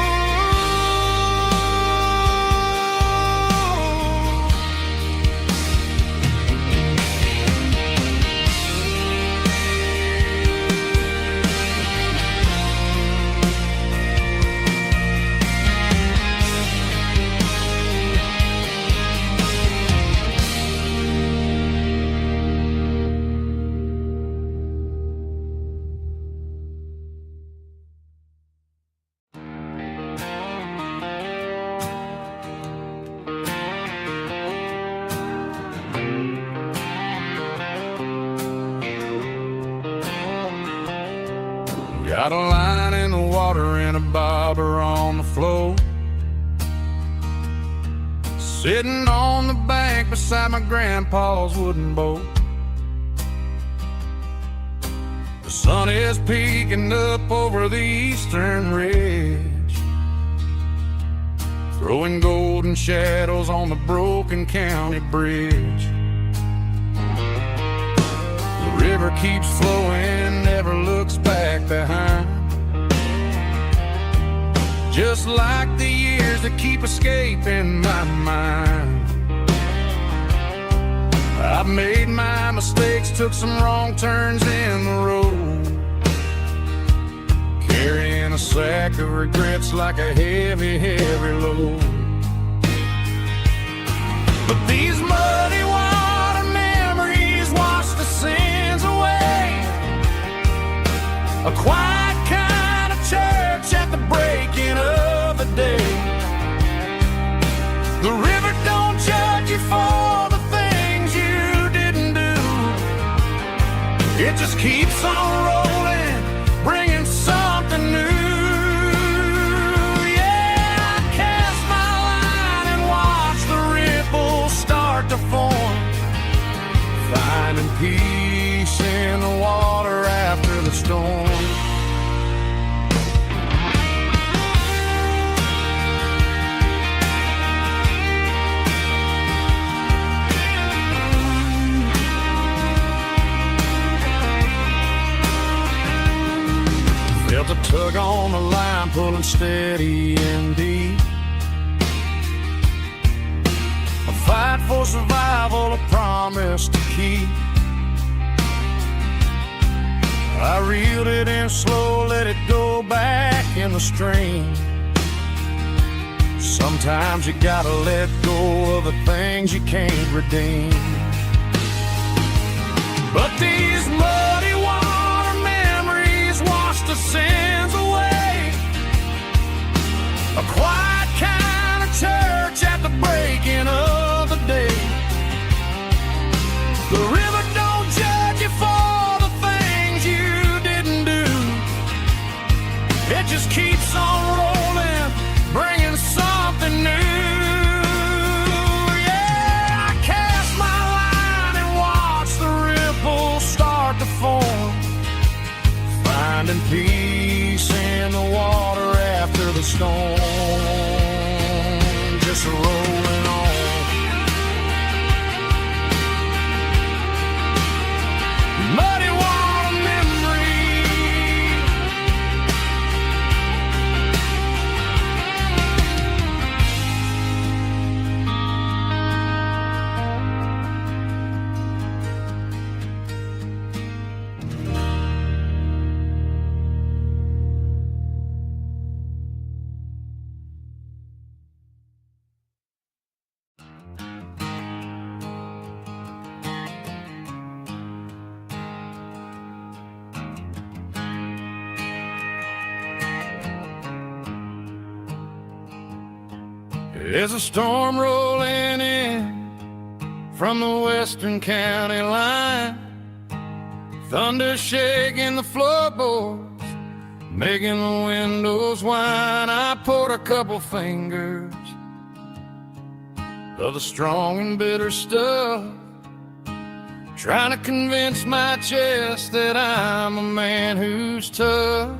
Got a line in the water and a bobber on the floor, sitting on the bank beside my grandpa's wooden boat. The sun is peeking up over the eastern ridge, throwing golden shadows on the broken county bridge. The river keeps flowing, never looks back behind, just like the years that keep escaping my mind. I've made my mistakes, took some wrong turns in the road, carrying a sack of regrets like a heavy, heavy load. But these muddy water memories wash the sins away. A quiet kind of church at the breaking of the day. The river don't judge you for the things you didn't do. It just keeps on rolling, bringing something new. Yeah, I cast my line and watch the ripples start to form, finding peace in the water after the storm. tug on the line, pulling steady and deep. A fight for survival, a promise to keep. I reeled it in slow, let it go back in the stream. Sometimes you gotta let go of the things you can't redeem. But these muddy water memories wash the sins away. A quiet kind of church at the breaking of the day. The river don't judge you for the things you didn't do. It just keeps on rolling, bringing something new. To form, finding peace in the water after the storm, just rolling on. Muddy water memory. There's a storm rolling in from the western county line. Thunder shaking the floorboards, making the windows whine. I poured a couple fingers of the strong and bitter stuff, trying to convince my chest that I'm a man who's tough.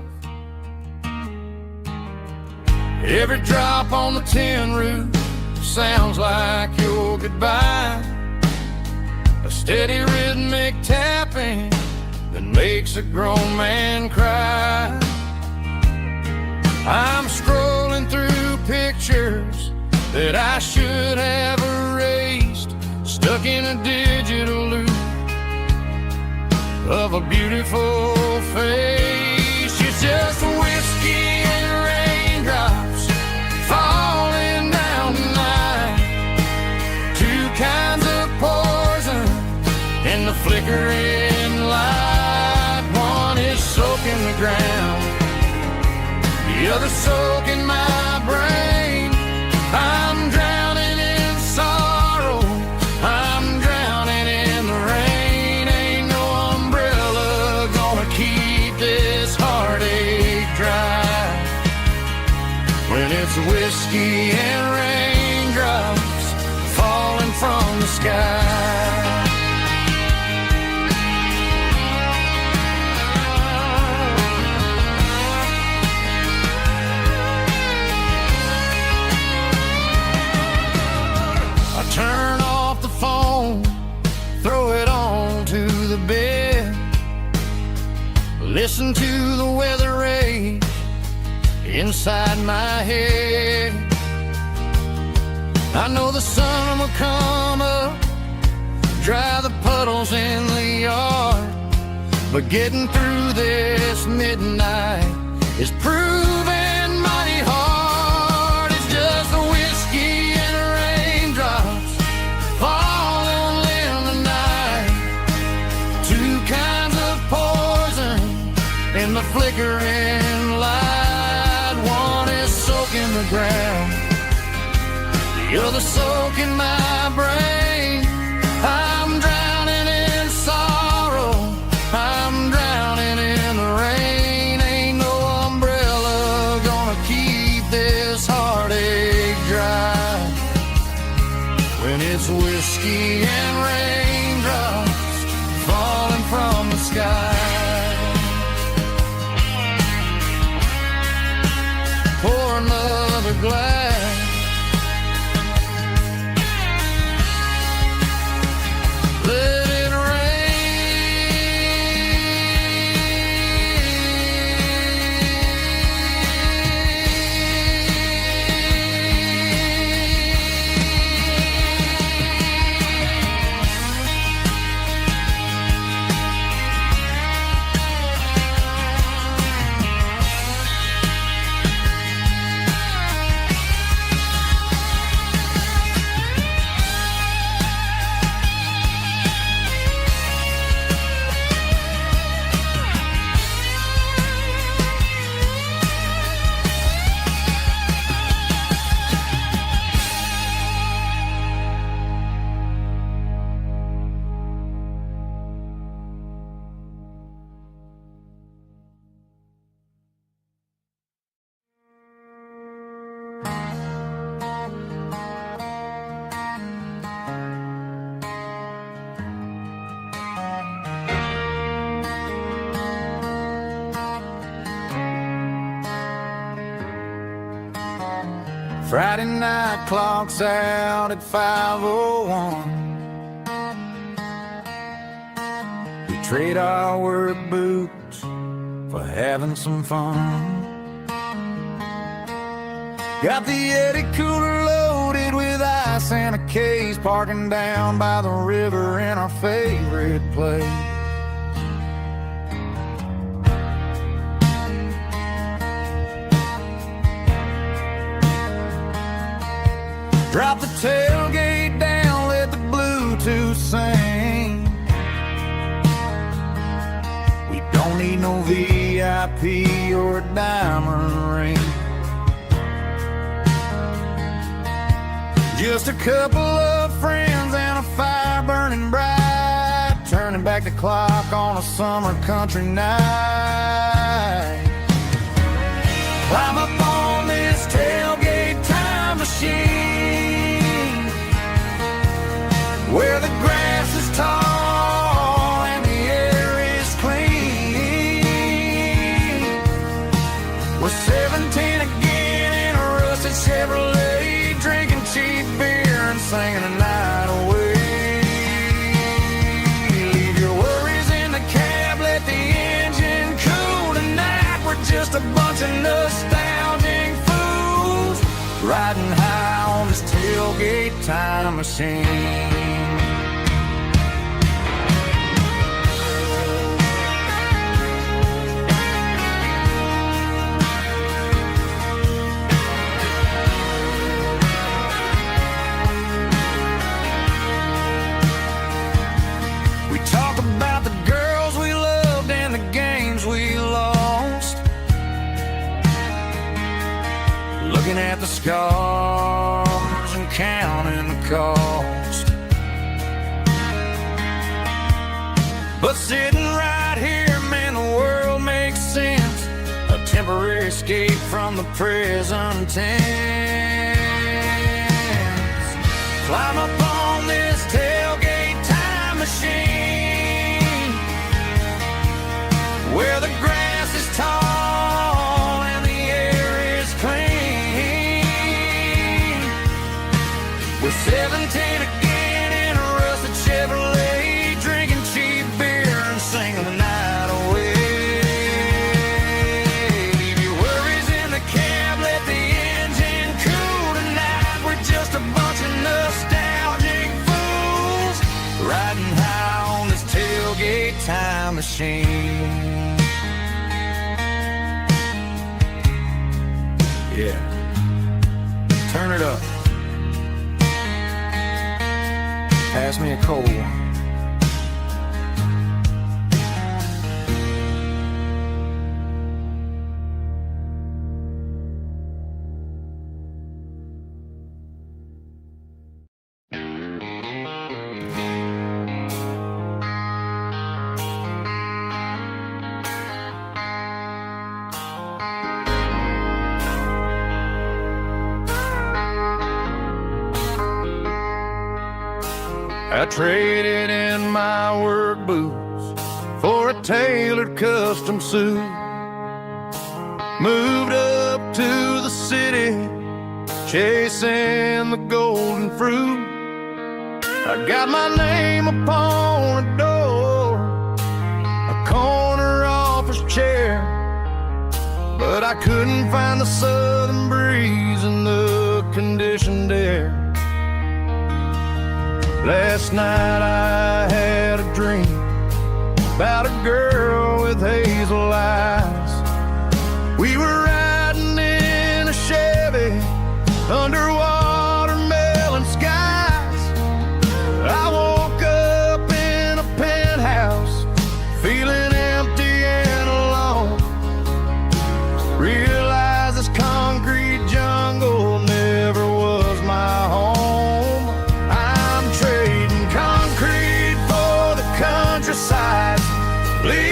Every drop on the tin roof sounds like your goodbye. A steady rhythmic tapping that makes a grown man cry. I'm scrolling through pictures that I should have erased, stuck in a digital loop of a beautiful face. It's just whiskey and raindrops falling down tonight. Two kinds of poison in the flickering light. One is soaking the ground, the other soaking my brain. I'm drowning in sorrow, I'm drowning in the rain. Ain't no umbrella gonna keep this heartache dry when it's whiskey and raindrops falling from the sky. I turn off the phone, throw it on to the bed, listen to the weather rage inside my head. I know the sun will come up, dry the puddles in the yard, but getting through this midnight is proving mighty hard. It's just the whiskey and raindrops falling in the night. Two kinds of poison in the flickering light. One is soaking the ground, the other soaking my brain. I'm drowning in sorrow, I'm drowning in the rain. Ain't no umbrella gonna keep this heartache dry when it's whiskey and raindrops falling from the sky. Pour another glass, let it rain. Friday night clocks out at 5:01. We trade our work boots for having some fun. Got the Eddie cooler loaded with ice and a case, parking down by the river in our favorite place. Drop the tailgate down, let the Bluetooth sing. We don't need no VIP or a diamond ring. Just a couple of friends and a fire burning bright, turning back the clock on a summer country night. Climb up on this tailgate time machine, where the grass is tall and the air is clean. We're 17 again in a rusted Chevrolet, drinking cheap beer and singing the night away. Leave your worries in the cab, let the engine cool tonight. We're just a bunch of nostalgic fools, riding high on this tailgate time machine. Looking at the scars and counting the cost. But sitting right here, man, the world makes sense. A temporary escape from the present tense. Climb up on this tailgate time machine, where the grass is tall and the air is clean. We're 17 again in a rusted Chevrolet, drinking cheap beer and singing the night away. Leave your worries in the cab, let the engine cool tonight. We're just a bunch of nostalgic fools, riding high on this tailgate time machine. Yeah, turn it up. Pass me a cold one. I traded in my work boots for a tailored custom suit. Moved up to the city, chasing the golden fruit. I got my name upon a door, a corner office chair, but I couldn't find the southern breeze in the conditioned air. Last night I had a dream about a girl with hazel eyes. We were riding in a Chevy under watermelon skies. I woke up in a penthouse feeling empty and alone. Realized this concrete jungle never was my home. Countryside, leave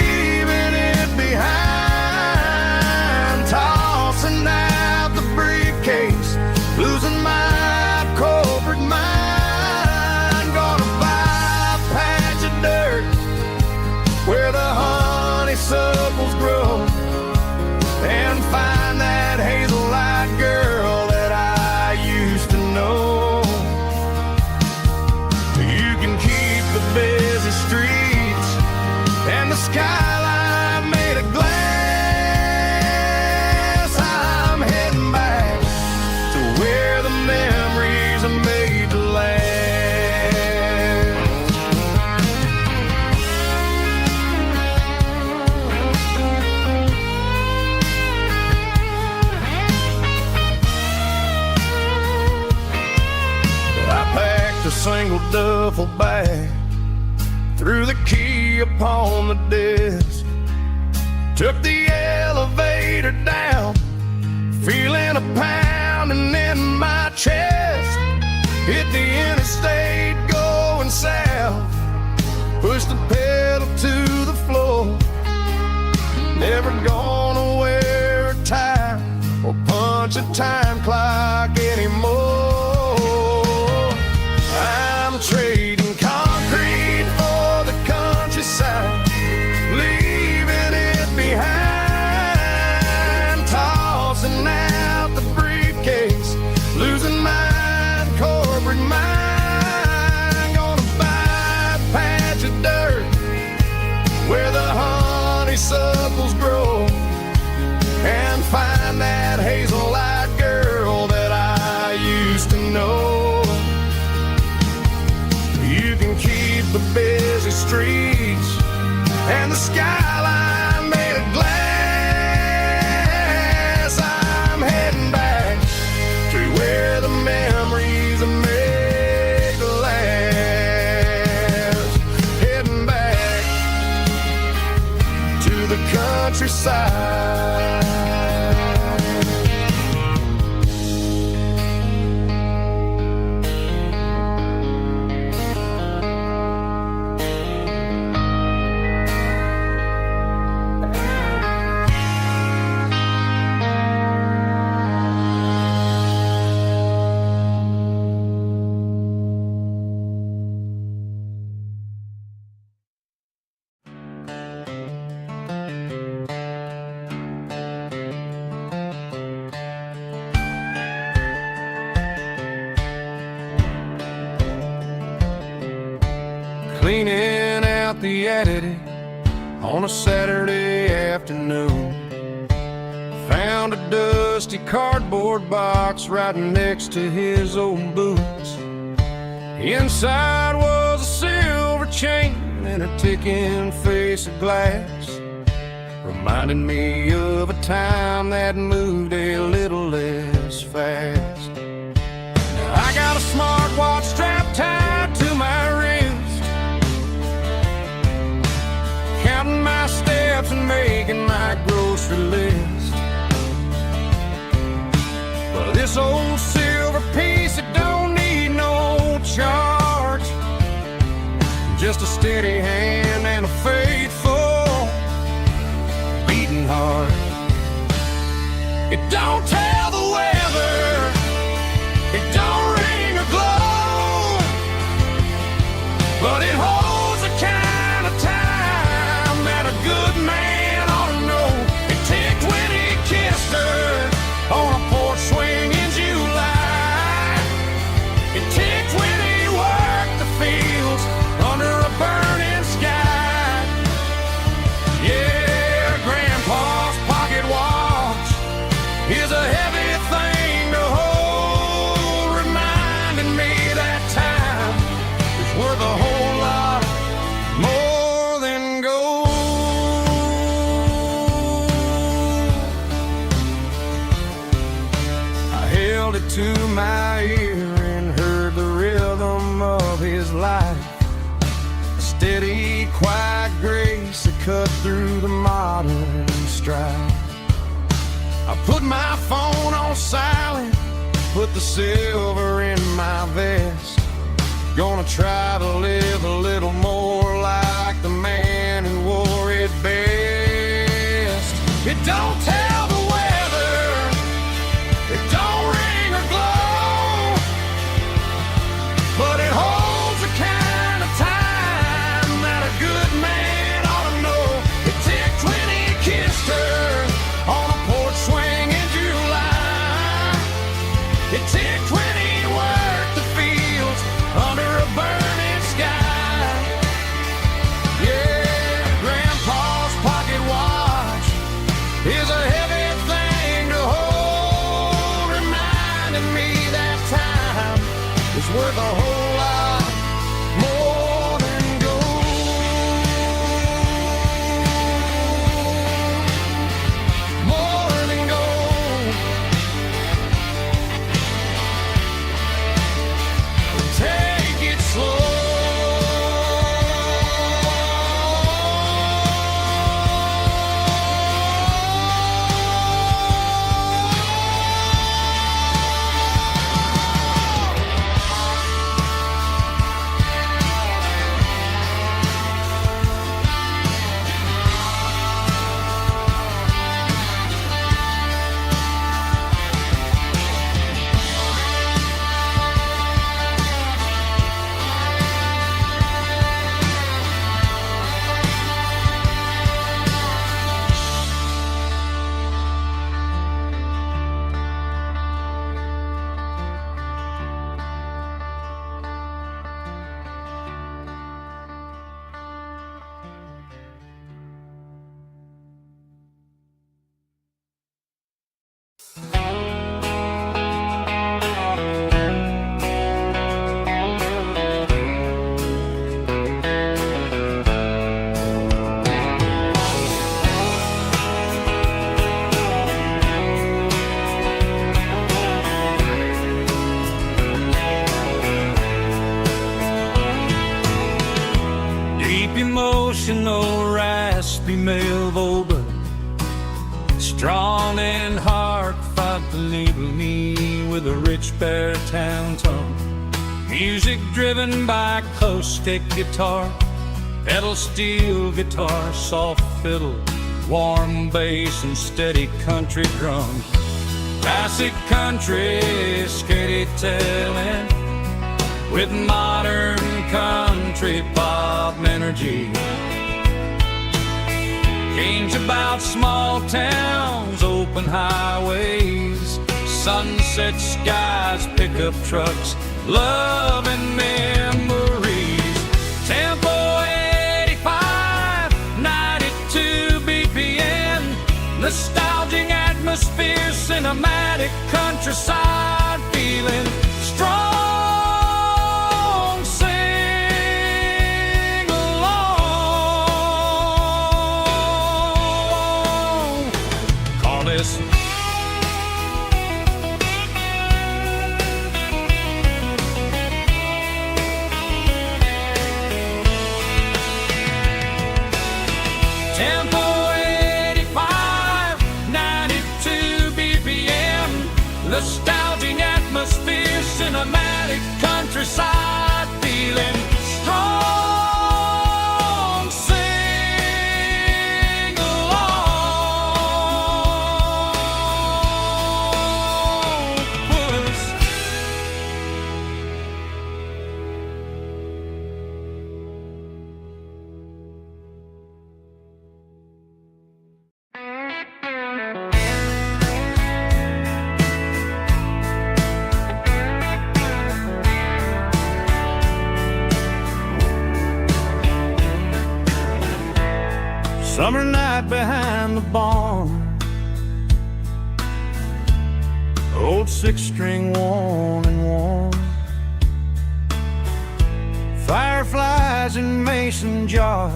single duffel bag, threw the key upon the desk, took the elevator down, feeling a pounding in my chest. Hit the interstate going south, pushed the pedal to the floor. Never gonna wear a tie or punch a time clock anymore. I'm trading concrete for the countryside, leaving it behind, tossing out the briefcase, losing my corporate mind. Gonna buy a patch of dirt where the honeysuckles grow, and find that hazel-eyed girl that I used to know. You can keep the busy streets and the skyline made of glass. I'm heading back to where the memories are made to last. Heading back to the countryside. Cleaning out the attic on a Saturday afternoon, found a dusty cardboard box right next to his old boots. Inside was a silver chain and a ticking face of glass, reminding me of a time that moved a little less fast. Now I got a smartwatch strapped tied to my wrist, counting my steps and making my grocery list. But this old silver piece, it don't need no charge, just a steady hand and a faithful beating heart. It don't tell the weather, it don't ring or glow, but it holds the kind of time that a good man ought to know. It ticked when he kissed her on a porch swing in July. It ticked when he worked the fields under a burning sky. Yeah, Grandpa's pocket watch is a heavy thing to hold, reminding me that time is worth a whole lot more than gold. I held it to my ear and heard the rhythm of his life, a steady, quiet grace that cut through the modern strife. I put my phone on silent, put the silver in my vest. Gonna try to live a little more like the man who wore it best. It don't tell the weather, it don't ring or glow, but it holds the kind of time that a good man ought to know. It ticked when he kissed her on a porch swing in July. It ticked when he worked the fields under a burning sky. Yeah, Grandpa's pocket watch is a heavy thing to hold, reminding me that time is worth a whole lot more than gold. More than gold. Take it with a rich baritone tone. Music driven by acoustic guitar, pedal steel guitar, soft fiddle, warm bass and steady country drums. Classic country skitty-tailing with modern country pop energy. Games about small towns, open highways, sunset skies, pickup trucks, love and memories. Tempo 85, 92 BPM, nostalgic atmosphere, cinematic countryside feeling, strong, sing along. Call this Tempo 85, 92 BPM, nostalgic atmosphere, cinematic countryside feeling, strong, sing along. Puss. Summer night behind the barn, old six-string worn and worn, fireflies in mason jars,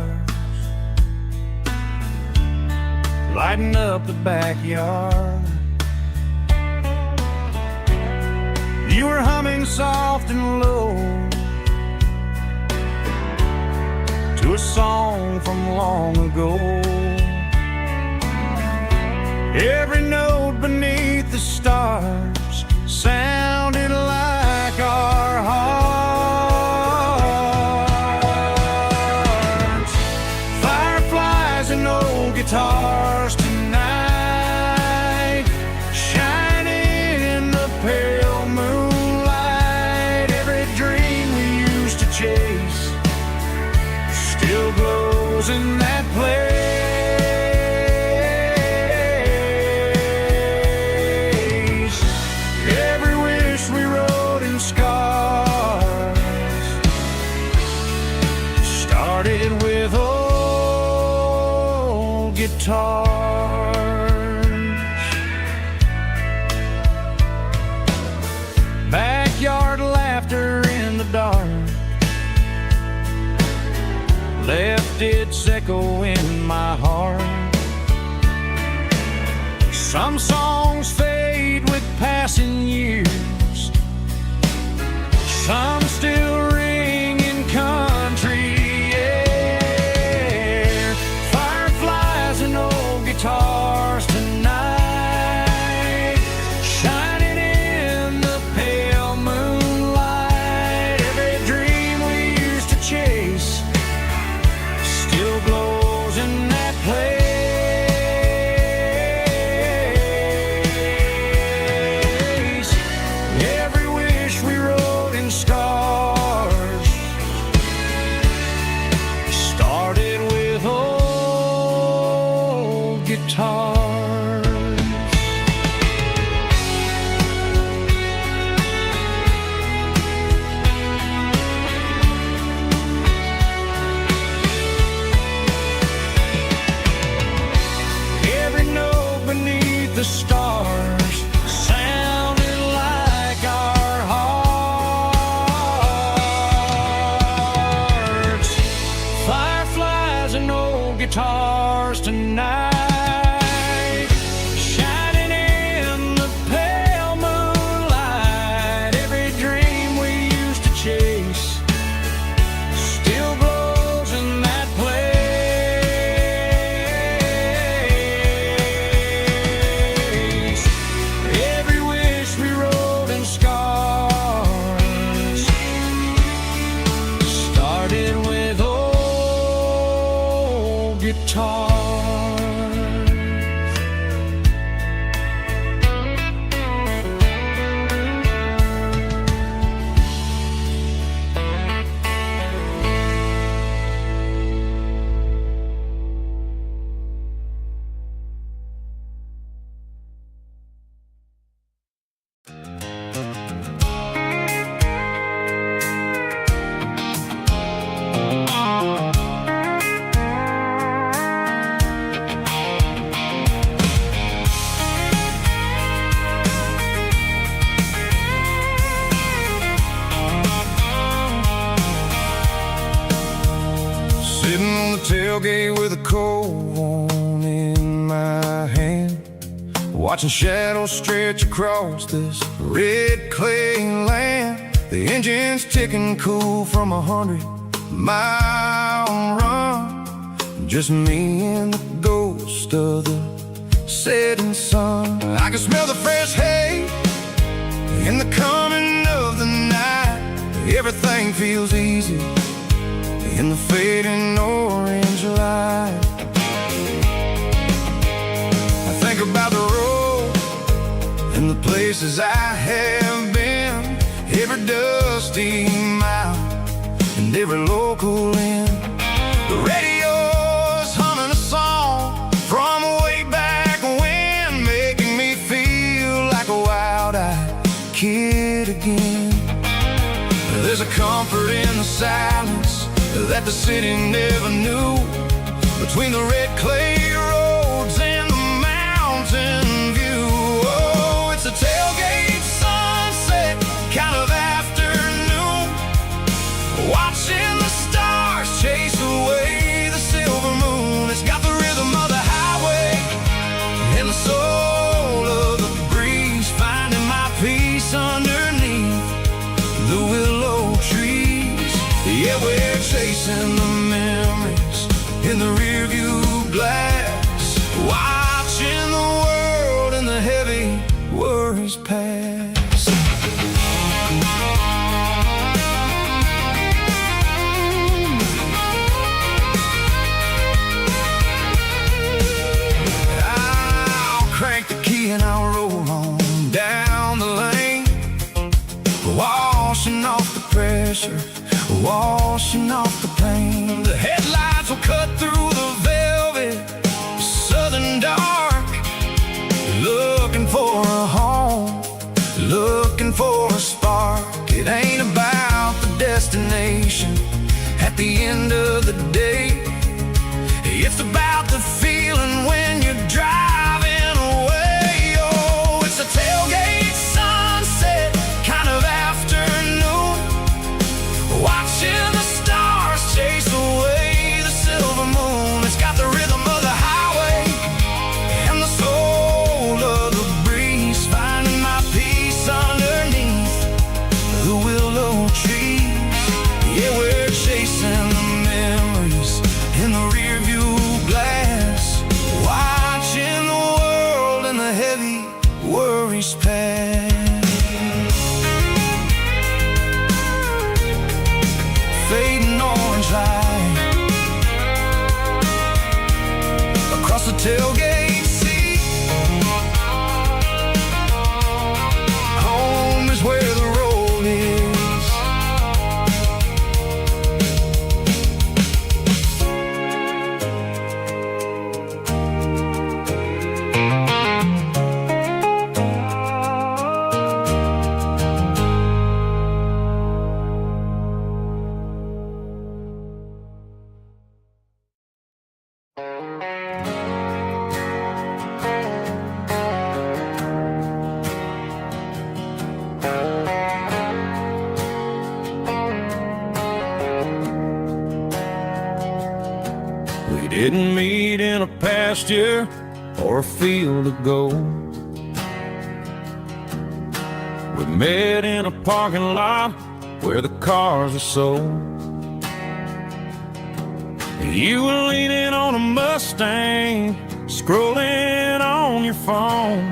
lighting up the backyard. You were humming soft and low to a song from long ago. Every note beneath the stars sounded like our hearts. Fireflies and old guitars tonight, shining in the pale moonlight. Every dream we used to chase still glows in that place. Every wish we wrote in scars started with old guitars. Backyard laughter in the dark left its echo in my heart. Some songs fade with passing years, some still ring in country air. Fireflies and old guitars tonight, shining in the pale moonlight. Every dream we used to chase still glows in that place. tailgate with a cold one in my hand, watching shadows stretch across this red clay land. The engine's ticking cool from 100-mile run. Just me and the ghost of the setting sun. I can smell the fresh hay in the coming of the night. Everything feels easy in the fading orange light. I think about the road and the places I have been, every dusty mile and every local inn. The radio's humming a song from way back when, making me feel like a wild-eyed kid again. There's a comfort in the silence that the city never knew, between the red clay roads and the mountain view. Oh, it's a tailgate sunset kind of afternoon, watching the stars chase away the silver moon. It's got the rhythm of the highway and the soul of the breeze, finding my peace underneath the willow trees. Yeah, we're chasing the memories in the rearview glass, watching the world and the heavy worries pass. I'll crank the key and I'll roll on down the lane, washing off the pressure, washing off the pain. The headlights will cut through the velvet southern dark, looking for a home, looking for a spark. It ain't about the destination at the end of the day, it's about the feeling when you're driving away. Oh, it's a tailgate sunset kind of afternoon, watching the stars chase away the silver moon. It's got the rhythm of the highway and the soul of the breeze, finding my peace underneath the willow trees. Yeah, we're chasing the memories in the rearview glass, watching the world and the heavy worries pass. Fading orange light across the tailgate seat. Home is where the road is. We didn't meet in a pasture or a field of gold. We met in a parking lot where the cars are sold. You were leaning on a Mustang, scrolling on your phone.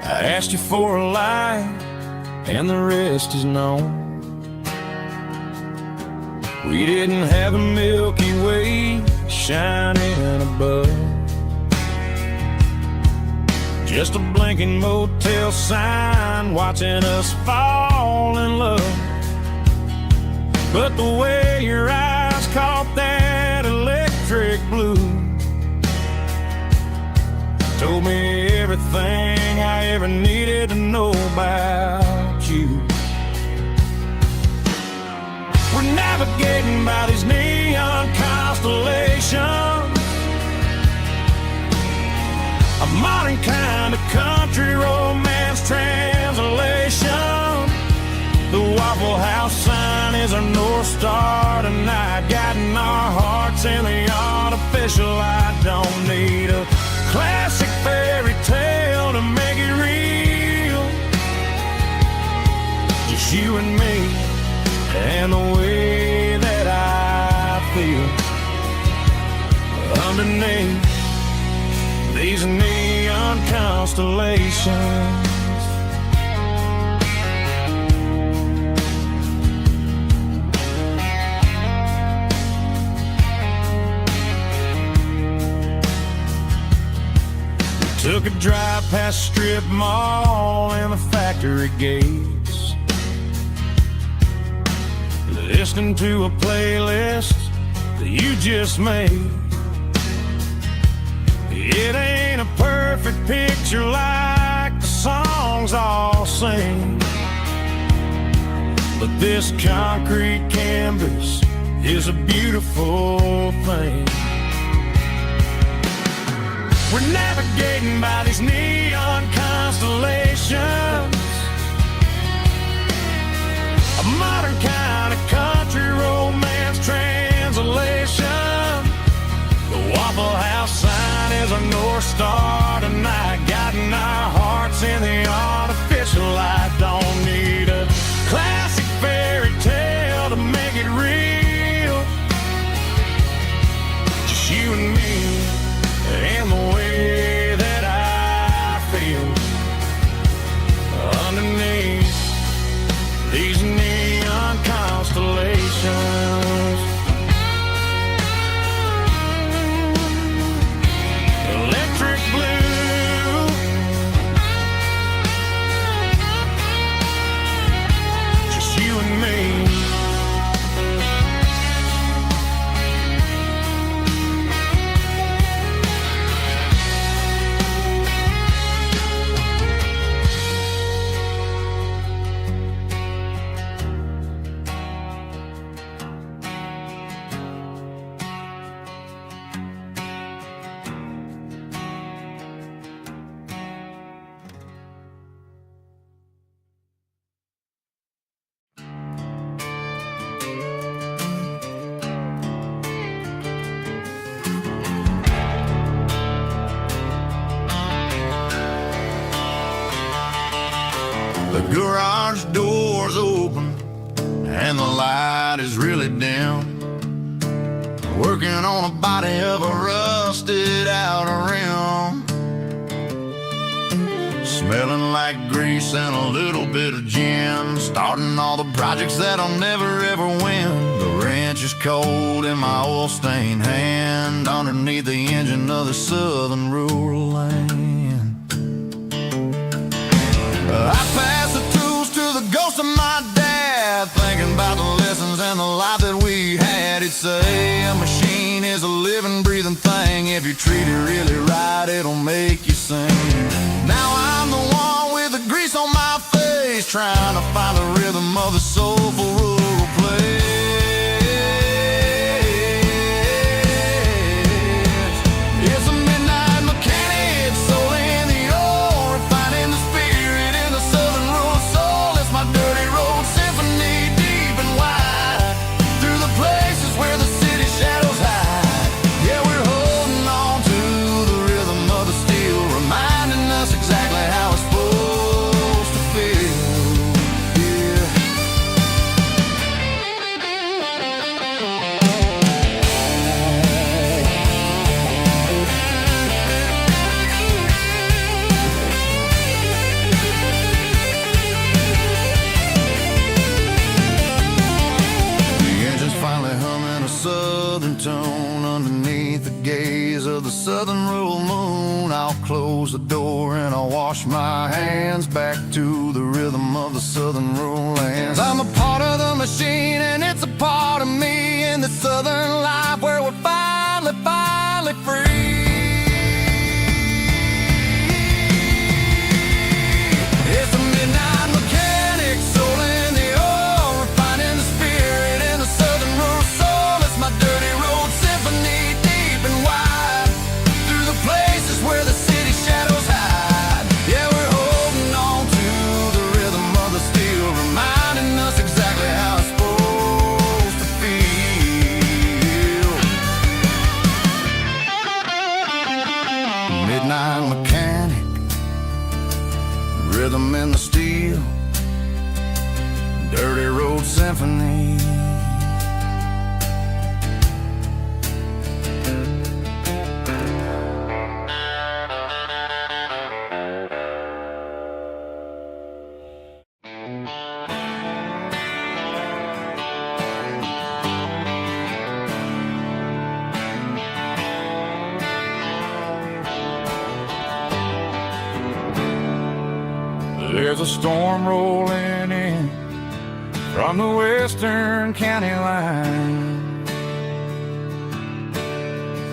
I asked you for a light, and the rest is known. We didn't have a Milky Way shining above, just a blinking motel sign watching us fall in love. But the way your eyes caught that electric blue told me everything I ever needed to know about you. We're navigating by these neon constellations, a modern kind of country romance translation. The Waffle House sign is our North Star tonight, guiding guiding our hearts in the artificial. I don't need a classic fairy tale to make it real. Just you and me and the way that I feel underneath these neon constellations. Took a drive past strip mall and the factory gates, listening to a playlist that you just made. It ain't a perfect picture like the songs all sing, but this concrete canvas is a beautiful thing. We're navigating by these neon constellations, a modern kind of country romance translation. The Waffle House sign is a North Star tonight, guiding our hearts in the artificial. I don't need a classic fairy tale to make it real. Just you and me and the way that I feel underneath these neon constellations. Electric blue, just you and me. The garage door's open and the light is really dim. Working on a body of a rusted out rim, smelling like grease and a little bit of gin. Starting all the projects that I'll never ever win. The wrench is cold in my oil-stained hand, underneath the engine of the southern rural land. I pass the tools to the ghost of my dad, thinking about the lessons and the life that we had. He'd say a machine is a living, breathing thing. If you treat it really right, it'll make you sing. Now I'm the one with the grease on my face, trying to find the rhythm of the soulful rural place. It's a midnight mechanic, soul in the ore, refining the spirit in the southern rural soul. It's my dirty road symphony, deep and wide, through the places where the city shadows hide. Yeah, we're holding on to the rhythm of the steel, reminding us exactly how it's supposed to feel. Yeah. The engine's finally humming a southern tone underneath the gaze of the southern rural moon. I'll close the door and I'll wash my hands back to the rhythm of the southern rural lands. I'm a part of the machine and it's a part of me in the southern life where we're finally free. It's a midnight mechanic, soul in the ore, refining the spirit in the southern rural soul. It's my dirty road symphony, deep and wide, through the places where the city shadows hide. Yeah, we're holding on to the rhythm of the steel, reminding us exactly how it's supposed feel. Dirty Road Symphony. There's a storm rolling in from the western county line.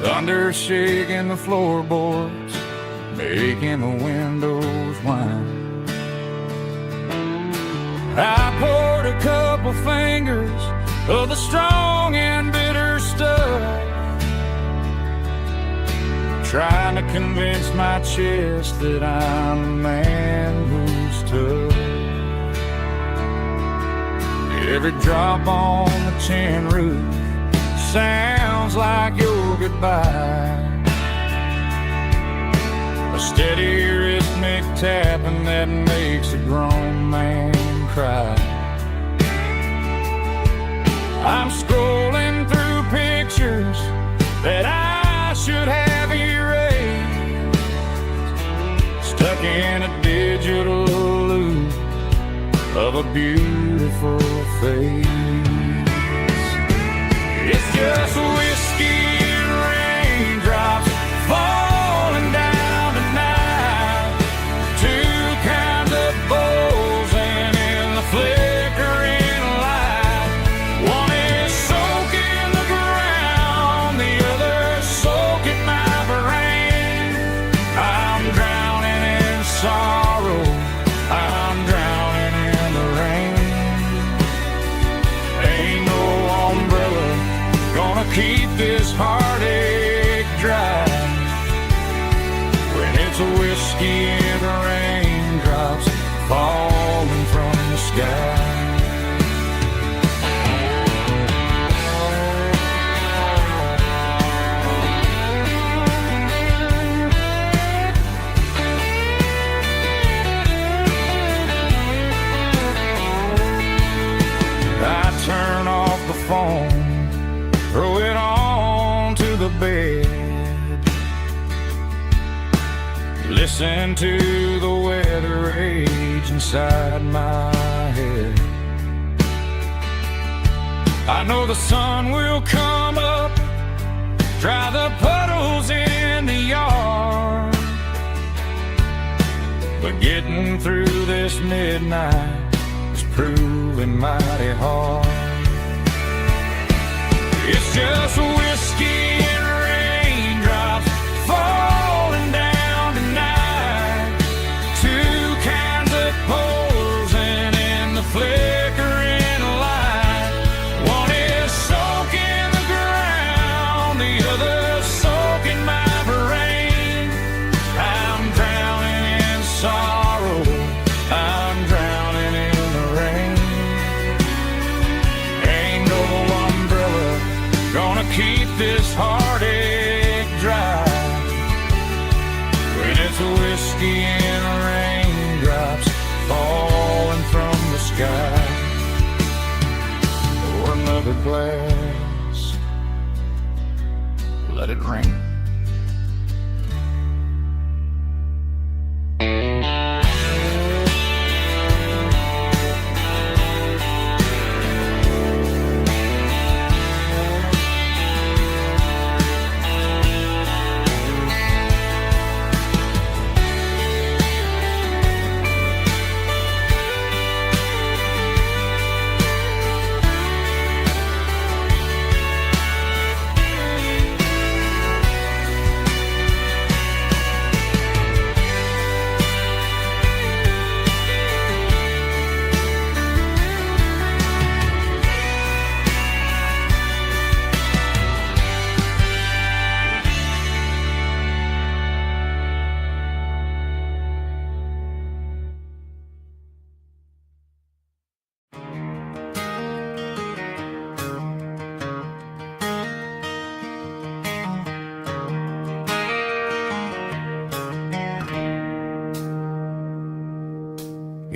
Thunder shaking the floorboards, making the windows whine. I poured a couple fingers of the strong and bitter stuff, trying to convince my chest that I'm a man who's tough. Every drop on the tin roof sounds like your goodbye, a steady rhythmic tapping that makes a grown man cry. I'm scrolling through pictures that I should have erased, stuck in a digital loop of a beautiful face. It's just whiskey and raindrops falling down tonight, two kinds of bowls and in the flickering light. One is soaking the ground, the other soaking my brain. I'm drowning in sorrow, I'm drowning in the rain. Ain't no umbrella gonna keep this heartache dry when it's a whiskey and raindrops falling from the sky. I turn off the phone, throw it on to the bed, listen to the weather rage inside my head. I know the sun will come up, dry the puddles in the yard, but getting through this midnight is proving mighty hard. It's just whiskey and raindrops falling down tonight, two kinds of poles and in the flickering light. One is soaking the ground, the other soaking my brain. I'm drowning in sorrow, I'm drowning in the rain. Ain't no umbrella gonna keep this heartache dry when it's a whiskey and raindrops falling from the sky. Pour another glass, let it rain.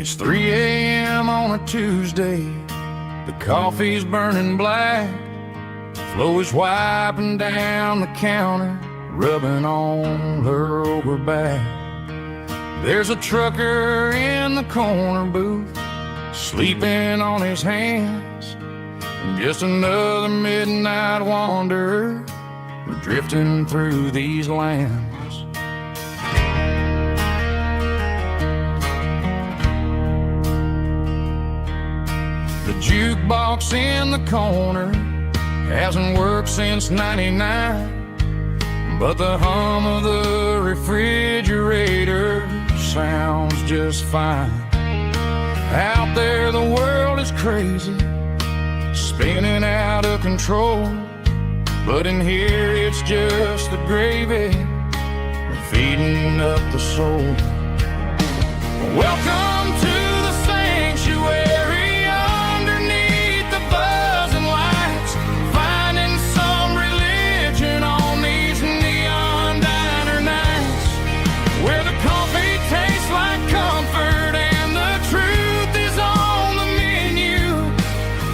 It's 3 a.m. on a Tuesday. The coffee's burning black. Flo is wiping down the counter, rubbing on her over back. There's a trucker in the corner booth, sleeping on his hands. Just another midnight wanderer, drifting through these lands. The jukebox in the corner hasn't worked since '99, but the hum of the refrigerator sounds just fine. Out there the world is crazy, spinning out of control, but in here it's just the gravy feeding up the soul. Welcome to the sanctuary, underneath the buzzing lights, finding some religion on these neon diner nights, where the coffee tastes like comfort and the truth is on the menu.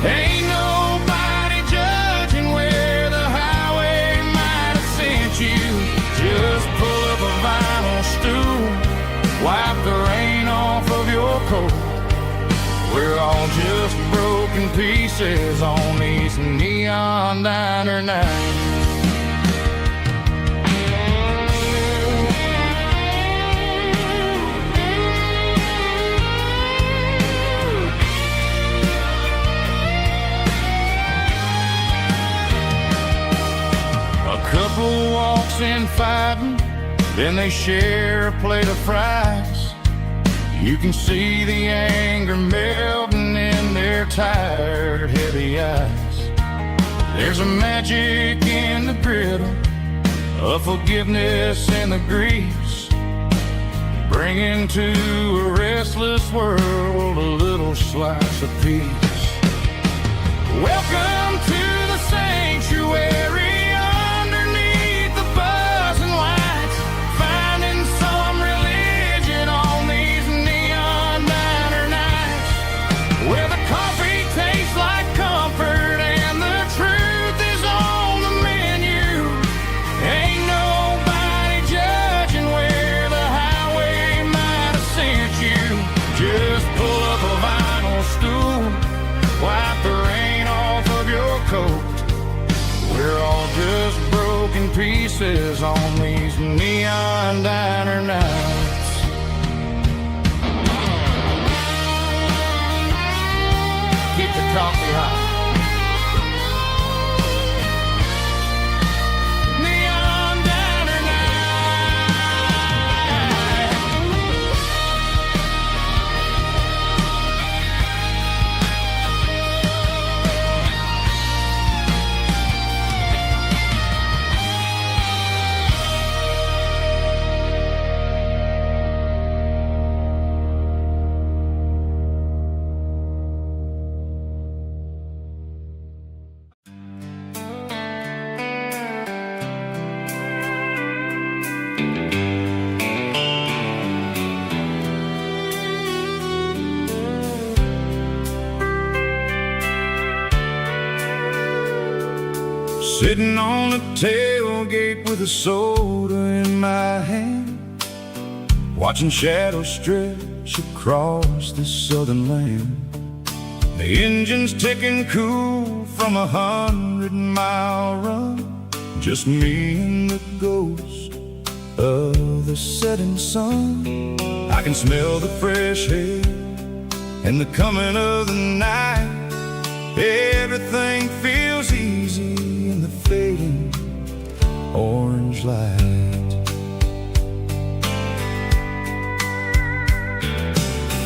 Ain't nobody judging where the highway might have sent you. Just pull up a vinyl stool, wipe the rain off of your coat. We're all just broken pieces on these neon diner nights. A couple walks in fighting, then they share a plate of fries. You can see the anger melting in their tired, heavy eyes. There's a magic in the griddle, a forgiveness in the grease, bringing to a restless world a little slice of peace. Welcome to the sanctuary, underneath the buzzing lights, finding some religion on these neon diner nights, where the coffee tastes like comfort and the truth is on the menu. Ain't nobody judging where the highway might have sent you. Just pull up a vinyl stool, wipe the rain off of your coat. We're all just broken pieces on these neon diner nights. Keep the coffee hot. Neon diner Sitting on the tailgate with a soda in my hand, watching shadows stretch across this southern land. The engine's ticking cool from 100-mile run, just me and the ghost of the setting sun. I can smell the fresh air and the coming of the night. Everything feels easy in the fading orange light.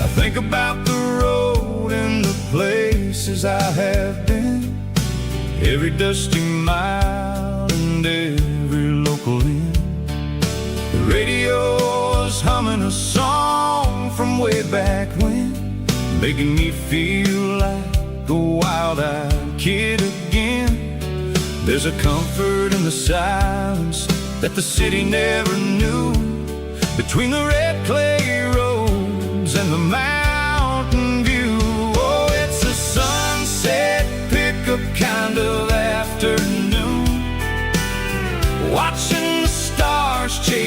I think about the road and the places I have been, every dusty mile and every local inn. The radio is humming a song from way back when, making me feel like a wild-eyed kid again. There's a comfort in the silence that the city never knew, between the red clay roads and the mountains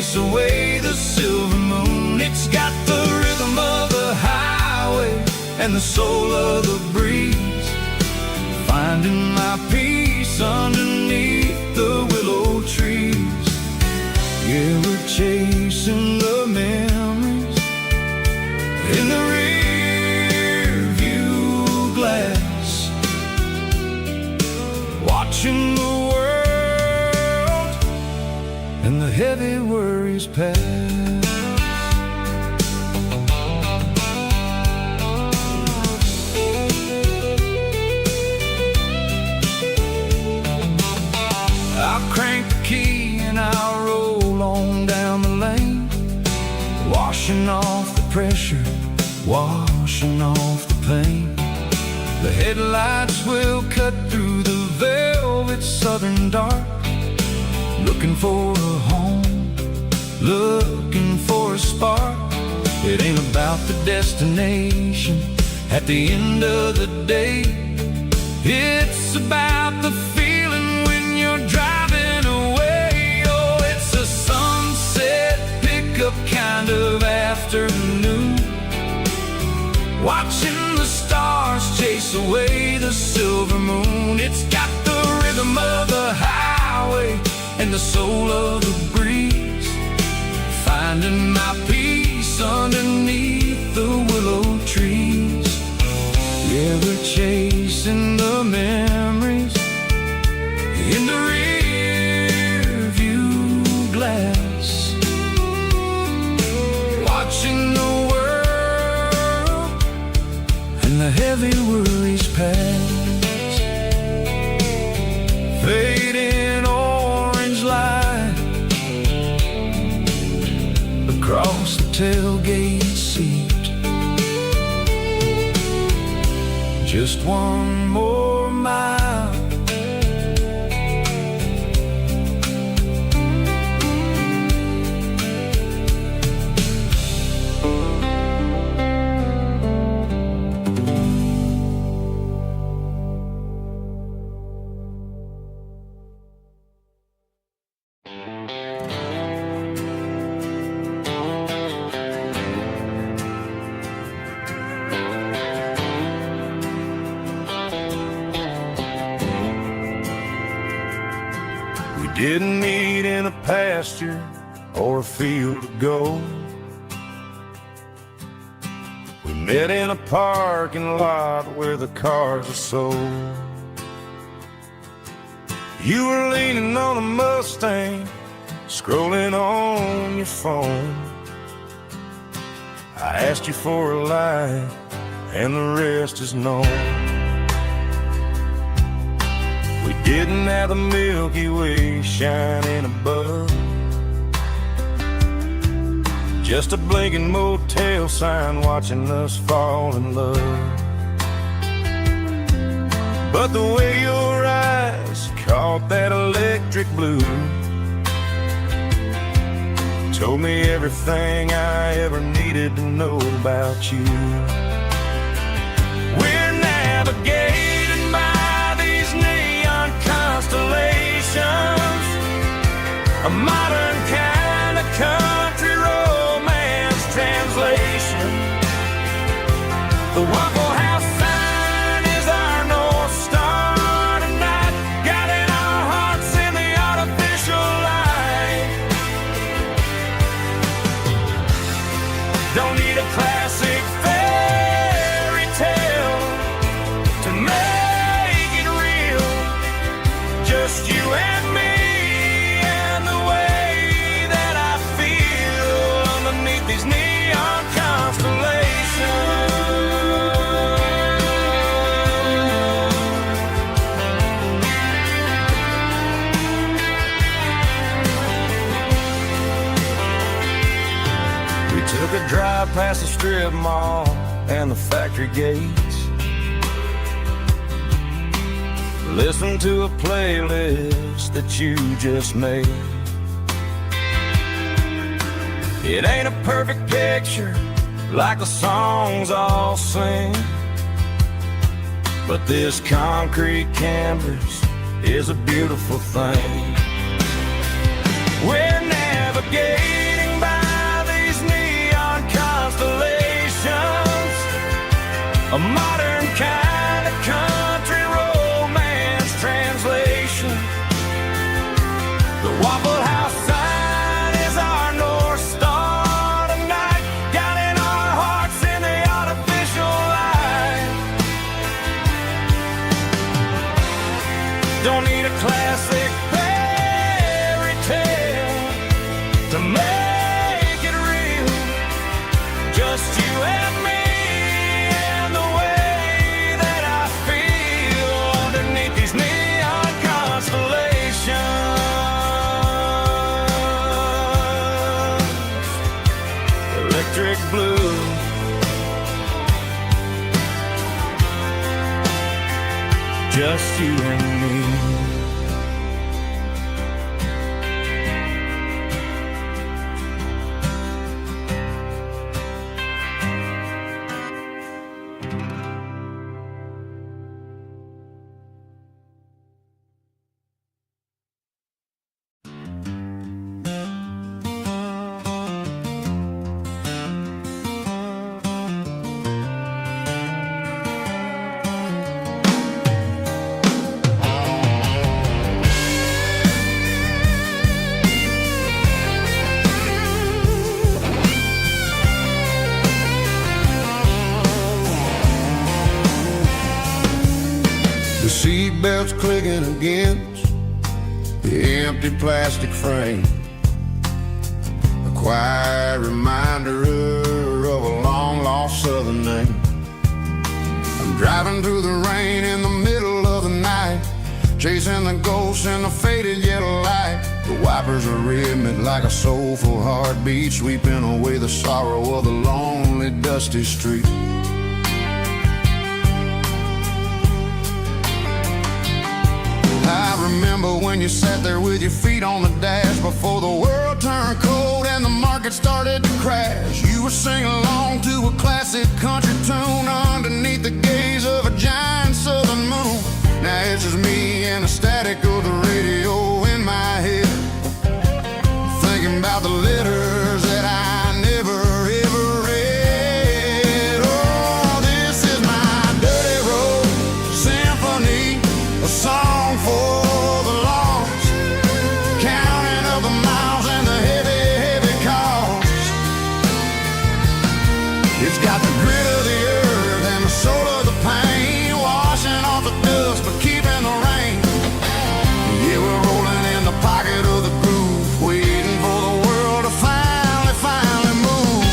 chase away the silver moon. It's got the rhythm of the highway and the soul of the breeze, finding my peace underneath the willow trees. Yeah, we're chasing the memories in the rear view glass, watching the world and the heavy worries pass. I'll crank the key and I'll roll on down the lane, washing off the pressure, washing off the pain. The headlights will cut through the velvet southern dark, looking for a home, looking for a spark. It ain't about the destination at the end of the day, it's about the feeling when you're driving away. Oh, it's a sunset pickup kind of afternoon, watching the stars chase away the silver moon. It's got the rhythm of the highway and the soul of the breeze, finding my peace underneath the willow trees. Yeah, we're chasing the memories in the rear view glass, watching the world and the heavy worries pass. Fading orange light across the tailgate seat, just one more mile. Didn't meet in a pasture or a field of gold. We met in a parking lot where the cars are sold. You were leaning on a Mustang, scrolling on your phone. I asked you for a light, and the rest is known. We didn't have the Milky Way shining above, just a blinking motel sign watching us fall in love. But the way your eyes caught that electric blue told me everything I ever needed to know about you. We're navigating by these neon constellations, a modern kind of country romance translation. The Waffle House sign is our North Star tonight, guiding our hearts in the artificial light. Don't need a classic fairy tale to make it real, just you and me and the way that I feel underneath these neon constellations. We took a drive past the strip mall and the factory gates, listened to a playlist that you just made. It ain't a perfect picture like the songs all sing, but this concrete canvas is a beautiful thing. We're navigating a modern kind of country romance translation. The Waffle House sign is our North Star tonight, guiding our hearts in the artificial light. Don't need a classic fairy tale to make it real. Just you and me and the way that I feel underneath these neon constellations. Electric blue. Just you and me. The seatbelt's clicking against the empty plastic frame, a quiet reminder of a long-lost southern name. I'm driving through the rain in the middle of the night, chasing the ghosts in the faded yellow light. The wipers are rhythmic like a soulful heartbeat, sweeping away the sorrow of the lonely, dusty street. I remember when you sat there with your feet on the dash before the world turned cold and the market started to crash. You were singing along to a classic country tune underneath the gaze of a giant southern moon. Now it's just me and the static of the radio in my head, thinking about the letters that I never ever read. Oh, this is my dirty road symphony, a song for the lost, counting up the miles and the heavy, heavy cost. It's got the grit of the earth and the soul of the pain, washing off the dust but keeping the rain. Yeah, we're rolling in the pocket of the groove, waiting for the world to finally move.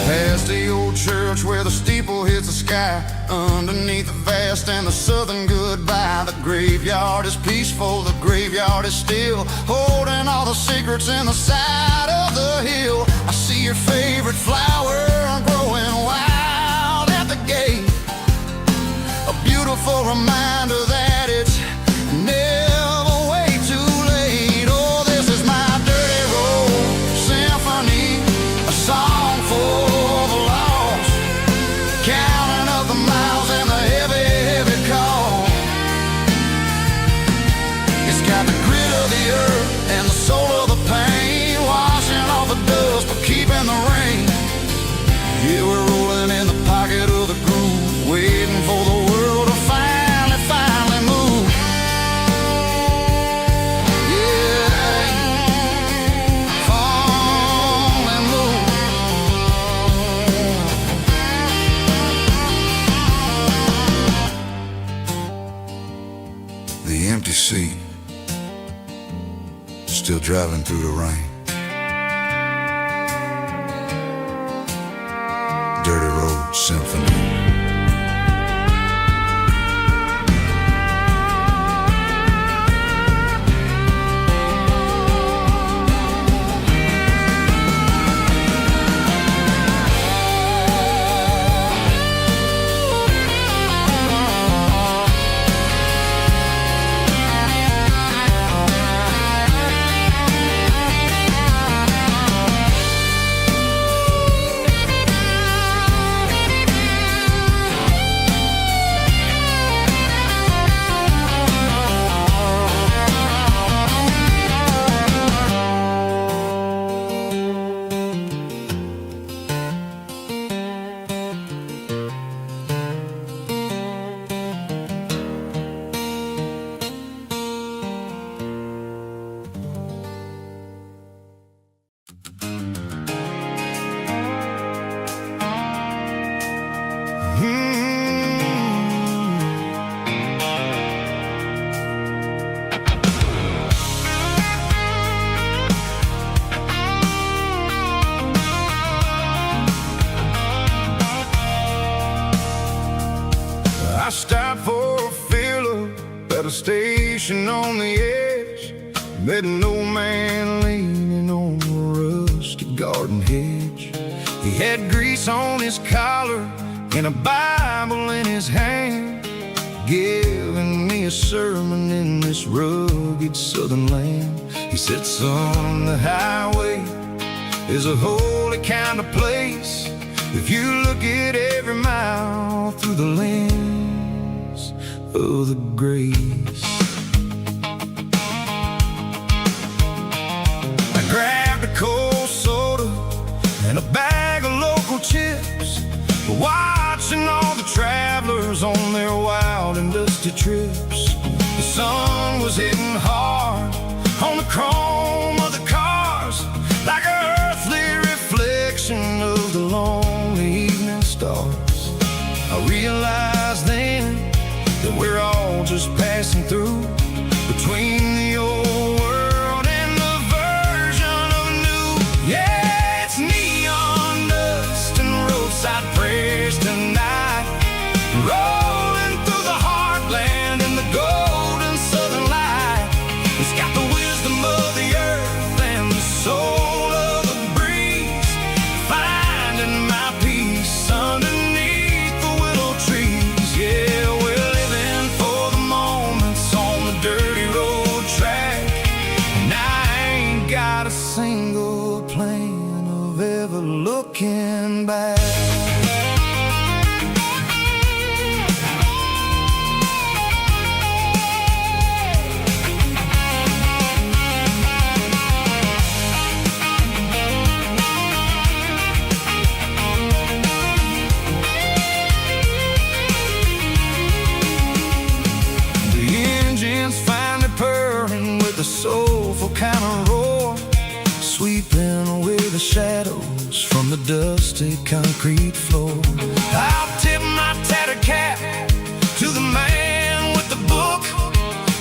Past the old church where the steeple hits the sky, underneath the vast and the southern goodbye. The graveyard is peaceful, the graveyard is still, holding all the secrets in the side of the hill. I see your favorite flower growing wild at the gate, a beautiful reminder that it's never way too late. Oh, this is my dirty road symphony, a song for the lost, counting up the miles and the heavy, heavy call. It's got the grit of the earth and the soul of the pain, washing off the dust but keeping the rain. Yeah, we're rolling in the pocket of the groove, waiting for the world to finally move. Yeah, fall and move. The empty seat, still driving through the rain. Dirty Road Symphony. at a station on the edge, met an old man leaning on a rusty garden hedge. He had grease on his collar and a Bible in his hand, giving me a sermon in this rugged southern land. He said, son, the highway is a holy kind of place if you look at every mile through the lens of the grace. I grabbed a cold soda and a bag of local chips, watching all the travelers on their wild and dusty trips. The sun was hitting hard on the chrome of the cars, like an earthly reflection of the lonely evening stars. I realized then that we're all just passing through between the old world and the version of new. Yeah, it's neon dust and roadside prayers tonight, rolling through the heartland in the golden southern light. It's got the wisdom of the earth and the soul of the breeze, finding my peace underneath the willow trees. Yeah, we're living for the moments on the dirty road track, and I ain't got a single plan of ever looking back. Finally purring with a soulful kind of roar, sweeping away the shadows from the dusty concrete floor. I'll tip my tattered cap to the man with the book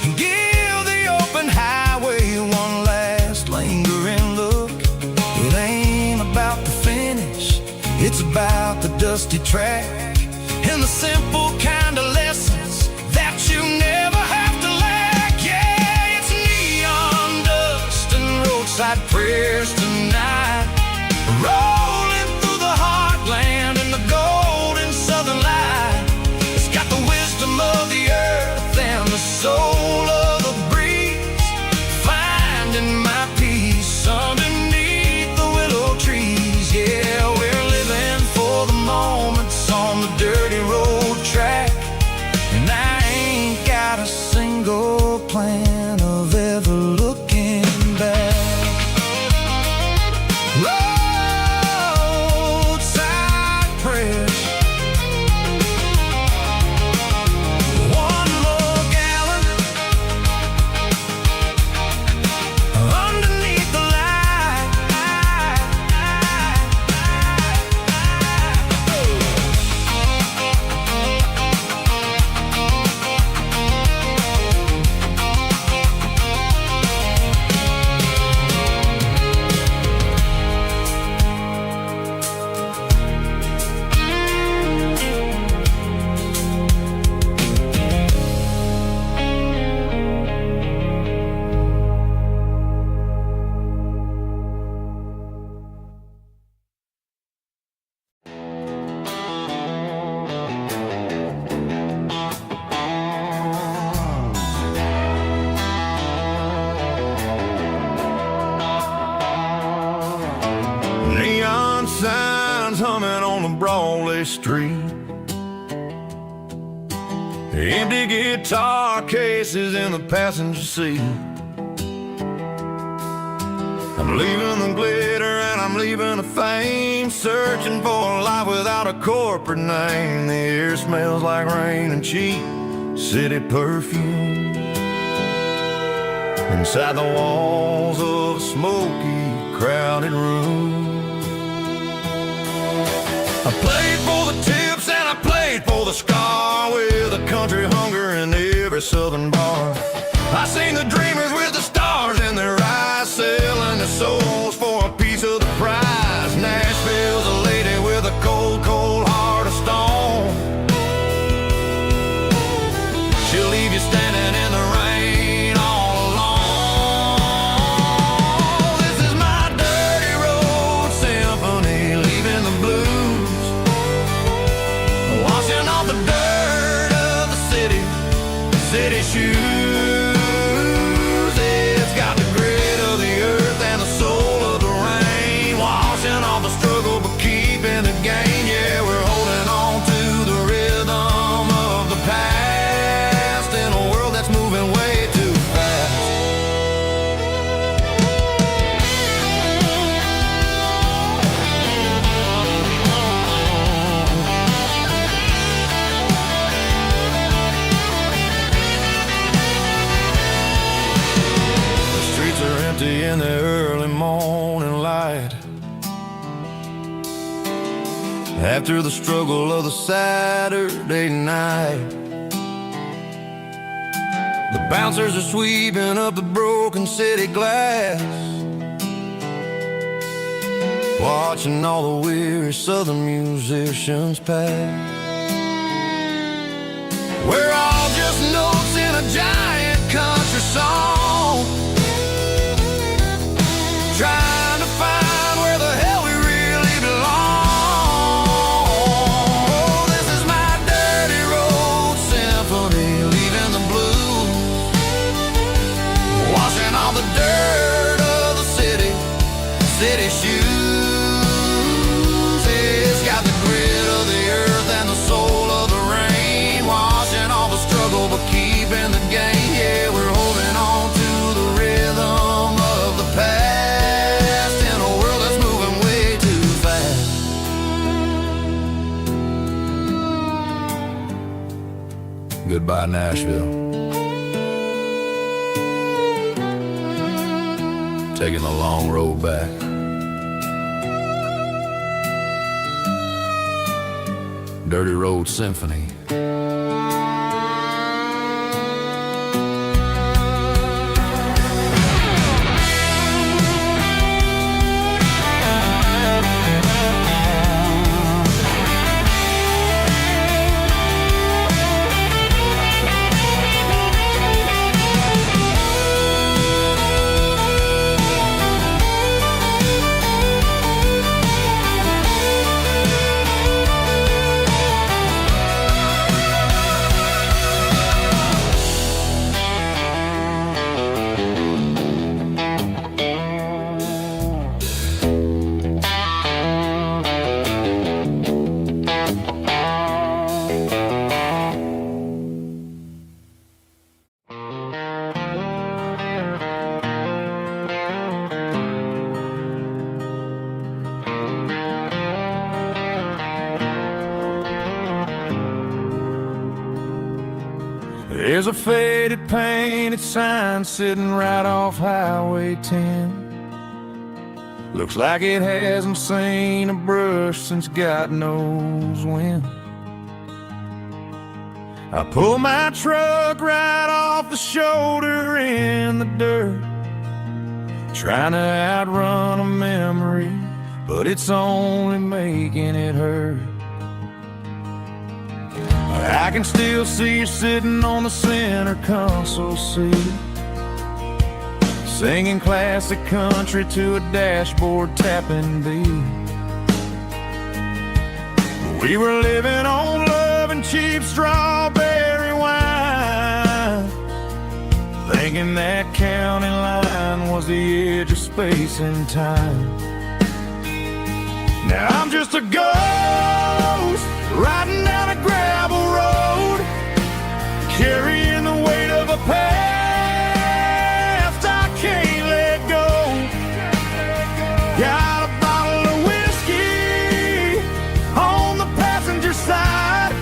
and give the open highway one last lingering look. It ain't about the finish, it's about the dusty track and the simple kind of lessons that you never have to lack. Yeah, it's neon dust and roadside prayers tonight, rolling through the heartland in the golden southern light. It's got the wisdom of the earth and the soul of the breeze, finding my peace underneath the willow trees. Yeah, we're living for the moments on the dirty road track, and I ain't got a single plan of ever looking back. Roadside prayers, one more gallon underneath the light. Neon signs humming on the Broadway street, empty guitar cases in the passenger seat. I'm leaving the glitter and I'm leaving the fame, searching for a life without a corporate name. The air smells like rain and cheap city perfume inside the walls of a smoky, crowded room. I played for the tips and I played for the scar, with a country hunger in every southern bar. I seen the dreamers with the stars in their eyes, selling their souls for a piece of the prize. Nashville's a lady with a cold, cold heart of stone. She'll leave you standing in the city shoes. It's got the grit of the earth and the soul of the rain, washing off the struggle but keeping the gain. Yeah, we're holding on to the rhythm of the past in a world that's moving way too fast. In the early morning light, after the struggle of the Saturday night, the bouncers are sweeping up the broken city glass, watching all the weary southern musicians pass. We're all just notes in a giant country song, trying to find where the hell we really belong. Oh, this is my dirty road symphony, leaving the blues, washing all the dirt of the city shoes. It's got the grit of the earth and the soul of the rain, washing all the struggle but keeping the gain. Yeah, we're holding on to the rhythm of the past. Goodbye, Nashville. Taking the long road back. Dirty Road Symphony. There's a faded painted sign sitting right off Highway 10. Looks like it hasn't seen a brush since God knows when. I pull my truck right off the shoulder in the dirt, trying to outrun a memory, but it's only making it hurt. I can still see you sitting on the center console seat, singing classic country to a dashboard tapping beat. We were living on love and cheap strawberry wine, thinking that county line was the edge of space and time. Now I'm just a ghost riding down a gravel road, carrying the weight of a past I can't let go. Got a bottle of whiskey on the passenger side,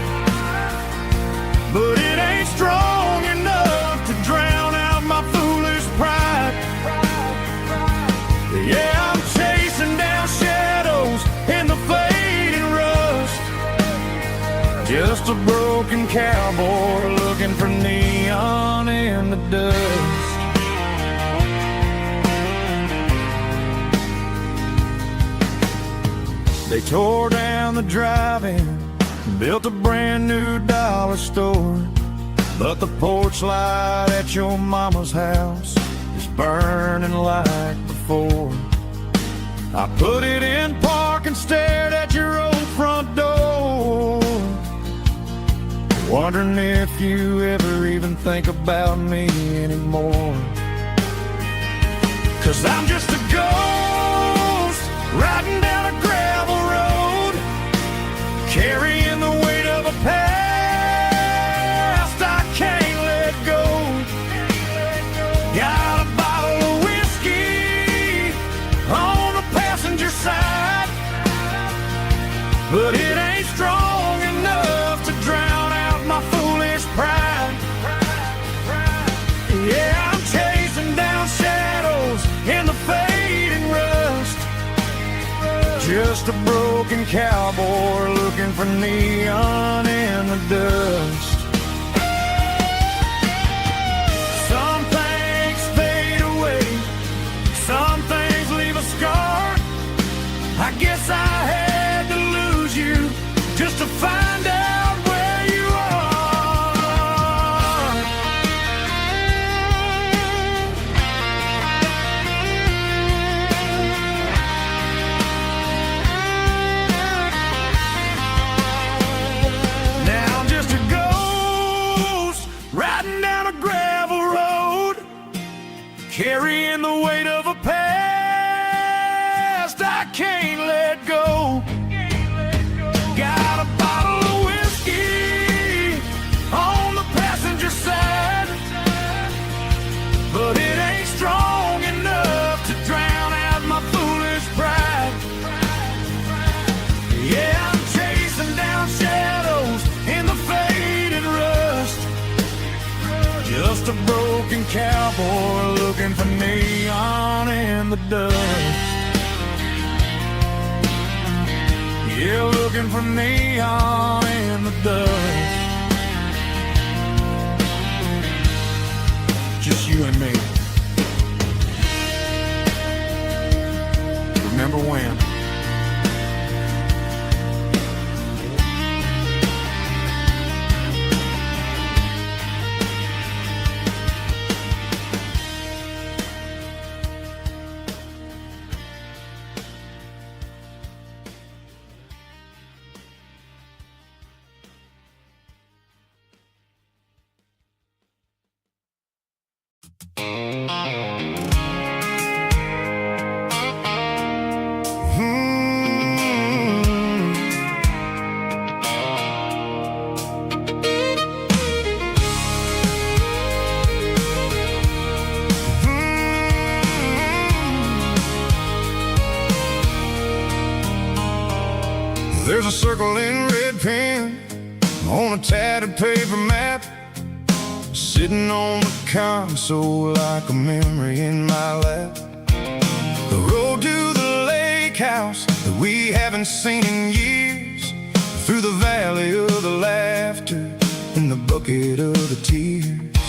but it ain't strong enough to drown out my foolish pride. Yeah, I'm chasing down shadows in the fading rust, just a broken cowboy looking for neon in the dust. They tore down the drive-in, built a brand new dollar store, but the porch light at your mama's house is burning like before. I put it in park and stared at your old front door, wondering if you ever even think about me anymore. 'Cause I'm just a ghost riding down a gravel road, carrying the weight of a past I can't let go. Got a bottle of whiskey on the passenger side, but it ain't strong enough to drown out my foolish pride. Yeah, I'm chasing down shadows in the fading rust, just a broken cowboy looking for neon in the dust. Some things fade away, some things leave a scar. I guess I had to lose you just to find out where you are. Now I'm just a ghost riding down a gravel road, carrying the weight of a past I can't let go. Got a bottle of whiskey on the passenger side, but it ain't strong enough to drown out my foolish pride. Yeah, I'm chasing down shadows in the fading rust, just a broken cowboy looking for neon in the dust. Yeah, looking for neon in the dust. Just you and me. Remember when? There's a circle in red pen on a tattered paper map, sitting on the console like a memory in my lap. The road to the lake house that we haven't seen in years, through the valley of the laughter and the bucket of the tears.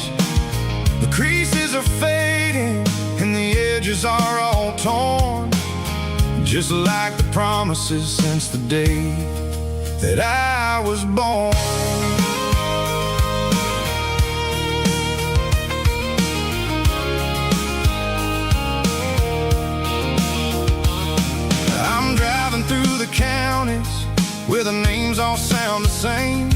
The creases are fading and the edges are all torn, just like the promises since the day that I was born. I'm driving through the counties where the names all sound the same,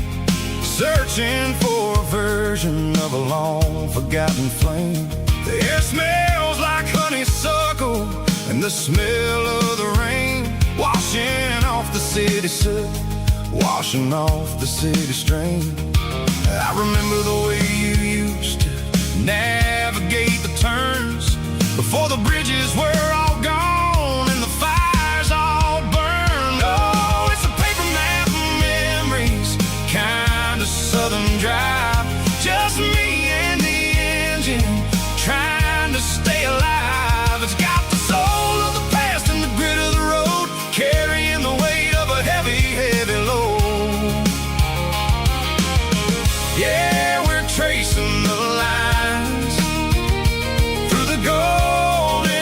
searching for a version of a long forgotten flame. The air smells like honeysuckle and the smell of the rain, washing off the city soot, washing off the city strain. I remember the way you used to navigate the turns before the bridges were all gone and the fires all burned. Oh, it's a paper map of memories, kind of southern drive, just me and the engine trying to stay alive. It's got the soul of the past and the grit of the road, carrying the weight of a heavy, heavy load. Yeah, we're tracing the lines through the golden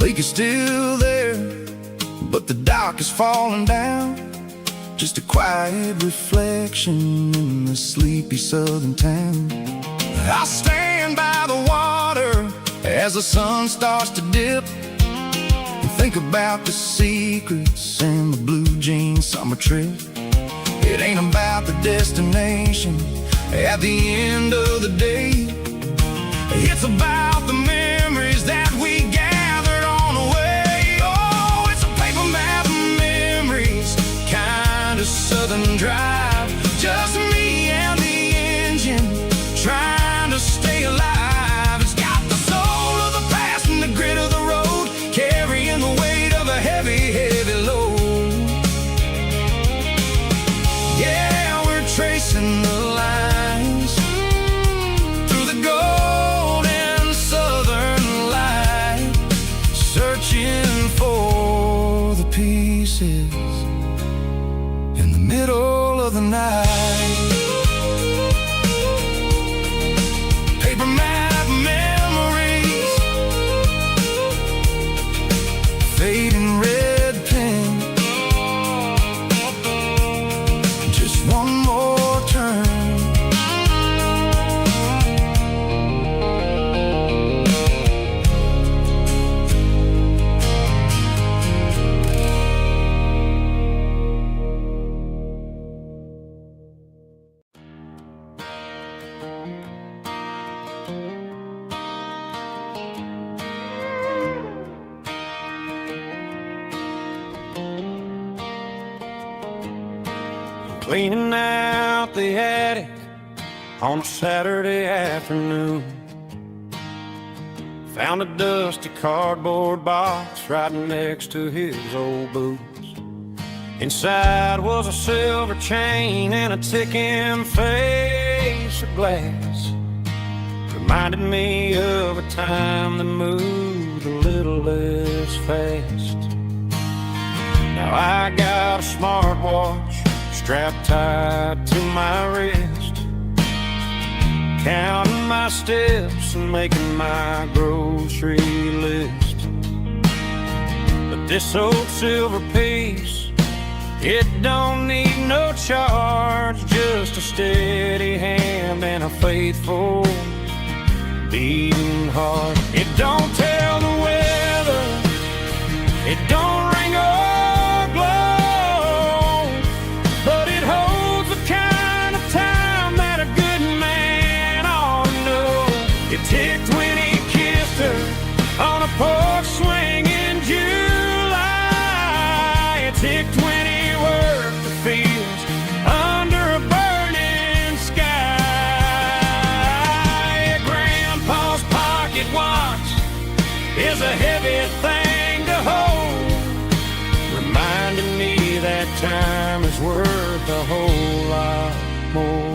lake is still there, but the dock is falling down. Just a quiet reflection in the sleepy southern town. I stand by the water as the sun starts to dip, and think about the secrets and the blue jean summer trip. It ain't about the destination at the end of the day. It's about the memories that we gathered on the way. Oh, it's a paper map of memories, kind of southern drive. Just me and the engine, trying to stay alive. It's got the soul of the past and the grit of the road, carrying the weight of a heavy, heavy load. Yeah, we're tracing the lines through the golden southern light, searching for the pieces in the middle of the night. Paper map memories, fading red pen, just one more turn. Cleaning out the attic on a Saturday afternoon. Found a dusty cardboard box right next to his old boots. Inside was a silver chain and a ticking face of glass. Reminded me of a time that moved a little less fast. Now I got a smartwatch strapped tight to my wrist, counting my steps and making my grocery list. But this old silver piece, it don't need no charge, just a steady hand and a faithful beating heart. It don't tell the weather, it don't ring or glow, but it holds the kind of time that a good man ought to know. It ticked when he kissed her on a porch swing in July. It ticked when he worked the fields under a burning sky. Grandpa's pocket watch is a heavy thing to hold, reminding me that time is worth a whole lot more.